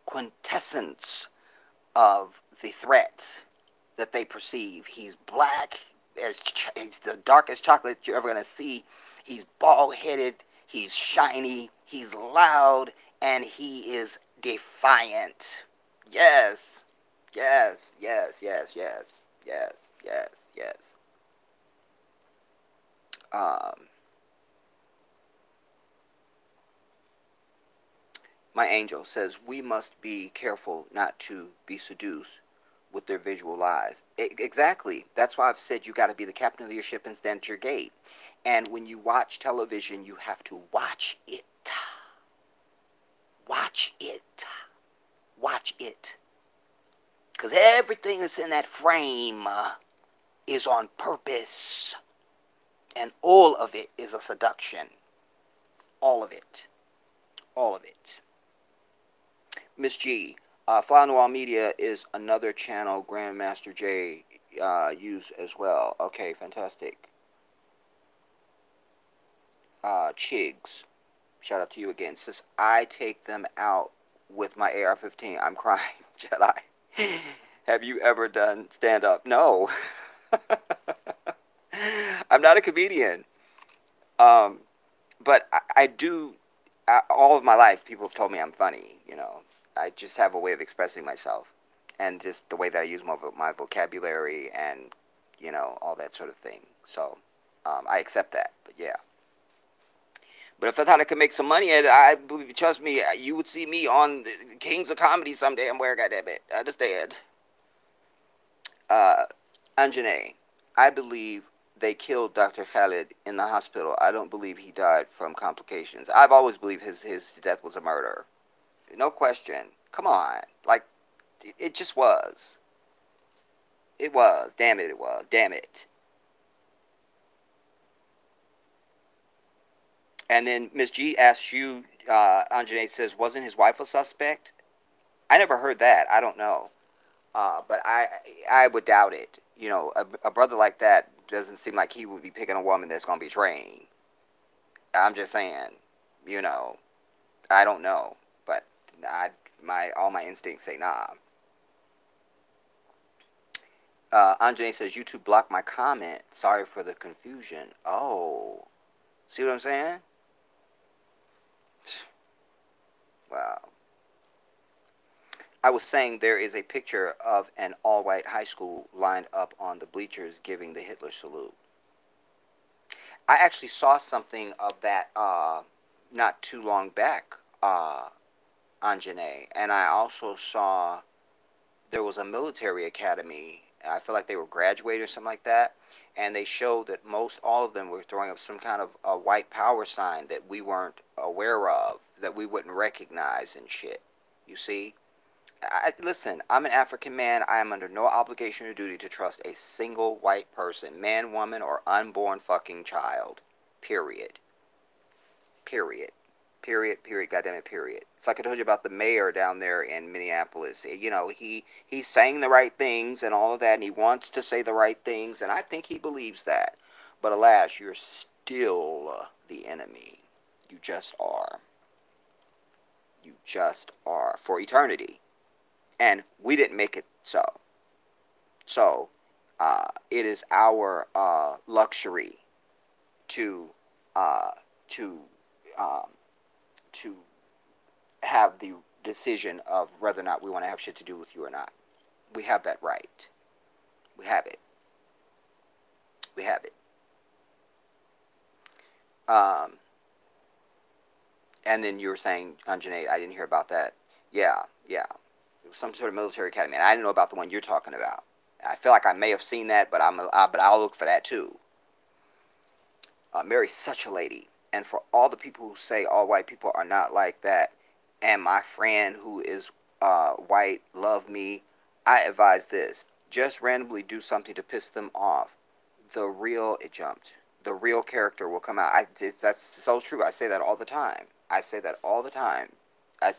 quintessence of the threat that they perceive. He's black, he's the darkest chocolate you're ever going to see. He's bald-headed. He's shiny. He's loud. And he is defiant. Yes. Yes, yes, yes, yes, yes, yes, yes. Um, my angel says we must be careful not to be seduced with their visual eyes. Exactly. That's why I've said you got to be the captain of your ship and stand at your gate. And when you watch television, you have to watch it. Watch it. Watch it. Because everything that's in that frame is on purpose. And all of it is a seduction. All of it. All of it. Miss G, Fly Noir Media is another channel Grandmaster J use as well. Okay, fantastic. Chigs, shout out to you again. Says, I take them out with my AR-15. I'm crying, Jedi. Have you ever done stand-up? No. I'm not a comedian. But I do, all of my life, people have told me I'm funny, you know. I just have a way of expressing myself. And just the way that I use my vocabulary and, you know, all that sort of thing. So, I accept that. But, yeah. But if I thought I could make some money at it, trust me, you would see me on Kings of Comedy some damn where, goddammit. I understand. Anjane, I believe they killed Dr. Khaled in the hospital. I don't believe he died from complications. I've always believed his death was a murder. No question. Come on. Like, it just was. It was. Damn it, it was. Damn it. And then Miss G asks you, Anjane says, wasn't his wife a suspect? I never heard that. I don't know. But I would doubt it. You know, a brother like that doesn't seem like he would be picking a woman that's going to be trained. I'm just saying, you know, I don't know. But all my instincts say nah. Anjane says, YouTube blocked my comment. Sorry for the confusion. Oh. See what I'm saying? Wow. I was saying there is a picture of an all-white high school lined up on the bleachers giving the Hitler salute. I actually saw something of that not too long back, Anjane. And I also saw there was a military academy. I feel like they were graduating or something like that. And they showed that all of them were throwing up some kind of a white power sign that we weren't aware of, that we wouldn't recognize and shit. You see? Listen, I'm an African man. I am under no obligation or duty to trust a single white person, man, woman, or unborn fucking child. Period. Period. Period. Period. Goddamn it. Period. It's like I told you about the mayor down there in Minneapolis. You know, he's saying the right things and all of that, and he wants to say the right things, and I think he believes that. But alas, you're still the enemy. You just are. You just are for eternity. And we didn't make it so. So, it is our luxury to have the decision of whether or not we want to have shit to do with you or not. We have that right. We have it. We have it. And then you were saying, Anjane, I didn't hear about that. Yeah. It was some sort of military academy, and I didn't know about the one you're talking about. I feel like I may have seen that, but I'll look for that too. Mary's such a lady, and for all the people who say all white people are not like that, and my friend who is white love me, I advise this: just randomly do something to piss them off. The real character will come out. That's so true. I say that all the time. I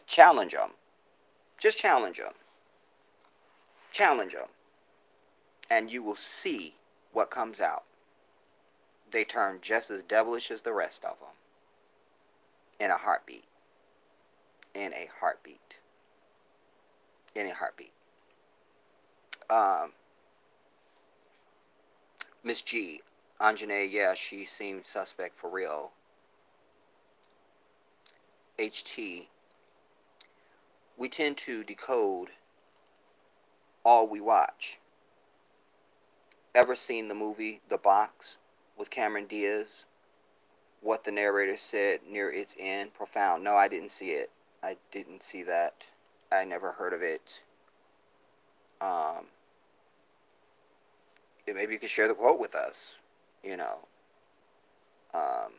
challenge them. Just challenge them. Challenge them. And you will see what comes out. They turn just as devilish as the rest of them. In a heartbeat. In a heartbeat. In a heartbeat. Miss G. Anjane, yeah, she seemed suspect for real. HT. we tend to decode all we watch. Ever seen the movie The Box with Cameron Diaz? What the narrator said near its end? Profound. No, I didn't see it. I didn't see that. I never heard of it. Um, Maybe you could share the quote with us. You know, um,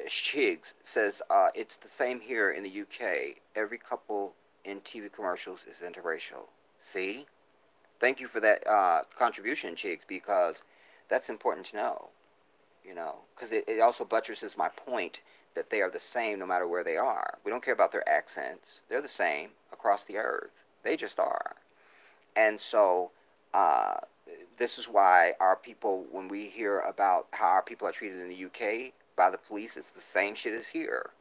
Shiggs says it's the same here in the UK. Every couple in TV commercials is interracial. See, thank you for that contribution, Shiggs, because that's important to know. You know, because it also buttresses my point that they are the same no matter where they are. We don't care about their accents. They're the same across the earth. They just are. And so uh, this is why our people, when we hear about how our people are treated in the UK by the police, it's the same shit as here.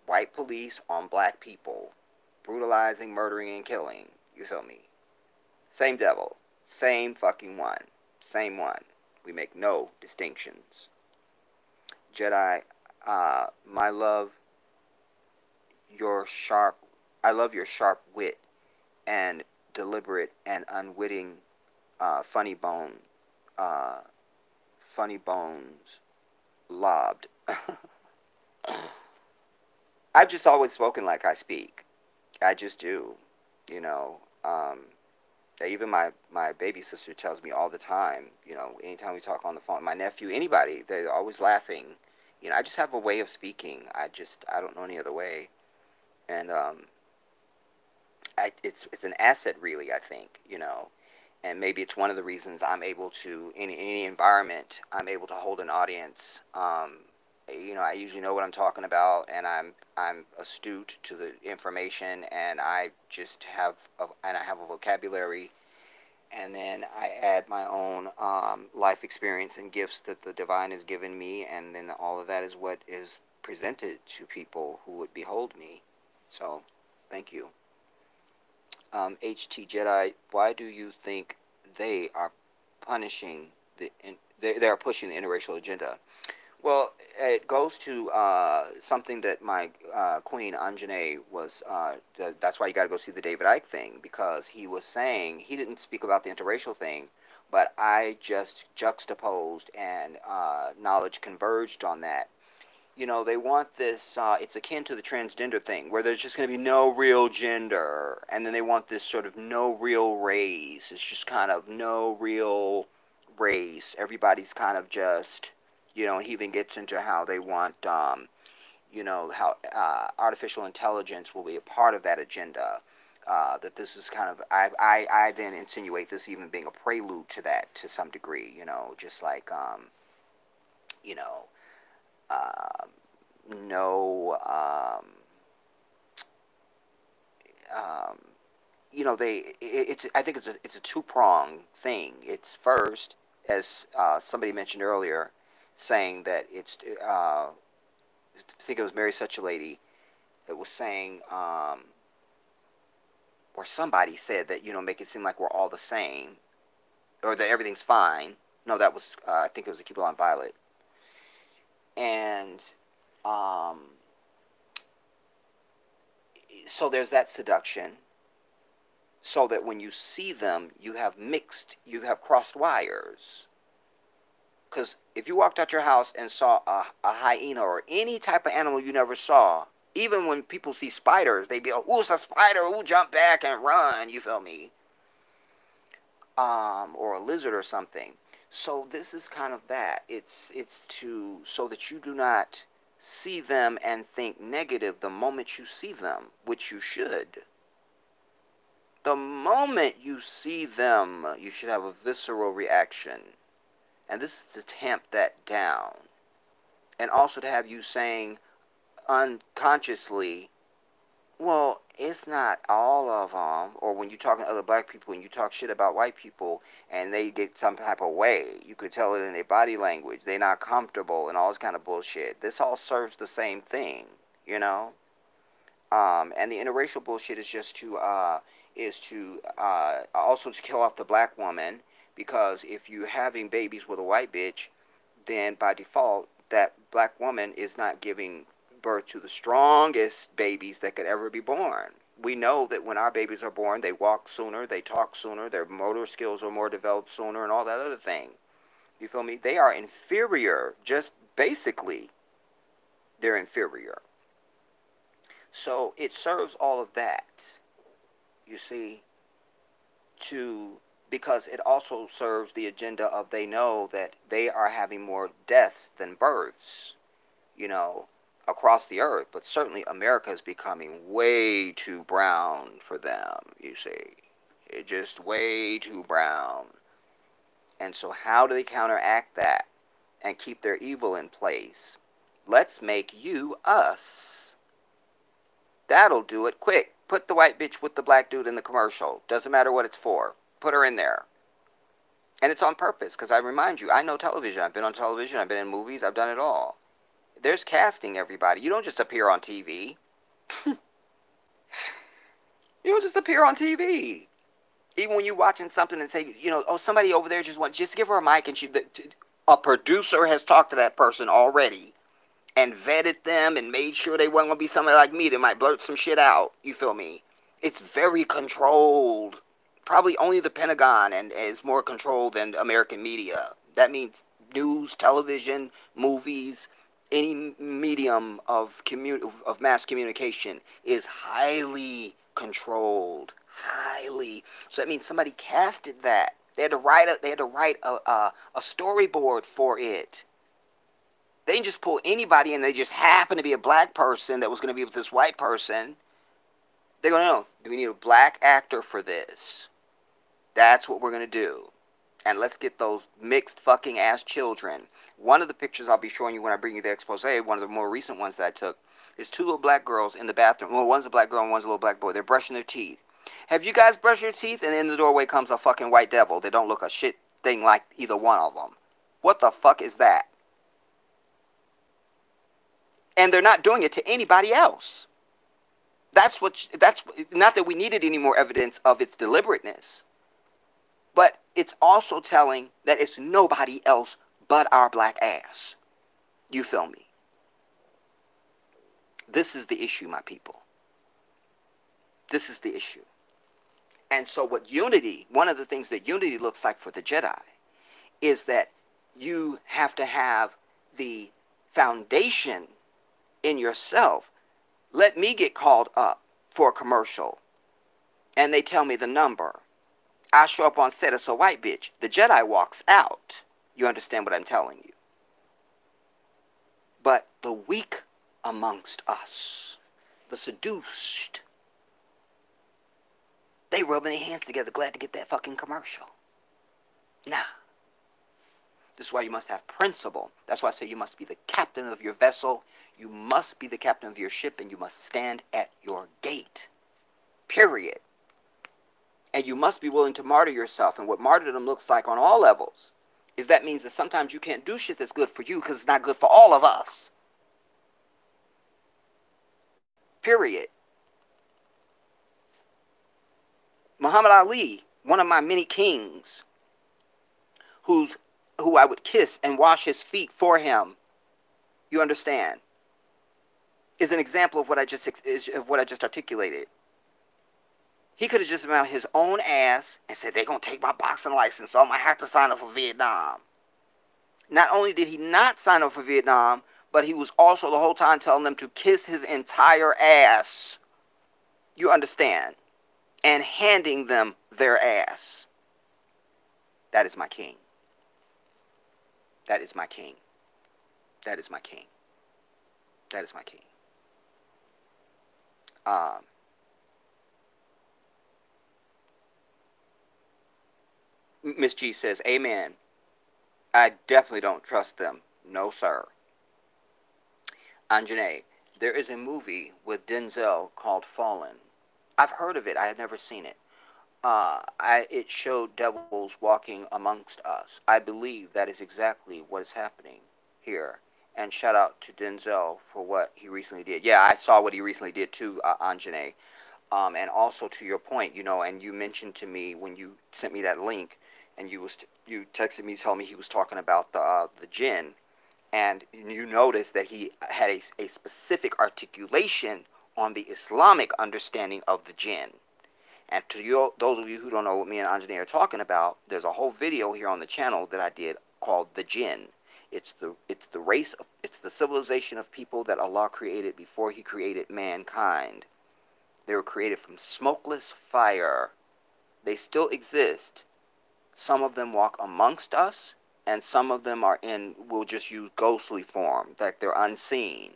White police on black people, brutalizing, murdering, and killing. You feel me? Same devil. Same fucking one. Same one. We make no distinctions. Jedi, my love, your sharp, I love your sharp wit and deliberate and unwitting funny bones lobbed. I've just always spoken like I speak. I just do, you know. Even my baby sister tells me all the time, you know, anytime we talk on the phone, my nephew, anybody, they're always laughing. You know, I just have a way of speaking. I don't know any other way. And it's an asset, really, I think, you know. And maybe it's one of the reasons I'm able to, in any environment, I'm able to hold an audience. You know, I usually know what I'm talking about, and I'm astute to the information, and I just have I have a vocabulary, and then I add my own life experience and gifts that the divine has given me, and then all of that is what is presented to people who would behold me. So, thank you. HT Jedi, why do you think they are punishing they are pushing the interracial agenda? Well, it goes to something that my queen Anjane was. That's why you got to go see the David Icke thing, because he was saying he didn't speak about the interracial thing, but I just juxtaposed and knowledge converged on that. You know, they want this. It's akin to the transgender thing, where there's just going to be no real gender, and then they want this sort of no real race. It's just kind of no real race. Everybody's kind of just, you know, he even gets into how they want, you know, how artificial intelligence will be a part of that agenda. That this is kind of, I then insinuate this even being a prelude to that to some degree, you know, just like, you know, no, you know, I think it's a two-pronged thing. It's first, as somebody mentioned earlier, saying that it's, I think it was Mary Such a Lady that was saying, or somebody said that, you know, make it seem like we're all the same, or that everything's fine. No, that was, I think it was a Keep It On Violet. And so there's that seduction, so that when you see them, you have crossed wires. Because if you walked out your house and saw a hyena or any type of animal you never saw, even when people see spiders, they'd be like, ooh, it's a spider, ooh, jump back and run, you feel me? Or a lizard or something. So this is kind of that. It's so that you do not see them and think negative the moment you see them, which you should. The moment you see them, you should have a visceral reaction. And this is to tamp that down. And also to have you saying unconsciously, well, it's not all of them. Or when you're talking to other black people and you talk shit about white people and they get some type of way, you could tell it in their body language. They're not comfortable and all this kind of bullshit. This all serves the same thing, you know? And the interracial bullshit is just to, also to kill off the black woman, because if you're having babies with a white bitch, then by default, that black woman is not giving birth to the strongest babies that could ever be born. We know that when our babies are born, they walk sooner, they talk sooner, their motor skills are more developed sooner, and all that other thing. You feel me? They are inferior, just basically, they're inferior. So it serves all of that, you see, because it also serves the agenda of they know that they are having more deaths than births, across the earth. But certainly America is becoming way too brown for them, you see. It's just way too brown. And so how do they counteract that and keep their evil in place? Let's make you us. That'll do it. Quick. Put the white bitch with the black dude in the commercial. Doesn't matter what it's for. Put her in there. And it's on purpose, because I remind you, I know television. I've been on television. I've been in movies. I've done it all. There's casting, everybody. You don't just appear on TV. You don't just appear on TV. Even when you're watching something and say, oh, somebody over there just give her a mic, and a producer has talked to that person already and vetted them and made sure they weren't going to be somebody like me that might blurt some shit out. You feel me? It's very controlled. Probably only the Pentagon and is more controlled than American media. That means news, television, movies, any medium of mass communication is highly controlled. Highly. So that means somebody casted that. They had to write a storyboard for it. They didn't just pull anybody and they just happened to be a black person that was going to be with this white person. They're going to know, do we need a black actor for this? That's what we're going to do. And let's get those mixed fucking ass children. One of the pictures I'll be showing you when I bring you the expose, one of the more recent ones that I took, is two little black girls in the bathroom. Well, one's a black girl and one's a little black boy. They're brushing their teeth. Have you guys brushed your teeth? And in the doorway comes a fucking white devil. They don't look a shit thing like either one of them. What the fuck is that? And they're not doing it to anybody else. That's not that we needed any more evidence of its deliberateness. But it's also telling that it's nobody else but our black ass. You feel me? This is the issue, my people. This is the issue. And so one of the things that unity looks like for the Jedi is that you have to have the foundation in yourself. Let me get called up for a commercial and they tell me the number. I show up on set as a white bitch. The Jedi walks out. You understand what I'm telling you? But the weak amongst us, the seduced, they rubbing their hands together, glad to get that fucking commercial. Nah. This is why you must have principle. That's why I say you must be the captain of your vessel. You must be the captain of your ship, and you must stand at your gate. Period. And you must be willing to martyr yourself. And what martyrdom looks like on all levels is that means that sometimes you can't do shit that's good for you because it's not good for all of us. Period. Muhammad Ali, one of my many kings, who I would kiss and wash his feet for him, you understand, is an example of what I just articulated. He could have just been on his own ass and said, they're going to take my boxing license, so I might have to sign up for Vietnam. Not only did he not sign up for Vietnam, but he was also the whole time telling them to kiss his entire ass. You understand? And handing them their ass. That is my king. That is my king. That is my king. That is my king. Miss G says, amen. I definitely don't trust them. No, sir. Anjanae, there is a movie with Denzel called Fallen. I've heard of it. I have never seen it. It showed devils walking amongst us. I believe that is exactly what is happening here. And shout out to Denzel for what he recently did. Yeah, I saw what he recently did too, Anjanae. And also to your point, and you mentioned to me when you sent me that link, and you texted me telling me he was talking about the jinn And you notice that he had a specific articulation on the Islamic understanding of the jinn. And to you, those of you who don't know what me and Anjane are talking about, there's a whole video here on the channel that I did called The Jinn. It's the race of, it's the civilization of people that Allah created before He created mankind. They were created from smokeless fire. They still exist. Some of them walk amongst us, and some of them are in, we'll just use ghostly form, like they're unseen.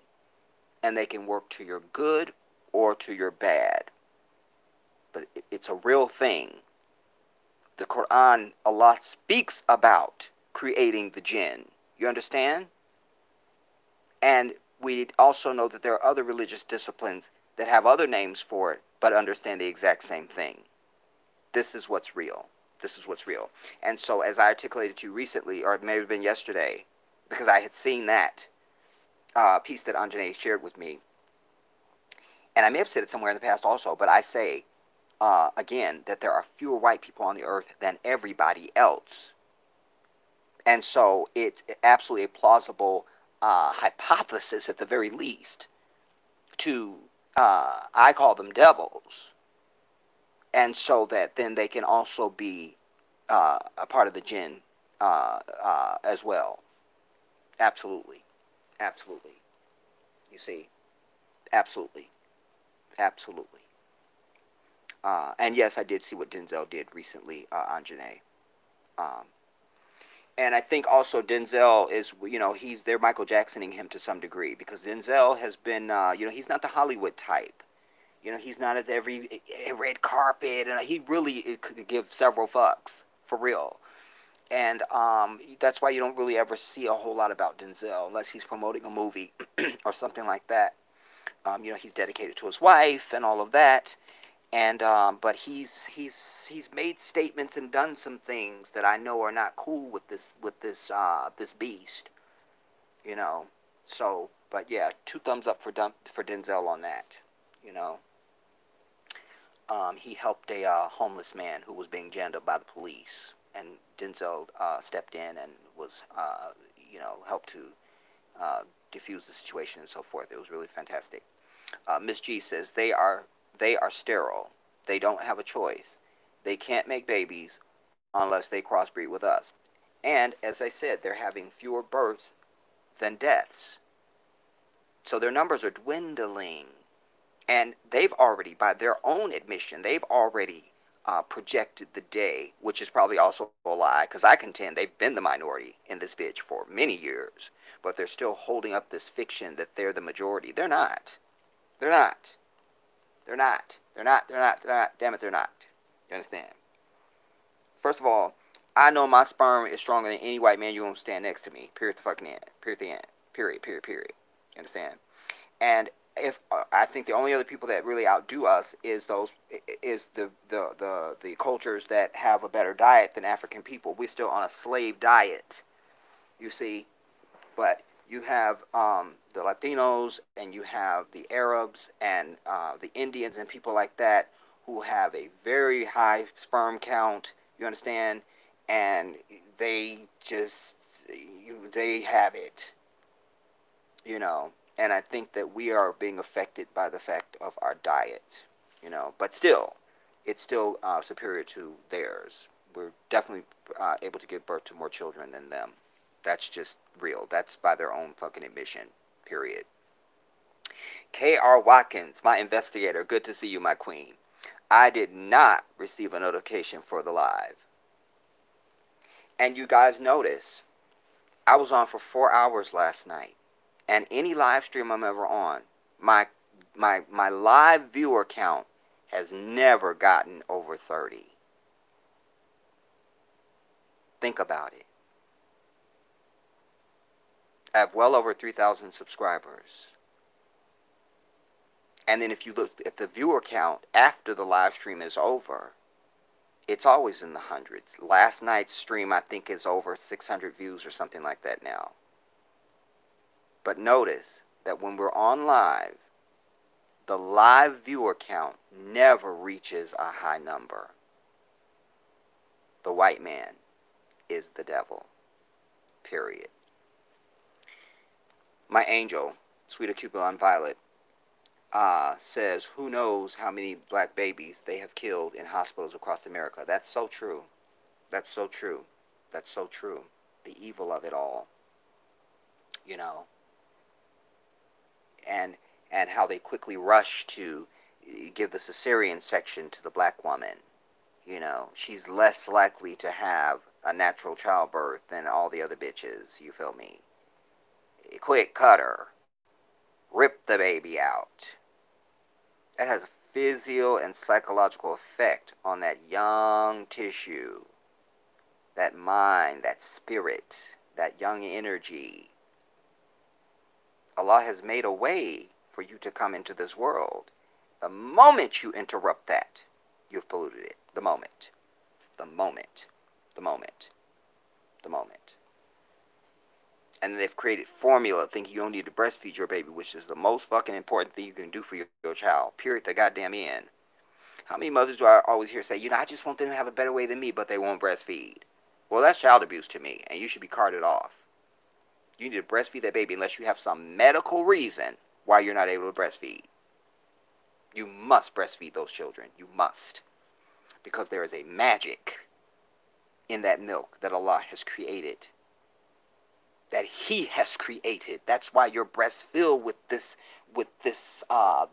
And they can work to your good or to your bad. But it's a real thing. The Quran, Allah speaks about creating the jinn. You understand? And we also know that there are other religious disciplines that have other names for it, but understand the exact same thing. This is what's real. This is what's real. And so as I articulated to you recently, or it may have been yesterday, because I had seen that piece that Anjane shared with me, and I may have said it somewhere in the past also, but I say, again, that there are fewer white people on the earth than everybody else. And so it's absolutely a plausible hypothesis, at the very least, to, I call them devils. And so that then they can also be a part of the jinn as well. Absolutely. Absolutely. You see? Absolutely. Absolutely. And yes, I did see what Denzel did recently, Anjane. And I think also Denzel is, you know, they're Michael Jacksoning him to some degree, because Denzel has been, you know, he's not the Hollywood type. You know, he's not at every red carpet, and he really could give several fucks, for real. And that's why you don't really ever see a whole lot about Denzel, unless he's promoting a movie or something like that. You know, he's dedicated to his wife and all of that. And but he's made statements and done some things that I know are not cool with this beast, you know. So, but yeah, 2 thumbs up for Denzel on that, you know. He helped a homeless man who was being jammed up by the police, and Denzel stepped in and was, you know, helped to defuse the situation and so forth. It was really fantastic. Miss G says they are sterile. They don't have a choice. They can't make babies unless they crossbreed with us. And as I said, they're having fewer births than deaths. So their numbers are dwindling. And they've already, by their own admission, they've already projected the day, which is probably also a lie, because I contend they've been the minority in this bitch for many years. But they're still holding up this fiction that they're the majority. They're not. They're not. They're not. They're not. They're not. They're not. Damn it, they're not. You understand? First of all, I know my sperm is stronger than any white man you won't stand next to me. Period. The fucking end. Period. The end. Period. Period. Period. You understand? And if I think the only other people that really outdo us is the cultures that have a better diet than African people. We're still on a slave diet. You see, but you have the Latinos, and you have the Arabs, and the Indians, and people like that who have a very high sperm count. You understand? And they just, they have it. You know. And I think that we are being affected by the fact of our diet. You know. But still, it's still superior to theirs. We're definitely able to give birth to more children than them. That's just real. That's by their own fucking admission. Period. K.R. Watkins, my investigator. Good to see you, my queen. I did not receive a notification for the live. And you guys notice, I was on for 4 hours last night. And any live stream I'm ever on, my live viewer count has never gotten over 30. Think about it. I have well over 3,000 subscribers. And then if you look at the viewer count after the live stream is over, it's always in the hundreds. Last night's stream, I think, is over 600 views or something like that now. But notice that when we're on live, the live viewer count never reaches a high number. The white man is the devil. Period. My angel, Sweeter Cupid Violet, says, who knows how many black babies they have killed in hospitals across America. That's so true. That's so true. That's so true. The evil of it all, you know, and how they quickly rush to give the cesarean section to the black woman. You know, she's less likely to have a natural childbirth than all the other bitches. You feel me? Quick, cut her. Rip the baby out. That has a physical and psychological effect on that young tissue, that mind, that spirit, that young energy. Allah has made a way for you to come into this world. The moment you interrupt that, you've polluted it. The moment. The moment. The moment. The moment. And they've created formula thinking you don't need to breastfeed your baby, which is the most fucking important thing you can do for your child. Period. The goddamn end. How many mothers do I always hear say, I just want them to have a better way than me, but they won't breastfeed? Well, that's child abuse to me, and you should be carted off. You need to breastfeed that baby unless you have some medical reason why you're not able to breastfeed. You must breastfeed those children. You must. Because there is a magic in that milk that Allah has created. That He has created. That's why your breast's filled with this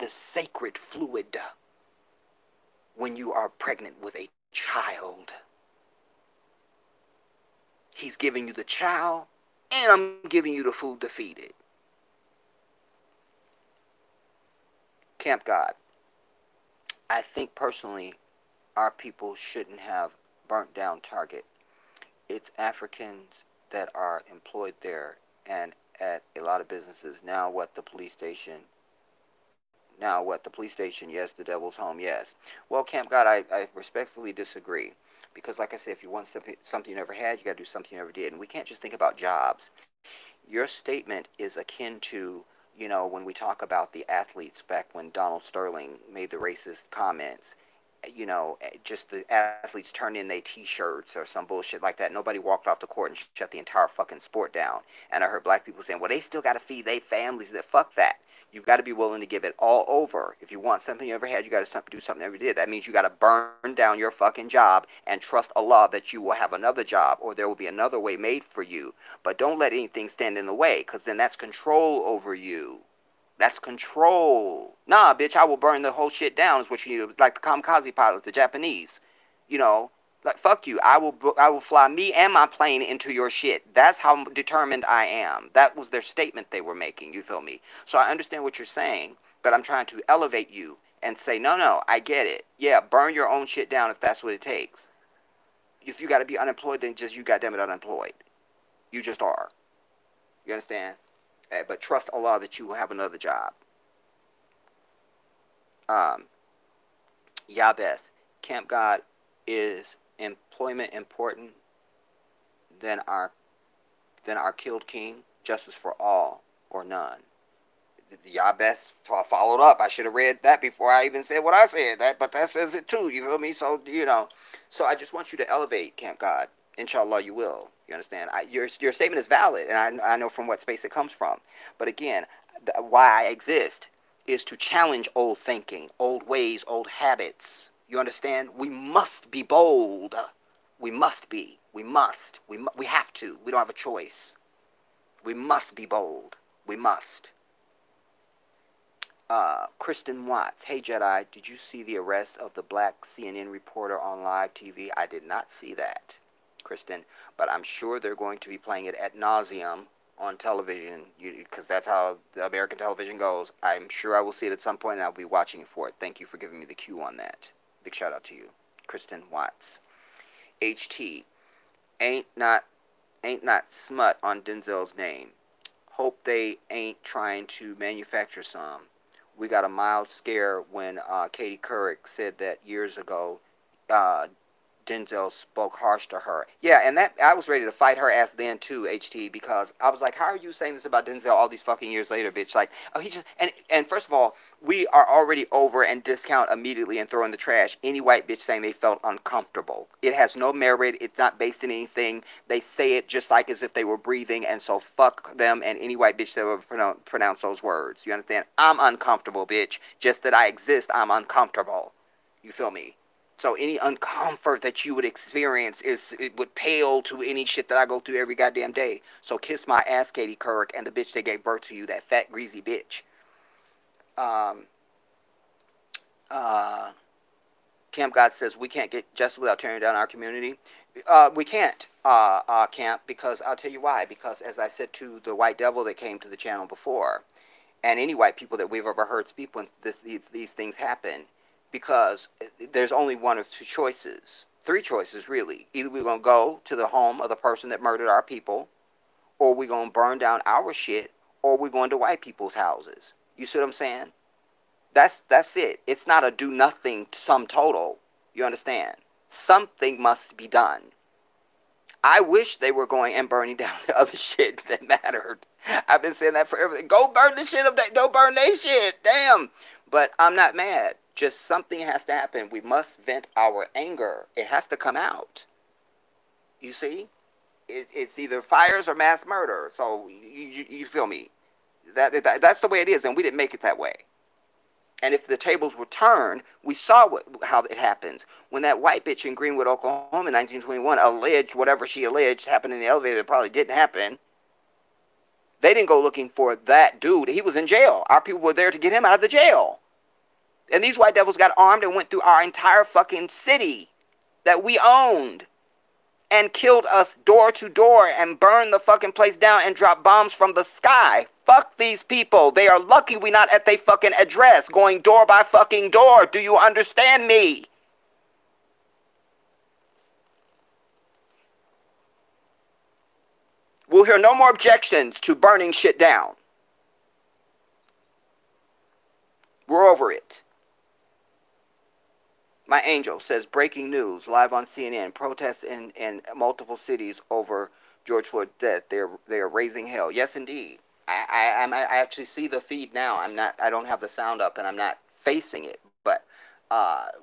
sacred fluid when you are pregnant with a child. He's giving you the child, and I'm giving you the food to feed it. Camp God. I think personally, our people shouldn't have burnt down Target. It's Africans that are employed there and at a lot of businesses. Now what, the police station? Yes, the devil's home, yes. Well, Camp God, I respectfully disagree. Because like I said, if you want something you never had, you got to do something you never did. And we can't just think about jobs. Your statement is akin to, when we talk about the athletes back when Donald Sterling made the racist comments. Just the athletes turned in their t-shirts or some bullshit like that. Nobody walked off the court and shut the entire fucking sport down. And I heard black people saying, well, they still got to feed their families. Fuck that. You've got to be willing to give it all over. If you want something you ever had, you got to do something you never did. That means you got to burn down your fucking job and trust Allah that you will have another job or there will be another way made for you. But don't let anything stand in the way, because then that's control over you. That's control. Nah, bitch, I will burn the whole shit down is what you need. Like the kamikaze pilots, the Japanese. Like, fuck you. I will fly me and my plane into your shit. That's how determined I am. That was their statement they were making. You feel me? So I understand what you're saying, but I'm trying to elevate you and say, no, I get it. Yeah, burn your own shit down if that's what it takes. If you got to be unemployed, then just you goddamn it unemployed. You just are. You understand? But trust Allah that you will have another job. Yabes, Camp God, is employment important than our killed king? Justice for all or none. Yabes followed up. I should have read that before I even said what I said. But that says it too. You feel me? So So I just want you to elevate, Camp God. Inshallah, you will. You understand? Your statement is valid, and I know from what space it comes from. But again, why I exist is to challenge old thinking, old ways, old habits. You understand? We must be bold. We must be. We must. We have to. We don't have a choice. We must be bold. We must. Kristen Watts. Hey, Jedi, did you see the arrest of the black CNN reporter on live TV? I did not see that, Kristen, but I'm sure they're going to be playing it ad nauseum on television, because that's how the American television goes. I'm sure I will see it at some point, and I'll be watching for it. Thank you for giving me the cue on that. Big shout out to you, Kristen Watts. HT, ain't not smut on Denzel's name. Hope they ain't trying to manufacture some. We got a mild scare when Katie Couric said that years ago. Denzel spoke harsh to her. Yeah, and that I was ready to fight her ass then too, HT, because I was like, how are you saying this about Denzel all these fucking years later, bitch? Like, oh, he just and first of all, we are already over and discount immediately and throw in the trash any white bitch saying they felt uncomfortable. It has no merit. It's not based in anything. They say it just like as if they were breathing, and so fuck them and any white bitch that would pronounce those words. You understand? I'm uncomfortable, bitch. Just that I exist, I'm uncomfortable. You feel me? So any uncomfort that you would experience it would pale to any shit that I go through every goddamn day. So kiss my ass, Katie Couric, and the bitch that gave birth to you, that fat, greasy bitch. Camp God says we can't get justice without tearing down our community. We can't, Camp, because I'll tell you why. Because as I said to the white devil that came to the channel before, and any white people that we've ever heard speak when these things happen, because there's only one of two choices. Three choices, really. Either we're going to go to the home of the person that murdered our people, or we're going to burn down our shit, or we're going to white people's houses. You see what I'm saying? That's it. It's not a do nothing sum total. You understand? Something must be done. I wish they were going and burning down the other shit that mattered. I've been saying that forever. Go burn the shit of that. Go burn that shit. Damn. But I'm not mad. Just something has to happen. We must vent our anger. It has to come out. You see? It's either fires or mass murder. So you feel me? That's the way it is, and we didn't make it that way. And if the tables were turned, we saw how it happens. When that white bitch in Greenwood, Oklahoma in 1921 alleged whatever she alleged happened in the elevator that probably didn't happen, they didn't go looking for that dude. He was in jail. Our people were there to get him out of the jail. And these white devils got armed and went through our entire fucking city that we owned and killed us door to door and burned the fucking place down and dropped bombs from the sky. Fuck these people. They are lucky we not at their fucking address going door by fucking door. Do you understand me? We'll hear no more objections to burning shit down. We're over it. My angel says, breaking news, live on CNN, protests in multiple cities over George Floyd's death. They are raising hell. Yes, indeed. I actually see the feed now. I don't have the sound up and I'm not facing it. But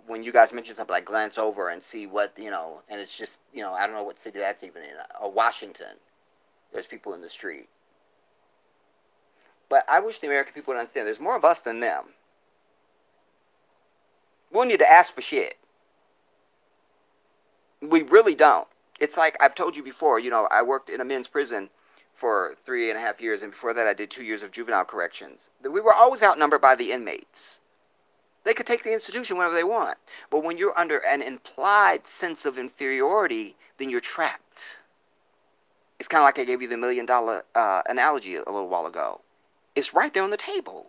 when you guys mention something, I glance over and see what, and it's just, I don't know what city that's even in. Washington. There's people in the street. But I wish the American people would understand there's more of us than them. We don't need to ask for shit. We really don't. It's like I've told you before, I worked in a men's prison for 3.5 years, and before that I did 2 years of juvenile corrections. We were always outnumbered by the inmates. They could take the institution whenever they want. But when you're under an implied sense of inferiority, then you're trapped. It's kind of like I gave you the $1 million analogy a little while ago. It's right there on the table.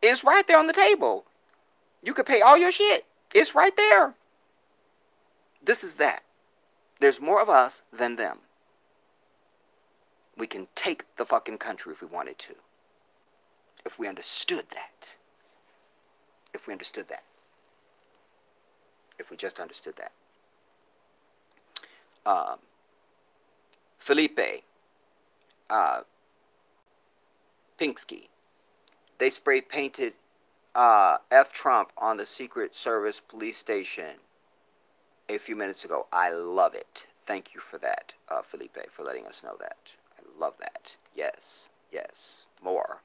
It's right there on the table. You could pay all your shit. It's right there. This is that. There's more of us than them. We can take the fucking country if we wanted to. If we understood that. If we understood that. If we just understood that. Felipe. Pinksky. They spray painted F Trump on the Secret Service police station a few minutes ago. I love it. Thank you for that, Felipe, for letting us know that. I love that. Yes, yes. More.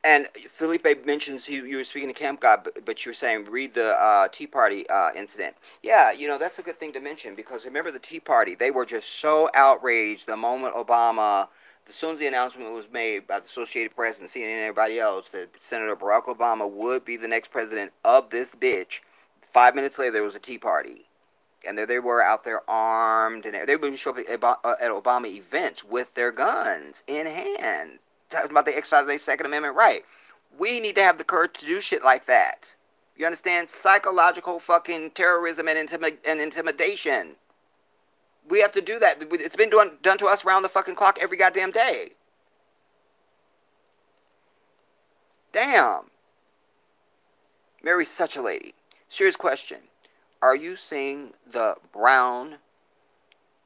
And Felipe mentions you were speaking to Camp God, but you were saying read the Tea Party incident. Yeah, that's a good thing to mention, because remember the Tea Party, they were just so outraged the moment Obama, as soon as the announcement was made by the Associated Press and CNN and everybody else that Senator Barack Obama would be the next president of this bitch. 5 minutes later, there was a Tea Party. And there they were out there armed, and they would show up at Obama events with their guns in hand, talking about they exercise their Second Amendment right. We need to have the courage to do shit like that. You understand? Psychological fucking terrorism and intimidation. We have to do that. It's been done to us round the fucking clock every goddamn day. Damn. Mary's such a lady. Serious question. Are you seeing the brown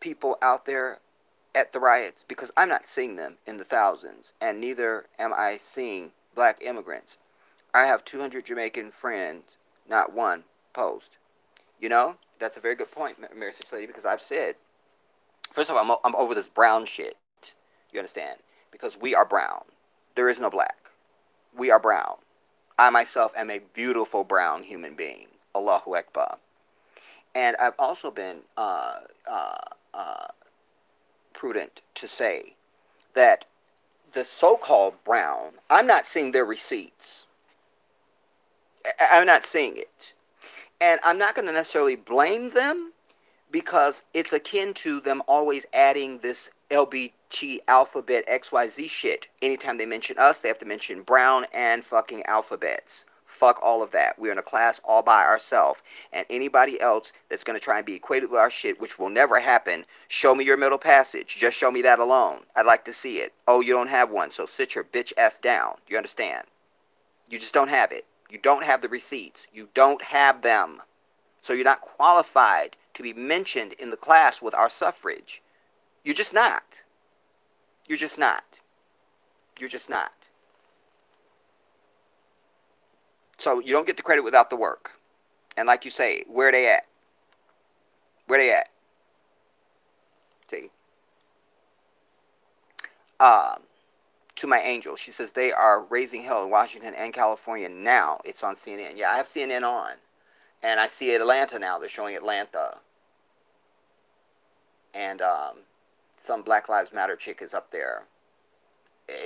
people out there at the riots? Because I'm not seeing them in the thousands, and neither am I seeing black immigrants. I have 200 Jamaican friends, not one post. You know, that's a very good point, Mary Six Lady, because I've said, first of all, I'm over this brown shit. You understand? Because we are brown. There is no black. We are brown. I myself am a beautiful brown human being. Allahu Akbar. And I've also been prudent to say that the so-called brown, I'm not seeing their receipts. I'm not seeing it. And I'm not going to necessarily blame them, because it's akin to them always adding this LBT alphabet XYZ shit. Anytime they mention us, they have to mention brown and fucking alphabets. Fuck all of that. We're in a class all by ourselves. And anybody else that's going to try and be equated with our shit, which will never happen, show me your middle passage. Just show me that alone. I'd like to see it. Oh, you don't have one, so sit your bitch ass down. Do you understand? You just don't have it. You don't have the receipts. You don't have them. So you're not qualified to be mentioned in the class with our suffrage. You're just not. You're just not. You're just not. So you don't get the credit without the work. And like you say, where they at? Where they at? See? To my angel, she says they are raising hell in Washington and California now. It's on CNN. Yeah, I have CNN on. And I see Atlanta now. They're showing Atlanta. And some Black Lives Matter chick is up there.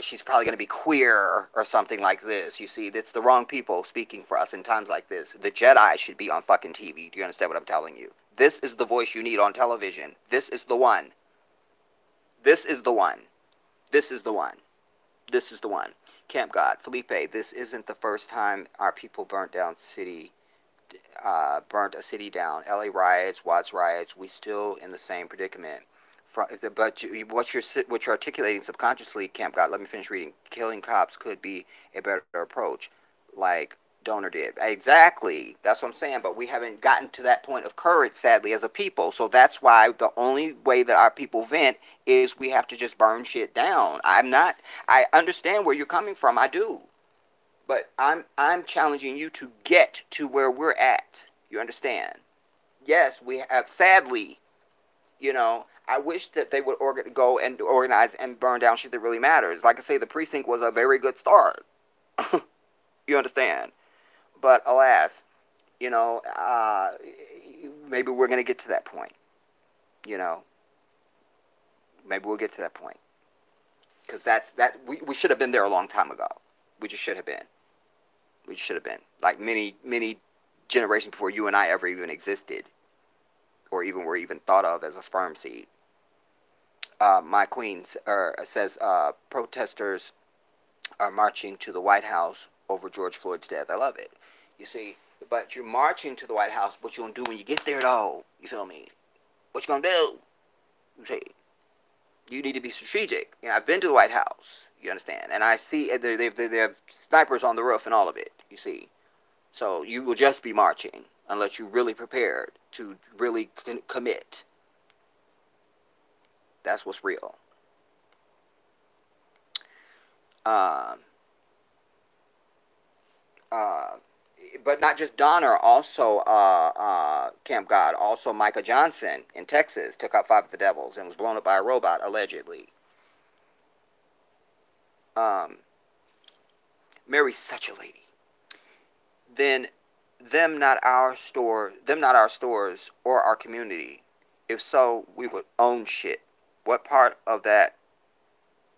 She's probably going to be queer or something like this. You see, it's the wrong people speaking for us in times like this. The Jedi should be on fucking TV. Do you understand what I'm telling you? This is the voice you need on television. This is the one. This is the one. This is the one. This is the one. Camp God. Felipe, this isn't the first time our people burnt a city down. LA riots, Watts riots. We still in the same predicament. But what you're articulating subconsciously, Camp God, let me finish reading. Killing cops could be a better approach, like Donor did. Exactly. That's what I'm saying. But we haven't gotten to that point of courage, sadly, as a people. So that's why the only way that our people vent is we have to just burn shit down. I understand where you're coming from. I do. But I'm challenging you to get to where we're at. You understand? Yes, we have, sadly, you know, I wish that they would go and organize and burn down shit that really matters. Like I say, the precinct was a very good start. You understand? But alas, you know, maybe we're going to get to that point. You know? Maybe we'll get to that point. Because we should have been there a long time ago. We just should have been. We should have been. Like many, many generations before you and I ever even existed. Or even were even thought of as a sperm seed. My queen says protesters are marching to the White House over George Floyd's death. I love it. You see, but you're marching to the White House. What you gonna do when you get there, though? You feel me? What you gonna do? You see, you need to be strategic. You know, I've been to the White House. You understand? And I see they have snipers on the roof and all of it. You see, so you will just be marching unless you're really prepared to really commit. That's what's real. But not just Donner, also Camp God, also Micah Johnson in Texas took out 5 of the devils and was blown up by a robot, allegedly. Mary's such a lady. Then them not our stores or our community. If so, we would own shit. What part of that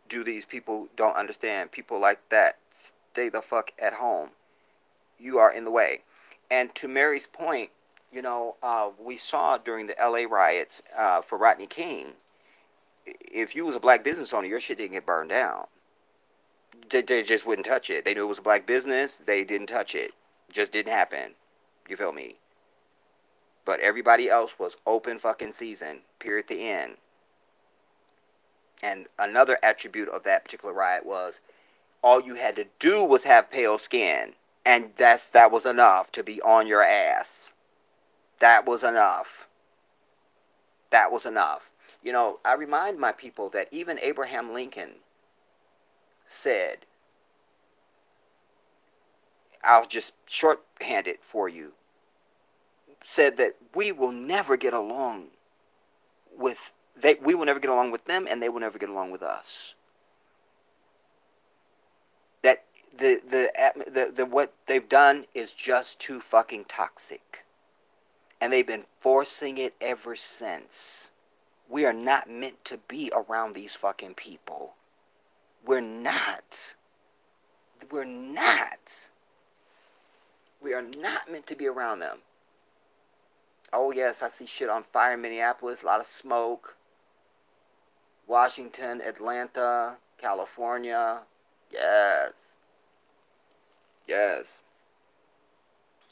do these people don't understand? People like that, stay the fuck at home. You are in the way. And to Mary's point, you know, we saw during the LA riots for Rodney King, if you was a black business owner, your shit didn't get burned down. They just wouldn't touch it. They knew it was a black business. They didn't touch it. Just didn't happen. You feel me? But everybody else was open fucking season, period, the end. And another attribute of that particular riot was all you had to do was have pale skin. And that was enough to be on your ass. That was enough. That was enough. You know, I remind my people that even Abraham Lincoln said, I'll just shorthand it for you, said that we will never get along with we will never get along with them, and they will never get along with us. That the what they've done is just too fucking toxic, and they've been forcing it ever since. We are not meant to be around these fucking people. We're not. We're not. We are not meant to be around them. Oh yes, I see shit on fire in Minneapolis, a lot of smoke. Washington, Atlanta, California. Yes. Yes.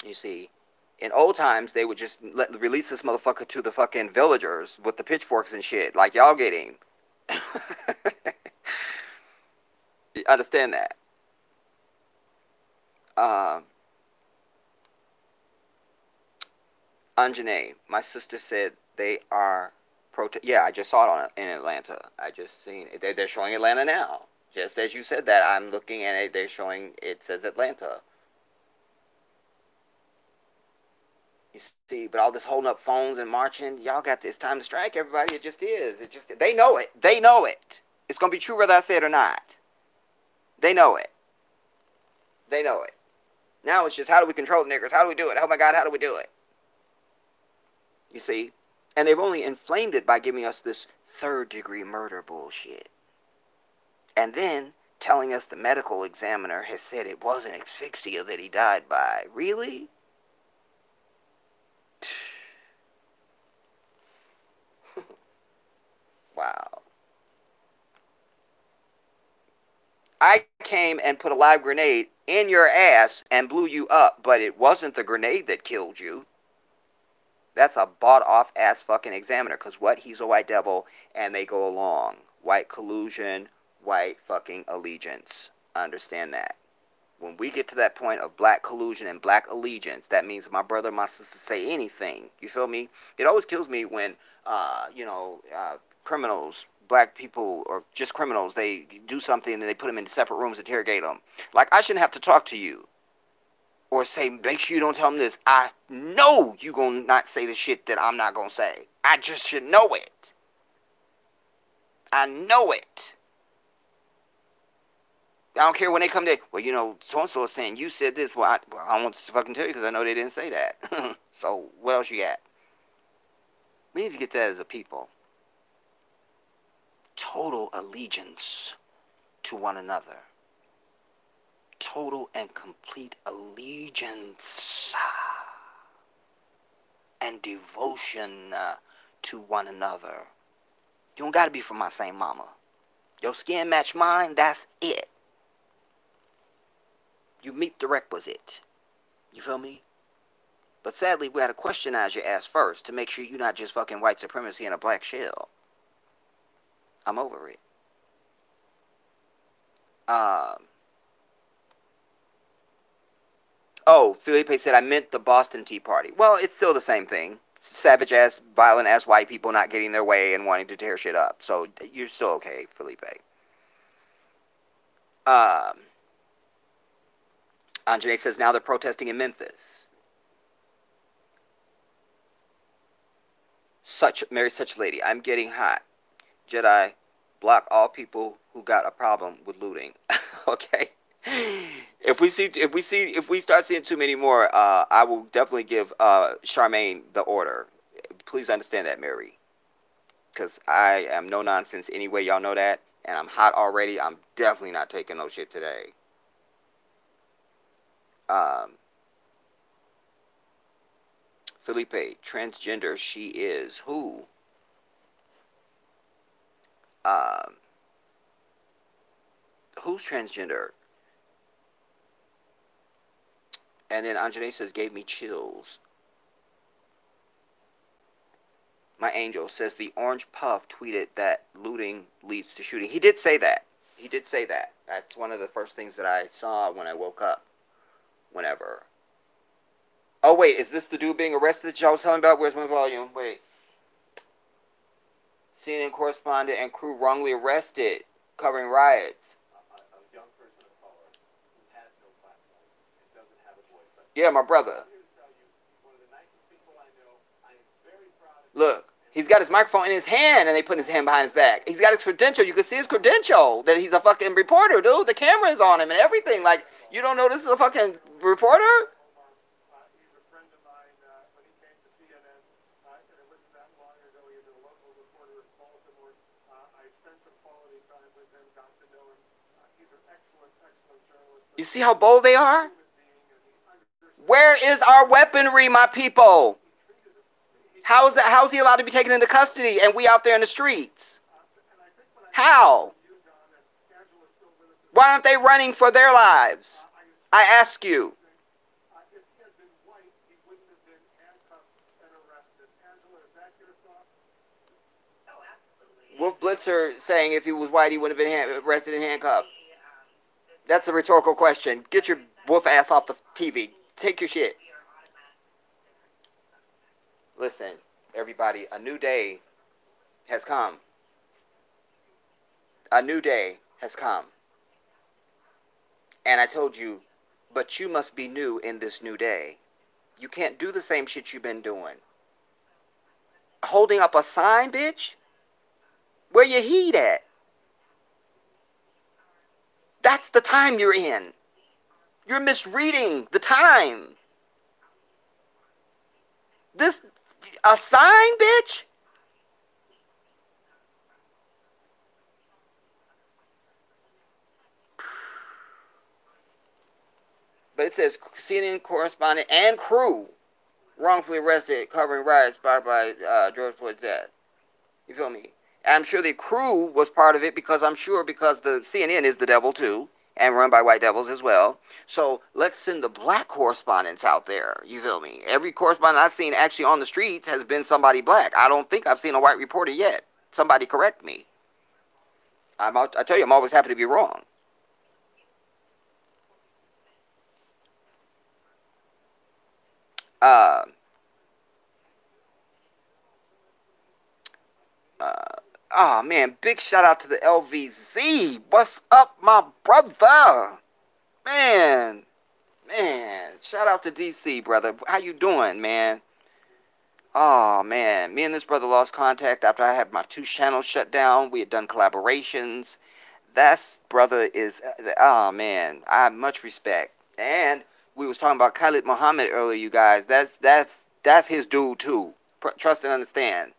You see, in old times, they would just release this motherfucker to the fucking villagers with the pitchforks and shit. Like, y'all get him. You understand that? Anjane, my sister said they are yeah, I just saw it in Atlanta. I just seen it. They're showing Atlanta now. Just as you said that, I'm looking at it. They're showing, it says Atlanta. You see, but all this holding up phones and marching, y'all got this time to strike, everybody. It just is. It just, they know it. They know it. It's going to be true whether I say it or not. They know it. They know it. Now it's just, how do we control the niggers? How do we do it? Oh my God, how do we do it? You see? And they've only inflamed it by giving us this third-degree murder bullshit. And then telling us the medical examiner has said it wasn't asphyxia that he died by. Really? Wow. I came and put a live grenade in your ass and blew you up, but it wasn't the grenade that killed you. That's a bought-off ass fucking examiner. Because what? He's a white devil, and they go along. White collusion, white fucking allegiance. Understand that. When we get to that point of black collusion and black allegiance, that means my brother, my sister say anything. You feel me? It always kills me when, criminals, black people, or just criminals, they do something and then they put them in separate rooms to interrogate them. Like, I shouldn't have to talk to you. Or say, make sure you don't tell them this. I know you gonna not say the shit that I'm not gonna say. I just should know it. I know it. I don't care when they come there. Well, you know, so-and-so is saying you said this. Well, I don't want to fucking tell you because I know they didn't say that. So, what else you got? We need to get that as a people. Total allegiance to one another. Total and complete allegiance and devotion to one another. You don't gotta be from my same mama. Your skin match mine, that's it. You meet the requisite. You feel me? But sadly, we gotta questionize your ass first to make sure you're not just fucking white supremacy in a black shell. I'm over it. Oh, Felipe said, I meant the Boston Tea Party. Well, it's still the same thing. Savage-ass, violent-ass white people not getting their way and wanting to tear shit up. So, you're still okay, Felipe. Anjane says, now they're protesting in Memphis. Mary Such Lady, I'm getting hot. Jedi, block all people who got a problem with looting. Okay. If we start seeing too many more, I will definitely give Charmaine the order. Please understand that, Mary, because I am no nonsense anyway. Y'all know that, and I'm hot already. I'm definitely not taking no shit today. Felipe, transgender. She is who? Who's transgender? And then Anjane says, gave me chills. My angel says the orange puff tweeted that looting leads to shooting. He did say that. He did say that. That's one of the first things that I saw when I woke up. Whenever. Oh, wait. Is this the dude being arrested that y'all was telling about? Where's my volume? Wait. CNN correspondent and crew wrongly arrested, covering riots. A young person of color who has no platform and doesn't have a voice. Yeah, my brother. Look, he's got his microphone in his hand, and they put his hand behind his back. He's got his credential. You can see his credential that he's a fucking reporter, dude. The camera is on him and everything. Like, you don't know this is a fucking reporter? He's a friend of mine. When he came to CNN, and it wasn't that long ago, he was a local reporter in Baltimore. I spent some quality time with him, got to know him. He's an excellent, excellent journalist. You see how bold they are? Where is our weaponry, my people? How is he allowed to be taken into custody and we out there in the streets? How? Why aren't they running for their lives? I ask you. Wolf Blitzer saying if he was white he would have been arrested and handcuffed. That's a rhetorical question. Get your wolf ass off the TV. Take your shit. Listen, everybody, a new day has come. A new day has come. And I told you, but you must be new in this new day. You can't do the same shit you've been doing. Holding up a sign, bitch? Where your heat at? That's the time you're in. You're misreading the time. This... a sign, bitch? But it says CNN correspondent and crew wrongfully arrested covering riots by George Floyd's death. You feel me? And I'm sure the crew was part of it because the CNN is the devil too. And run by white devils as well. So let's send the black correspondents out there. You feel me? Every correspondent I've seen actually on the streets has been somebody black. I don't think I've seen a white reporter yet. Somebody correct me. I tell you, I'm always happy to be wrong. Oh man, big shout out to the LVZ. What's up, my brother? Man, shout out to DC, brother. How you doing, man? Oh man, me and this brother lost contact after I had my 2 channels shut down. We had done collaborations. That brother is, oh man, I have much respect. And we was talking about Khalid Muhammad earlier, you guys. That's his dude too. Trust and understand.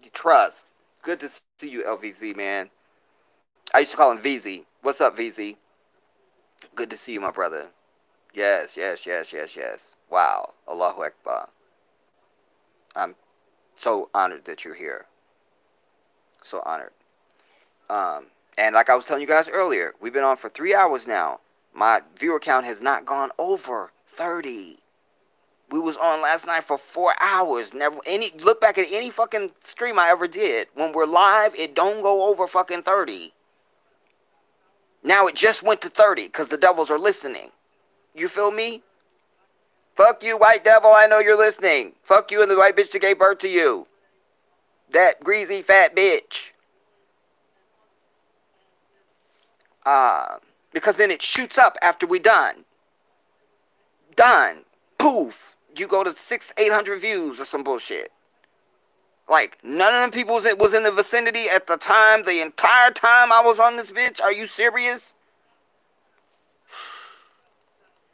You trust. Good to see you, LVZ, man. I used to call him VZ. What's up, VZ? Good to see you, my brother. Yes. Wow. Allahu Akbar. I'm so honored that you're here. So honored. And like I was telling you guys earlier, we've been on for 3 hours now. My viewer count has not gone over 30. We was on last night for 4 hours. Look back at any fucking stream I ever did. When we're live, it don't go over fucking 30. Now it just went to 30 because the devils are listening. You feel me? Fuck you, white devil. I know you're listening. Fuck you and the white bitch that gave birth to you. That greasy fat bitch. Because then it shoots up after we done. Done. Poof. You go to 600-800 views or some bullshit. Like, none of them people was in the vicinity at the time, the entire time I was on this bitch. Are you serious?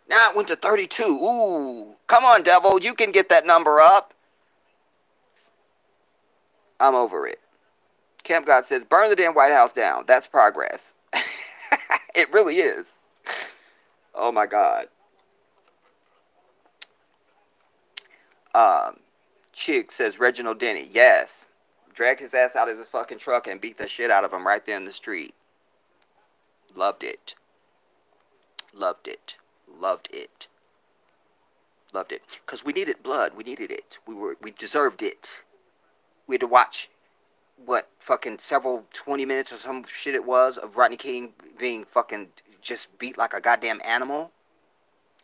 Now it went to 32. Ooh. Come on, devil. You can get that number up. I'm over it. Camp God says, burn the damn White House down. That's progress. It really is. Oh, my God. Chick says Reginald Denny. Yes. Dragged his ass out of his fucking truck and beat the shit out of him right there in the street. Loved it. Loved it. Loved it. Loved it. Because we needed blood. We needed it. We deserved it. we had to watch what fucking several 20 minutes or some shit it was of Rodney King being fucking just beat like a goddamn animal,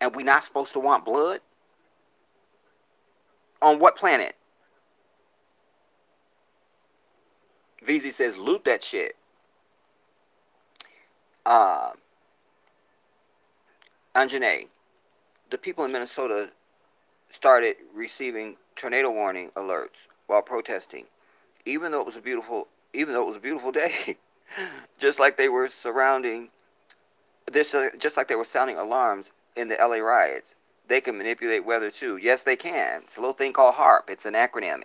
and we not supposed to want blood? On what planet? VZ says loot that shit. Anjane, the people in Minnesota started receiving tornado warning alerts while protesting, even though it was a beautiful day. just like they were surrounding this, just like they were sounding alarms in the LA riots. They can manipulate weather too. Yes, they can. It's a little thing called HARP. It's an acronym.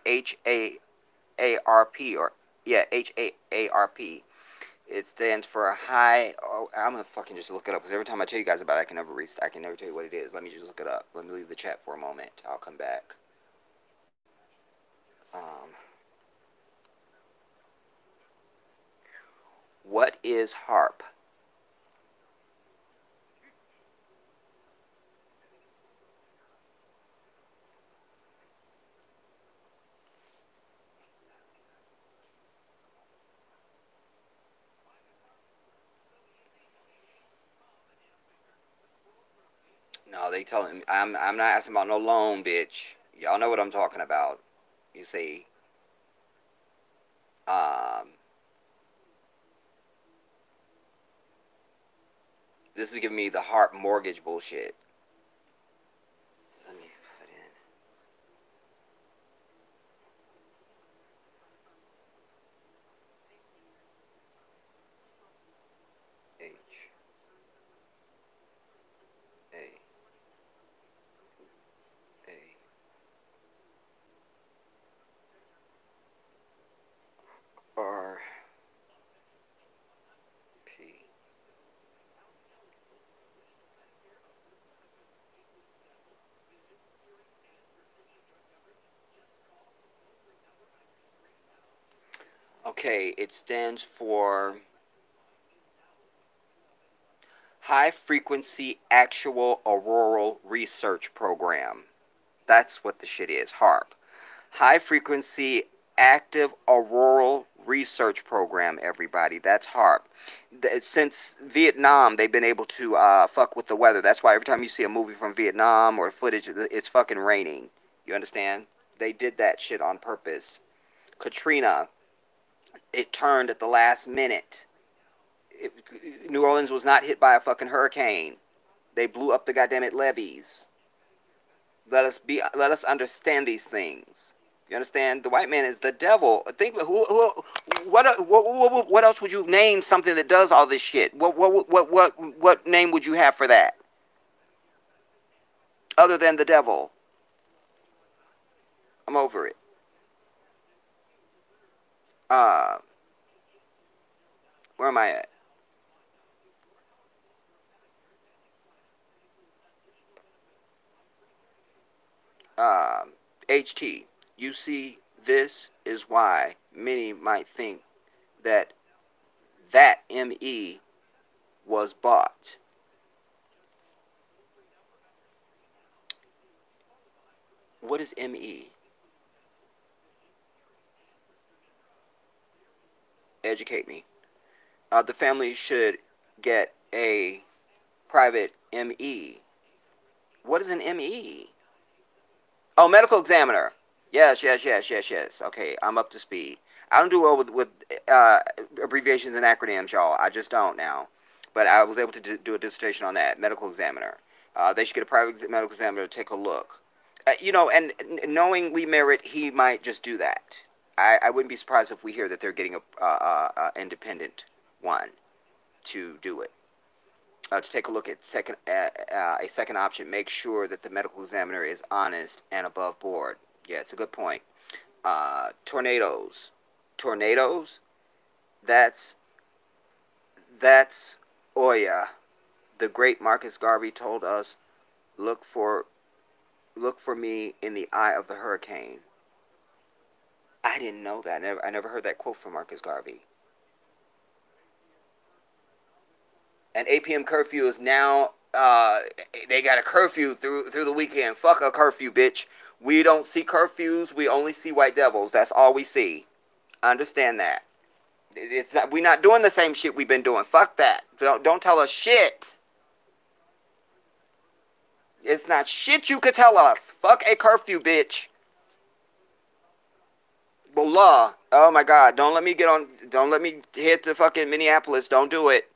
HAARP, or yeah, HAARP. It stands for a high. Oh, I'm gonna fucking just look it up because every time I tell you guys about it, I can never tell you what it is. Let me just look it up. Let me leave the chat for a moment. I'll come back. What is HARP? No, they tell him I'm not asking about no loan, bitch. Y'all know what I'm talking about. You see, um, this is giving me the HARP mortgage bullshit. Let me put in HAARP. Okay, it stands for High Frequency Actual Auroral Research Program. That's what the shit is, HARP. High Frequency Active Auroral Research Program, everybody. That's HARP. Since Vietnam, they've been able to fuck with the weather. That's why every time you see a movie from Vietnam or footage, it's fucking raining. You understand? They did that shit on purpose. Katrina, it turned at the last minute. New Orleans was not hit by a fucking hurricane. They blew up the goddamn levees. Let us understand these things. You understand? The white man is the devil. Think what else would you name something that does all this shit? What name would you have for that? Other than the devil. I'm over it. Where am I at? HT. You see, this is why many might think that ME was bought. What is ME? Educate me. The family should get a private ME. What is an ME? Oh, medical examiner. Yes. Okay, I'm up to speed. I don't do well with abbreviations and acronyms, y'all. I just don't now. But I was able to do a dissertation on that. Medical examiner. They should get a private medical examiner to take a look. And knowing Lee Merritt, he might just do that. I wouldn't be surprised if we hear that they're getting a independent one to do it. To take a look at a second option. Make sure that the medical examiner is honest and above board. Yeah, it's a good point. Tornadoes. That's Oya. The great Marcus Garvey told us, look for me in the eye of the hurricane. I didn't know that. I never heard that quote from Marcus Garvey. And 8 p.m. curfew is now, they got a curfew through the weekend. Fuck a curfew, bitch. We don't see curfews. We only see white devils. That's all we see. Understand that. It's not, we're not doing the same shit we've been doing. Fuck that. Don't tell us shit. It's not shit you could tell us. Fuck a curfew, bitch. Wallah. Oh my God. Don't let me hit the fucking Minneapolis. Don't do it.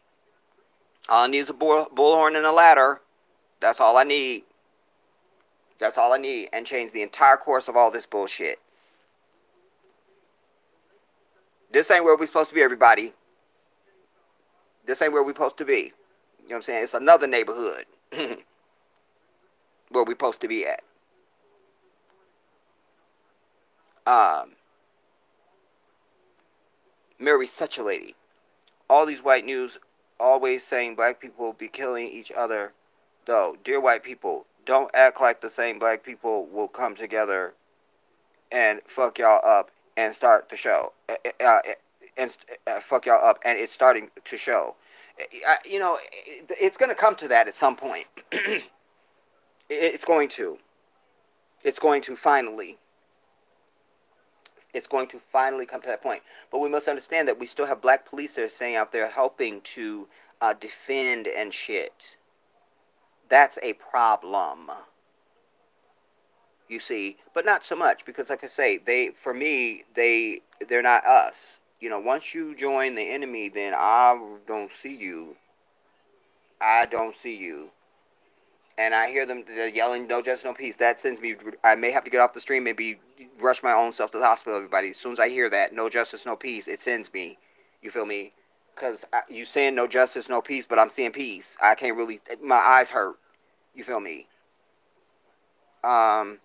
All I need is a bullhorn and a ladder. That's all I need. That's all I need. And change the entire course of all this bullshit. This ain't where we're supposed to be, everybody. This ain't where we're supposed to be. You know what I'm saying? It's another neighborhood where we're supposed to be at. Mary's such a lady. All these white news always saying black people be killing each other. Though, dear white people, don't act like the same black people will come together and fuck y'all up and start the show. Fuck y'all up, and it's starting to show. You know, it's going to come to that at some point. It's going to. It's going to finally. It's going to finally come to that point. But we must understand that we still have black police that are saying out there helping to defend and shit. That's a problem. You see, but not so much because, like I say, for me, they're not us. You know, once you join the enemy, then I don't see you. I don't see you. And I hear them yelling, "No justice, no peace." That sends me. I may have to get off the stream, maybe rush my own self to the hospital. Everybody, as soon as I hear that, "No justice, no peace," it sends me. You feel me? Because you saying no justice, no peace, but I'm seeing peace. I can't really. My eyes hurt. You feel me? My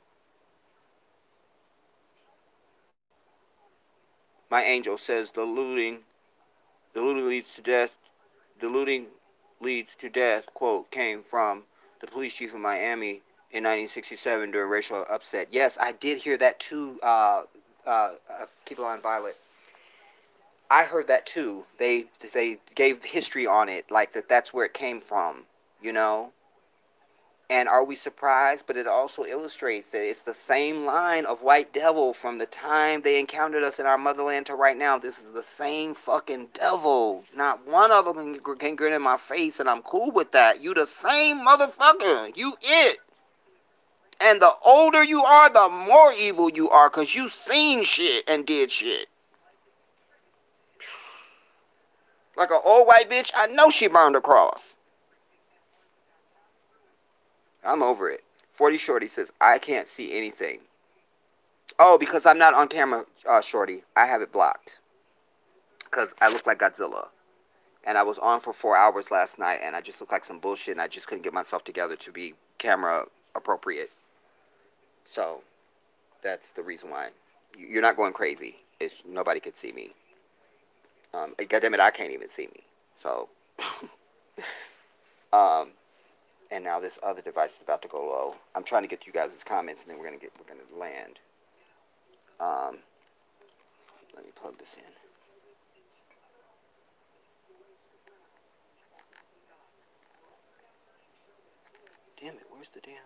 angel says the looting leads to death. The looting leads to death. Quote came from the police chief of Miami in 1967 during racial upset. Yes, I did hear that too. People on Violet. I heard that too. They gave history on it, like that's where it came from. You know. And are we surprised? But it also illustrates that it's the same line of white devil from the time they encountered us in our motherland to right now. This is the same fucking devil. Not one of them can grin in my face, and I'm cool with that. You the same motherfucker. You it. And the older you are, the more evil you are, because you seen shit and did shit. Like an old white bitch, I know she burned a cross. I'm over it. 40 Shorty says, I can't see anything. Oh, because I'm not on camera, Shorty. I have it blocked. Because I look like Godzilla. And I was on for 4 hours last night, and I just looked like some bullshit, and I just couldn't get myself together to be camera appropriate. So, that's the reason why. You're not going crazy. Nobody could see me. Goddammit, I can't even see me. So, and now this other device is about to go low. I'm trying to get you guys' comments, and then we're gonna land. Let me plug this in. Damn it! Where's the damn?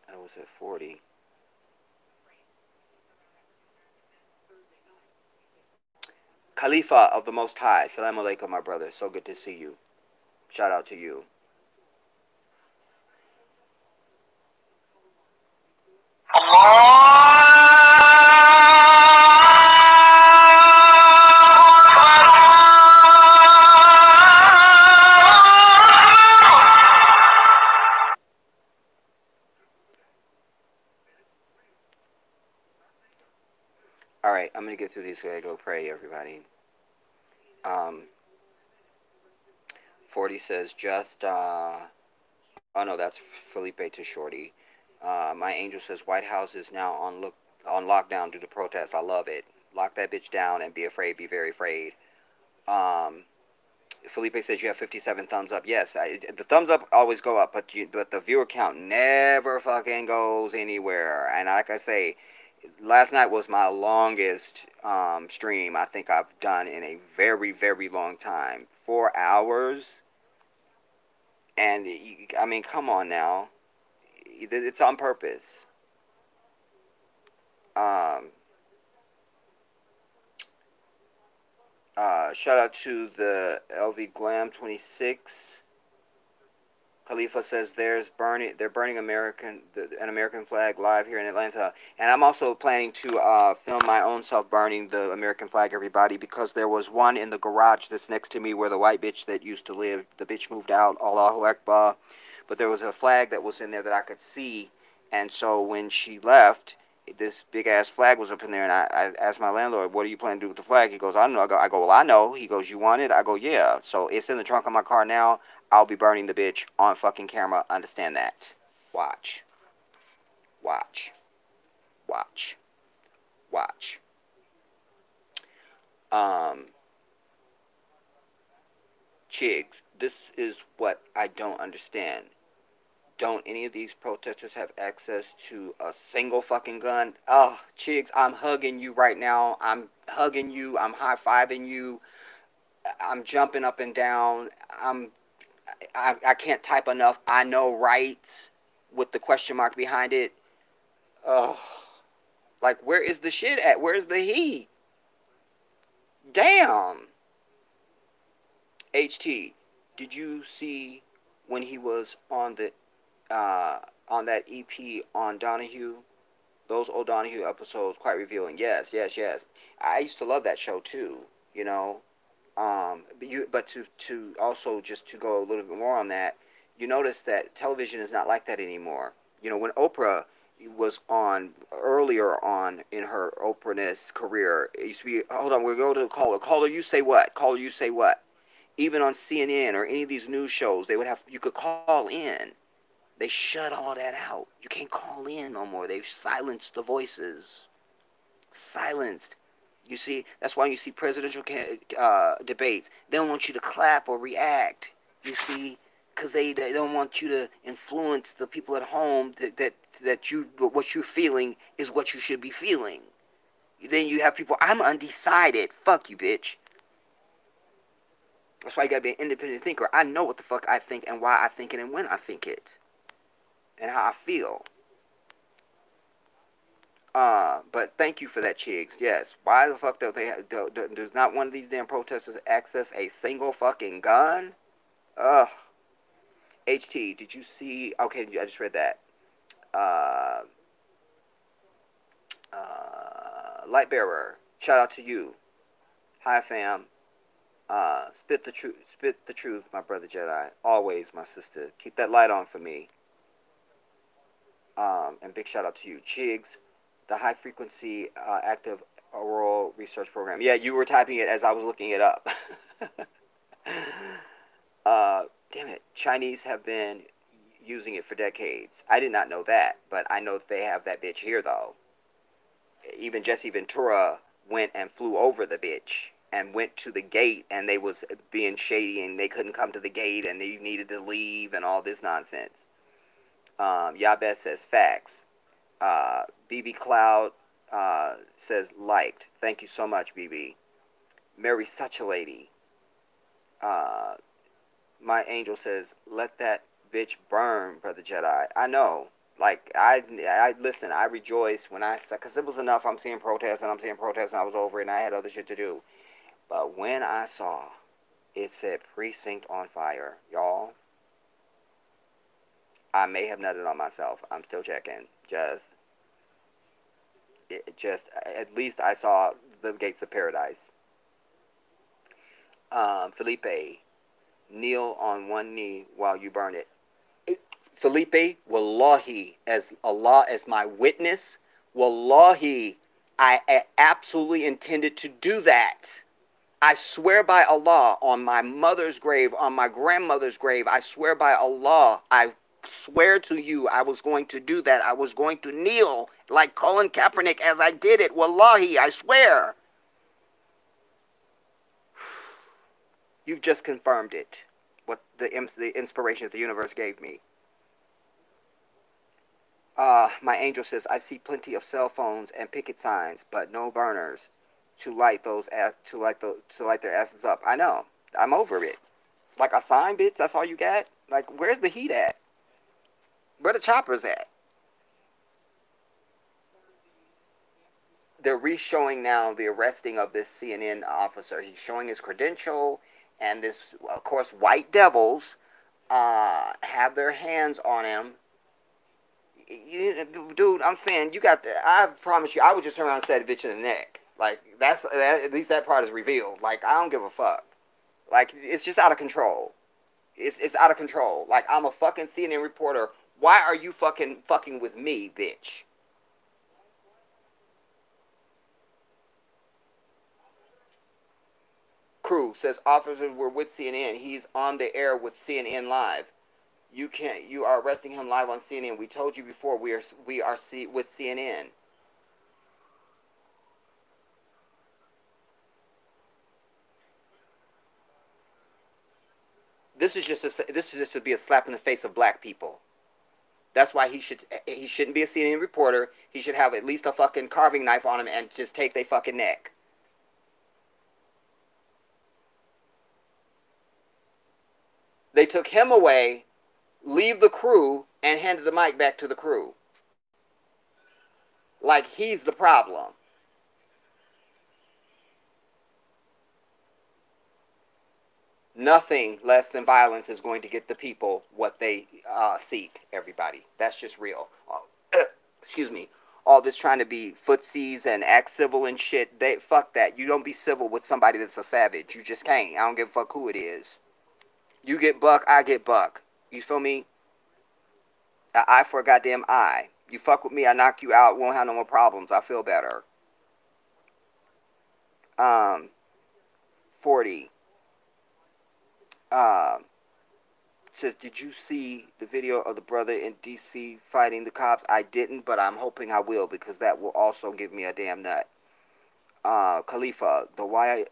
I was at 40. Khalifa of the Most High. Assalamu alaikum, my brother. So good to see you. Shout out to you. Alright, I'm going to get through these so I go pray, everybody. 40 says oh no, that's Felipe to Shorty. My angel says White House is now on lockdown due to protests. I love it. Lock that bitch down and be afraid, be very afraid. Felipe says you have 57 thumbs up. Yes, the thumbs up always go up, but the viewer count never fucking goes anywhere. And like I say, last night was my longest stream I think I've done in a very, very long time. 4 hours. And I mean, come on now. It's on purpose. Um, Shout out to the LV Glam 26. Khalifa says they're burning an American flag live here in Atlanta, and I'm also planning to film my own self burning the American flag, everybody, because there was one in the garage that's next to me where the white bitch that used to live, the bitch moved out, Allahu Akbar, but there was a flag that was in there that I could see, and so when she left, this big ass flag was up in there, and I asked my landlord, "What are you planning to do with the flag?" He goes, "I don't know." I go, "Well, I know." He goes, "You want it?" I go, "Yeah." So it's in the trunk of my car now. I'll be burning the bitch on fucking camera. Understand that? Watch, watch, watch, watch. Um, Chigs, this is what I don't understand. Don't any of these protesters have access to a single fucking gun? Oh, Chigs, I'm hugging you right now. I'm hugging you. I'm high-fiving you. I'm jumping up and down. I can't type enough. I know rights with the question mark behind it. Oh, like, where is the shit at? Where's the heat? Damn. HT, did you see when he was on that EP on Donahue? Those old Donahue episodes quite revealing. Yes, yes, yes. I used to love that show too. You know, but to also just to go a little bit more on that, you notice that television is not like that anymore. You know, when Oprah was on earlier on in her Oprah-ness career, it used to be, hold on, we'll go to the caller. Caller, you say what? Caller, you say what? Even on CNN or any of these news shows, they would have, you could call in. They shut all that out. You can't call in no more. They've silenced the voices. Silenced. You see, that's why you see presidential debates. They don't want you to clap or react. You see, because they don't want you to influence the people at home that you what you're feeling is what you should be feeling. Then you have people, I'm undecided. Fuck you, bitch. That's why you gotta be an independent thinker. I know what the fuck I think and why I think it and when I think it. And how I feel. But thank you for that, Chigs. Yes. Why the fuck don't they does not one of these damn protesters access a single fucking gun? Ugh. HT, did you see? Okay, I just read that. Uh, Lightbearer, shout out to you. Hi, fam. Spit the truth, my brother Jedi. Always, my sister. Keep that light on for me. And big shout out to you, Chigs. The high frequency active auroral research program. Yeah, you were typing it as I was looking it up. Damn it. Chinese have been using it for decades. I did not know that, but I know that they have that bitch here, though. Even Jesse Ventura went and flew over the bitch and went to the gate, and they was being shady, and they couldn't come to the gate, and they needed to leave, and all this nonsense. Yabez says facts. BB Cloud says liked. Thank you so much, BB. Mary such a lady. My angel says, let that bitch burn, brother Jedi. I know. Like, I listen, I rejoice when I saw, because it was enough. I'm seeing protests, and I was over it, and I had other shit to do. But when I saw it said precinct on fire, y'all, I may have nutted on myself. I'm still checking. At least I saw the gates of paradise. Felipe, kneel on one knee while you burn it. Felipe, wallahi, as Allah as my witness, wallahi, I absolutely intended to do that. I swear by Allah, on my mother's grave, on my grandmother's grave, I swear by Allah, I swear to you, I was going to do that. I was going to kneel like Colin Kaepernick as I did it. Wallahi, I swear. You've just confirmed it. What the inspiration that the universe gave me. My angel says, I see plenty of cell phones and picket signs, but no burners to light to light their asses up. I know. I'm over it. Like a sign, bitch. That's all you got. Like, where's the heat at? Where the choppers at? They're re-showing now the arresting of this CNN officer. He's showing his credential, and this, of course, white devils have their hands on him. Dude, I'm saying you got. I promise you, I would just turn around and stab the bitch in the neck. Like at least that part is revealed. Like I don't give a fuck. Like it's just out of control. It's out of control. Like I'm a fucking CNN reporter. Why are you fucking with me, bitch? Crew says officers were with CNN. He's on the air with CNN Live. You can't. You are arresting him live on CNN. We told you before. We are with CNN. This is just to be a slap in the face of black people. That's why he shouldn't be a CNN reporter. He should have at least a fucking carving knife on him and just take their fucking neck. They took him away, leave the crew, and handed the mic back to the crew. Like he's the problem. Nothing less than violence is going to get the people what they seek, everybody. That's just real. Excuse me. All this trying to be footsies and act civil and shit, they fuck that. You don't be civil with somebody that's a savage. You just can't. I don't give a fuck who it is. You get buck, I get buck. You feel me? An eye for a goddamn eye. You fuck with me, I knock you out, won't have no more problems. I feel better. Um, 40. Um, says, did you see the video of the brother in D.C. fighting the cops? I didn't, but I'm hoping I will because that will also give me a damn nut. Khalifa, the White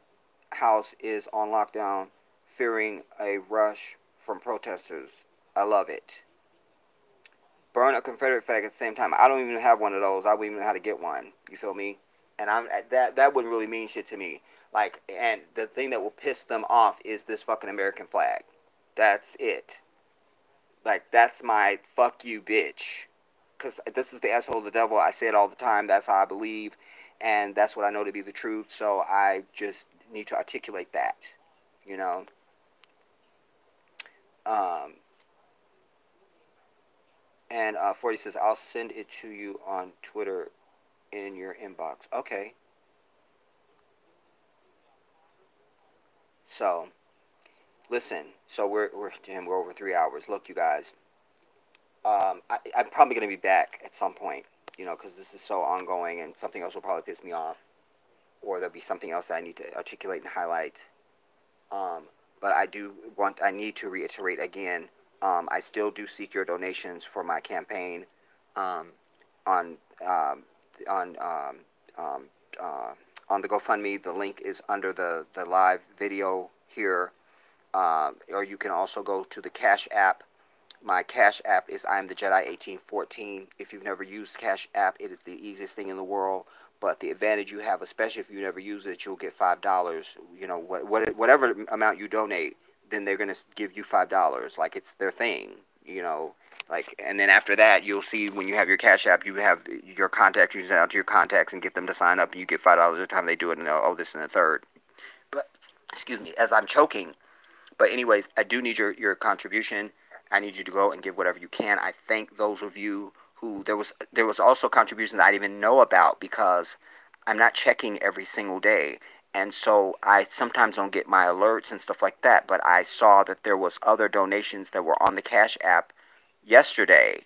House is on lockdown, fearing a rush from protesters. I love it. Burn a Confederate flag at the same time. I don't even have one of those. I wouldn't even know how to get one. You feel me? And I'm that wouldn't really mean shit to me. Like, and the thing that will piss them off is this fucking American flag. That's it. Like, that's my fuck you, bitch. Because this is the asshole of the devil. I say it all the time. That's how I believe. And that's what I know to be the truth. So I just need to articulate that. You know? Um, and 40 says, I'll send it to you on Twitter in your inbox. Okay. So, listen. So we're over 3 hours. Look, you guys. I'm probably going to be back at some point, you know, because this is so ongoing and something else will probably piss me off. Or there'll be something else that I need to articulate and highlight. Um, but I need to reiterate again, I still do seek your donations for my campaign um, on, um, on, um, um, on the GoFundMe. The link is under the live video here. Or you can also go to the Cash App. My Cash App is I am the Jedi 1814. If you've never used Cash App, it is the easiest thing in the world. But the advantage you have, especially if you never use it, you'll get $5. You know, whatever amount you donate, then they're gonna give you $5. Like it's their thing. You know, like, and then after that, you'll see when you have your Cash App, you have your contacts. You send out to your contacts and get them to sign up, and you get $5 every time they do it. And they'll, oh, this and the third. But excuse me, as I'm choking. But anyways, I do need your contribution. I need you to go and give whatever you can. I thank those of you who there was also contributions I didn't even know about because I'm not checking every single day. And so I sometimes don't get my alerts and stuff like that. But I saw that there was other donations that were on the Cash App yesterday.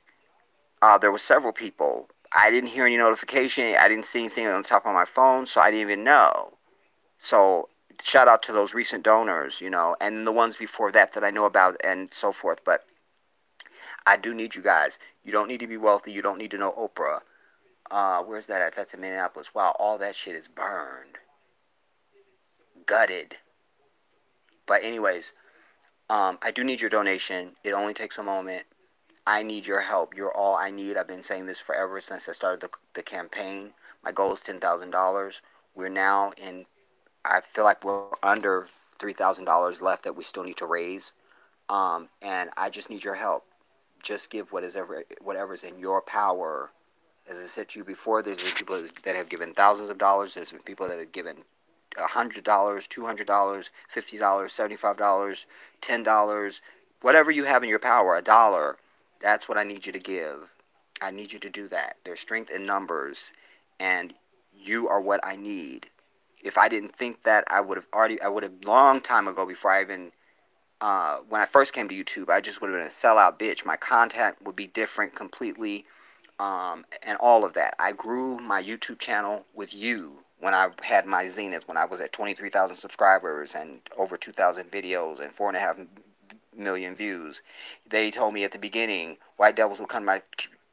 There were several people. I didn't hear any notification. I didn't see anything on the top of my phone, so I didn't even know. So shout out to those recent donors, you know, and the ones before that I know about and so forth. But I do need you guys. You don't need to be wealthy. You don't need to know Oprah. Where's that at? That's in Minneapolis. Wow, all that shit is burned. Gutted. But anyways, I do need your donation. It only takes a moment. I need your help. You're all I need. I've been saying this forever since I started the campaign. My goal is $10,000. We're now in, I feel like we're under $3,000 left that we still need to raise. And I just need your help. Just give whatever's in your power. As I said to you before, there's been people that have given thousands of dollars. There's been people that have given $100, $200, $50, $75, $10, whatever you have in your power, $1. That's what I need you to give. I need you to do that. There's strength in numbers, and you are what I need. If I didn't think that, I would have long time ago, before I even, when I first came to YouTube, I just would have been a sellout bitch. My content would be different completely, and all of that. I grew my YouTube channel with you when I had my zenith, when I was at 23,000 subscribers and over 2,000 videos and 4.5 million views. They told me at the beginning, white devils would come to my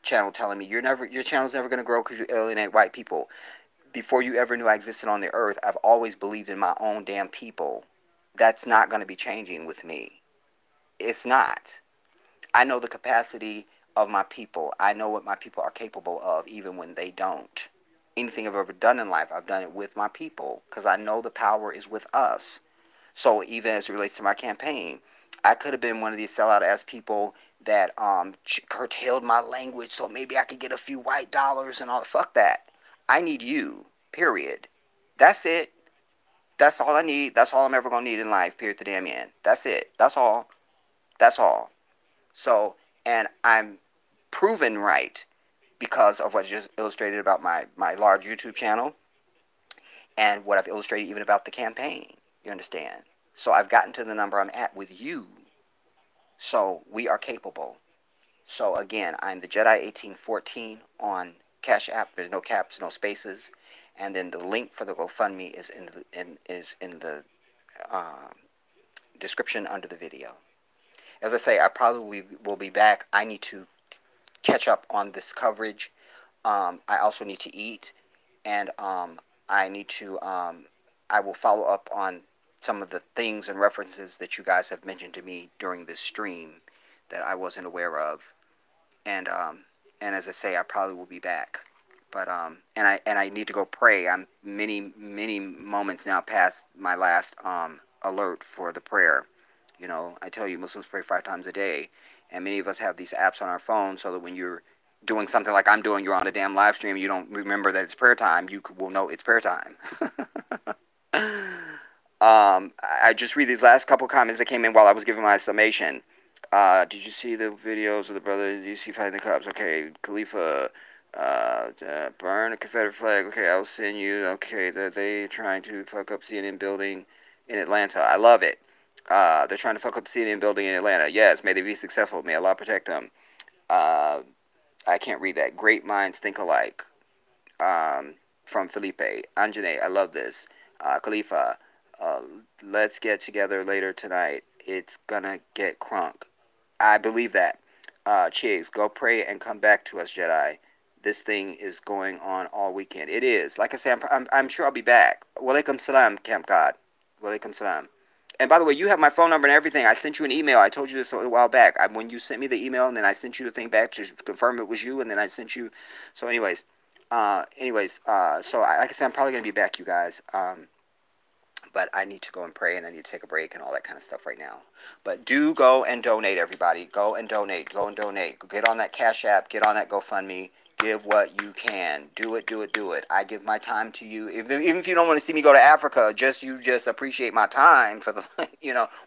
channel telling me, your channel's never going to grow because you alienate white people. Before you ever knew I existed on the earth, I've always believed in my own damn people. That's not going to be changing with me. It's not. I know the capacity of my people. I know what my people are capable of, even when they don't. Anything I've ever done in life, I've done it with my people, because I know the power is with us. So even as it relates to my campaign, I could have been one of these sellout ass people that curtailed my language so maybe I could get a few white dollars and all. Fuck that. I need you. Period. That's it. That's all I need. That's all I'm ever gonna need in life. Period. The damn end. That's it. That's all. That's all. So, and I'm proven right because of what I just illustrated about my large YouTube channel and what I've illustrated even about the campaign. You understand? So I've gotten to the number I'm at with you. So we are capable. So again, I'm the Jedi 1814 on Cash App. There's no caps, no spaces, and then the link for the GoFundMe is in the description under the video. As I say, I probably will be back. I need to catch up on this coverage. I also need to eat, and I need to. I will follow up on some of the things and references that you guys have mentioned to me during this stream that I wasn't aware of, and as I say, I probably will be back. But and I need to go pray. I'm many moments now past my last alert for the prayer. You know, I tell you, Muslims pray 5 times a day, and many of us have these apps on our phone so that when you're doing something like I'm doing, you're on a damn live stream, you don't remember that it's prayer time. You will know it's prayer time. I just read these last couple comments that came in while I was giving my summation. Did you see the videos of the brother? Did you see fighting the cops? Okay, Khalifa. Burn a Confederate flag. Okay, I'll send you. Okay, they trying to fuck up CNN building in Atlanta. I love it. They're trying to fuck up CNN building in Atlanta. Yes, may they be successful. May Allah protect them. I can't read that. Great minds think alike. From Felipe. Anjane, I love this. Khalifa, let's get together later tonight. It's gonna get crunk. I believe that. Chief, go pray and come back to us, Jedi. This thing is going on all weekend. It is. Like I say, I'm sure I'll be back. Walaikum salam, Camp God. Walaikum salam. And by the way, you have my phone number and everything. I sent you an email. I told you this a while back. When you sent me the email, and then I sent you the thing back to confirm it was you, and then I sent you. So anyways, so like I said, I'm probably going to be back, you guys. But I need to go and pray, and I need to take a break and all that kind of stuff right now. But do go and donate, everybody. Go and donate. Go and donate. Get on that Cash App. Get on that GoFundMe. Give what you can. Do it, do it, do it. I give my time to you. Even if you don't want to see me go to Africa, you just appreciate my time for the,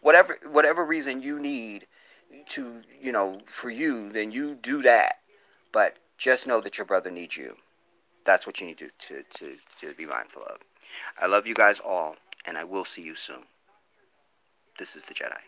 whatever reason you need to, for you, then you do that. But just know that your brother needs you. That's what you need to be mindful of. I love you guys all, and I will see you soon. This is the Jedi.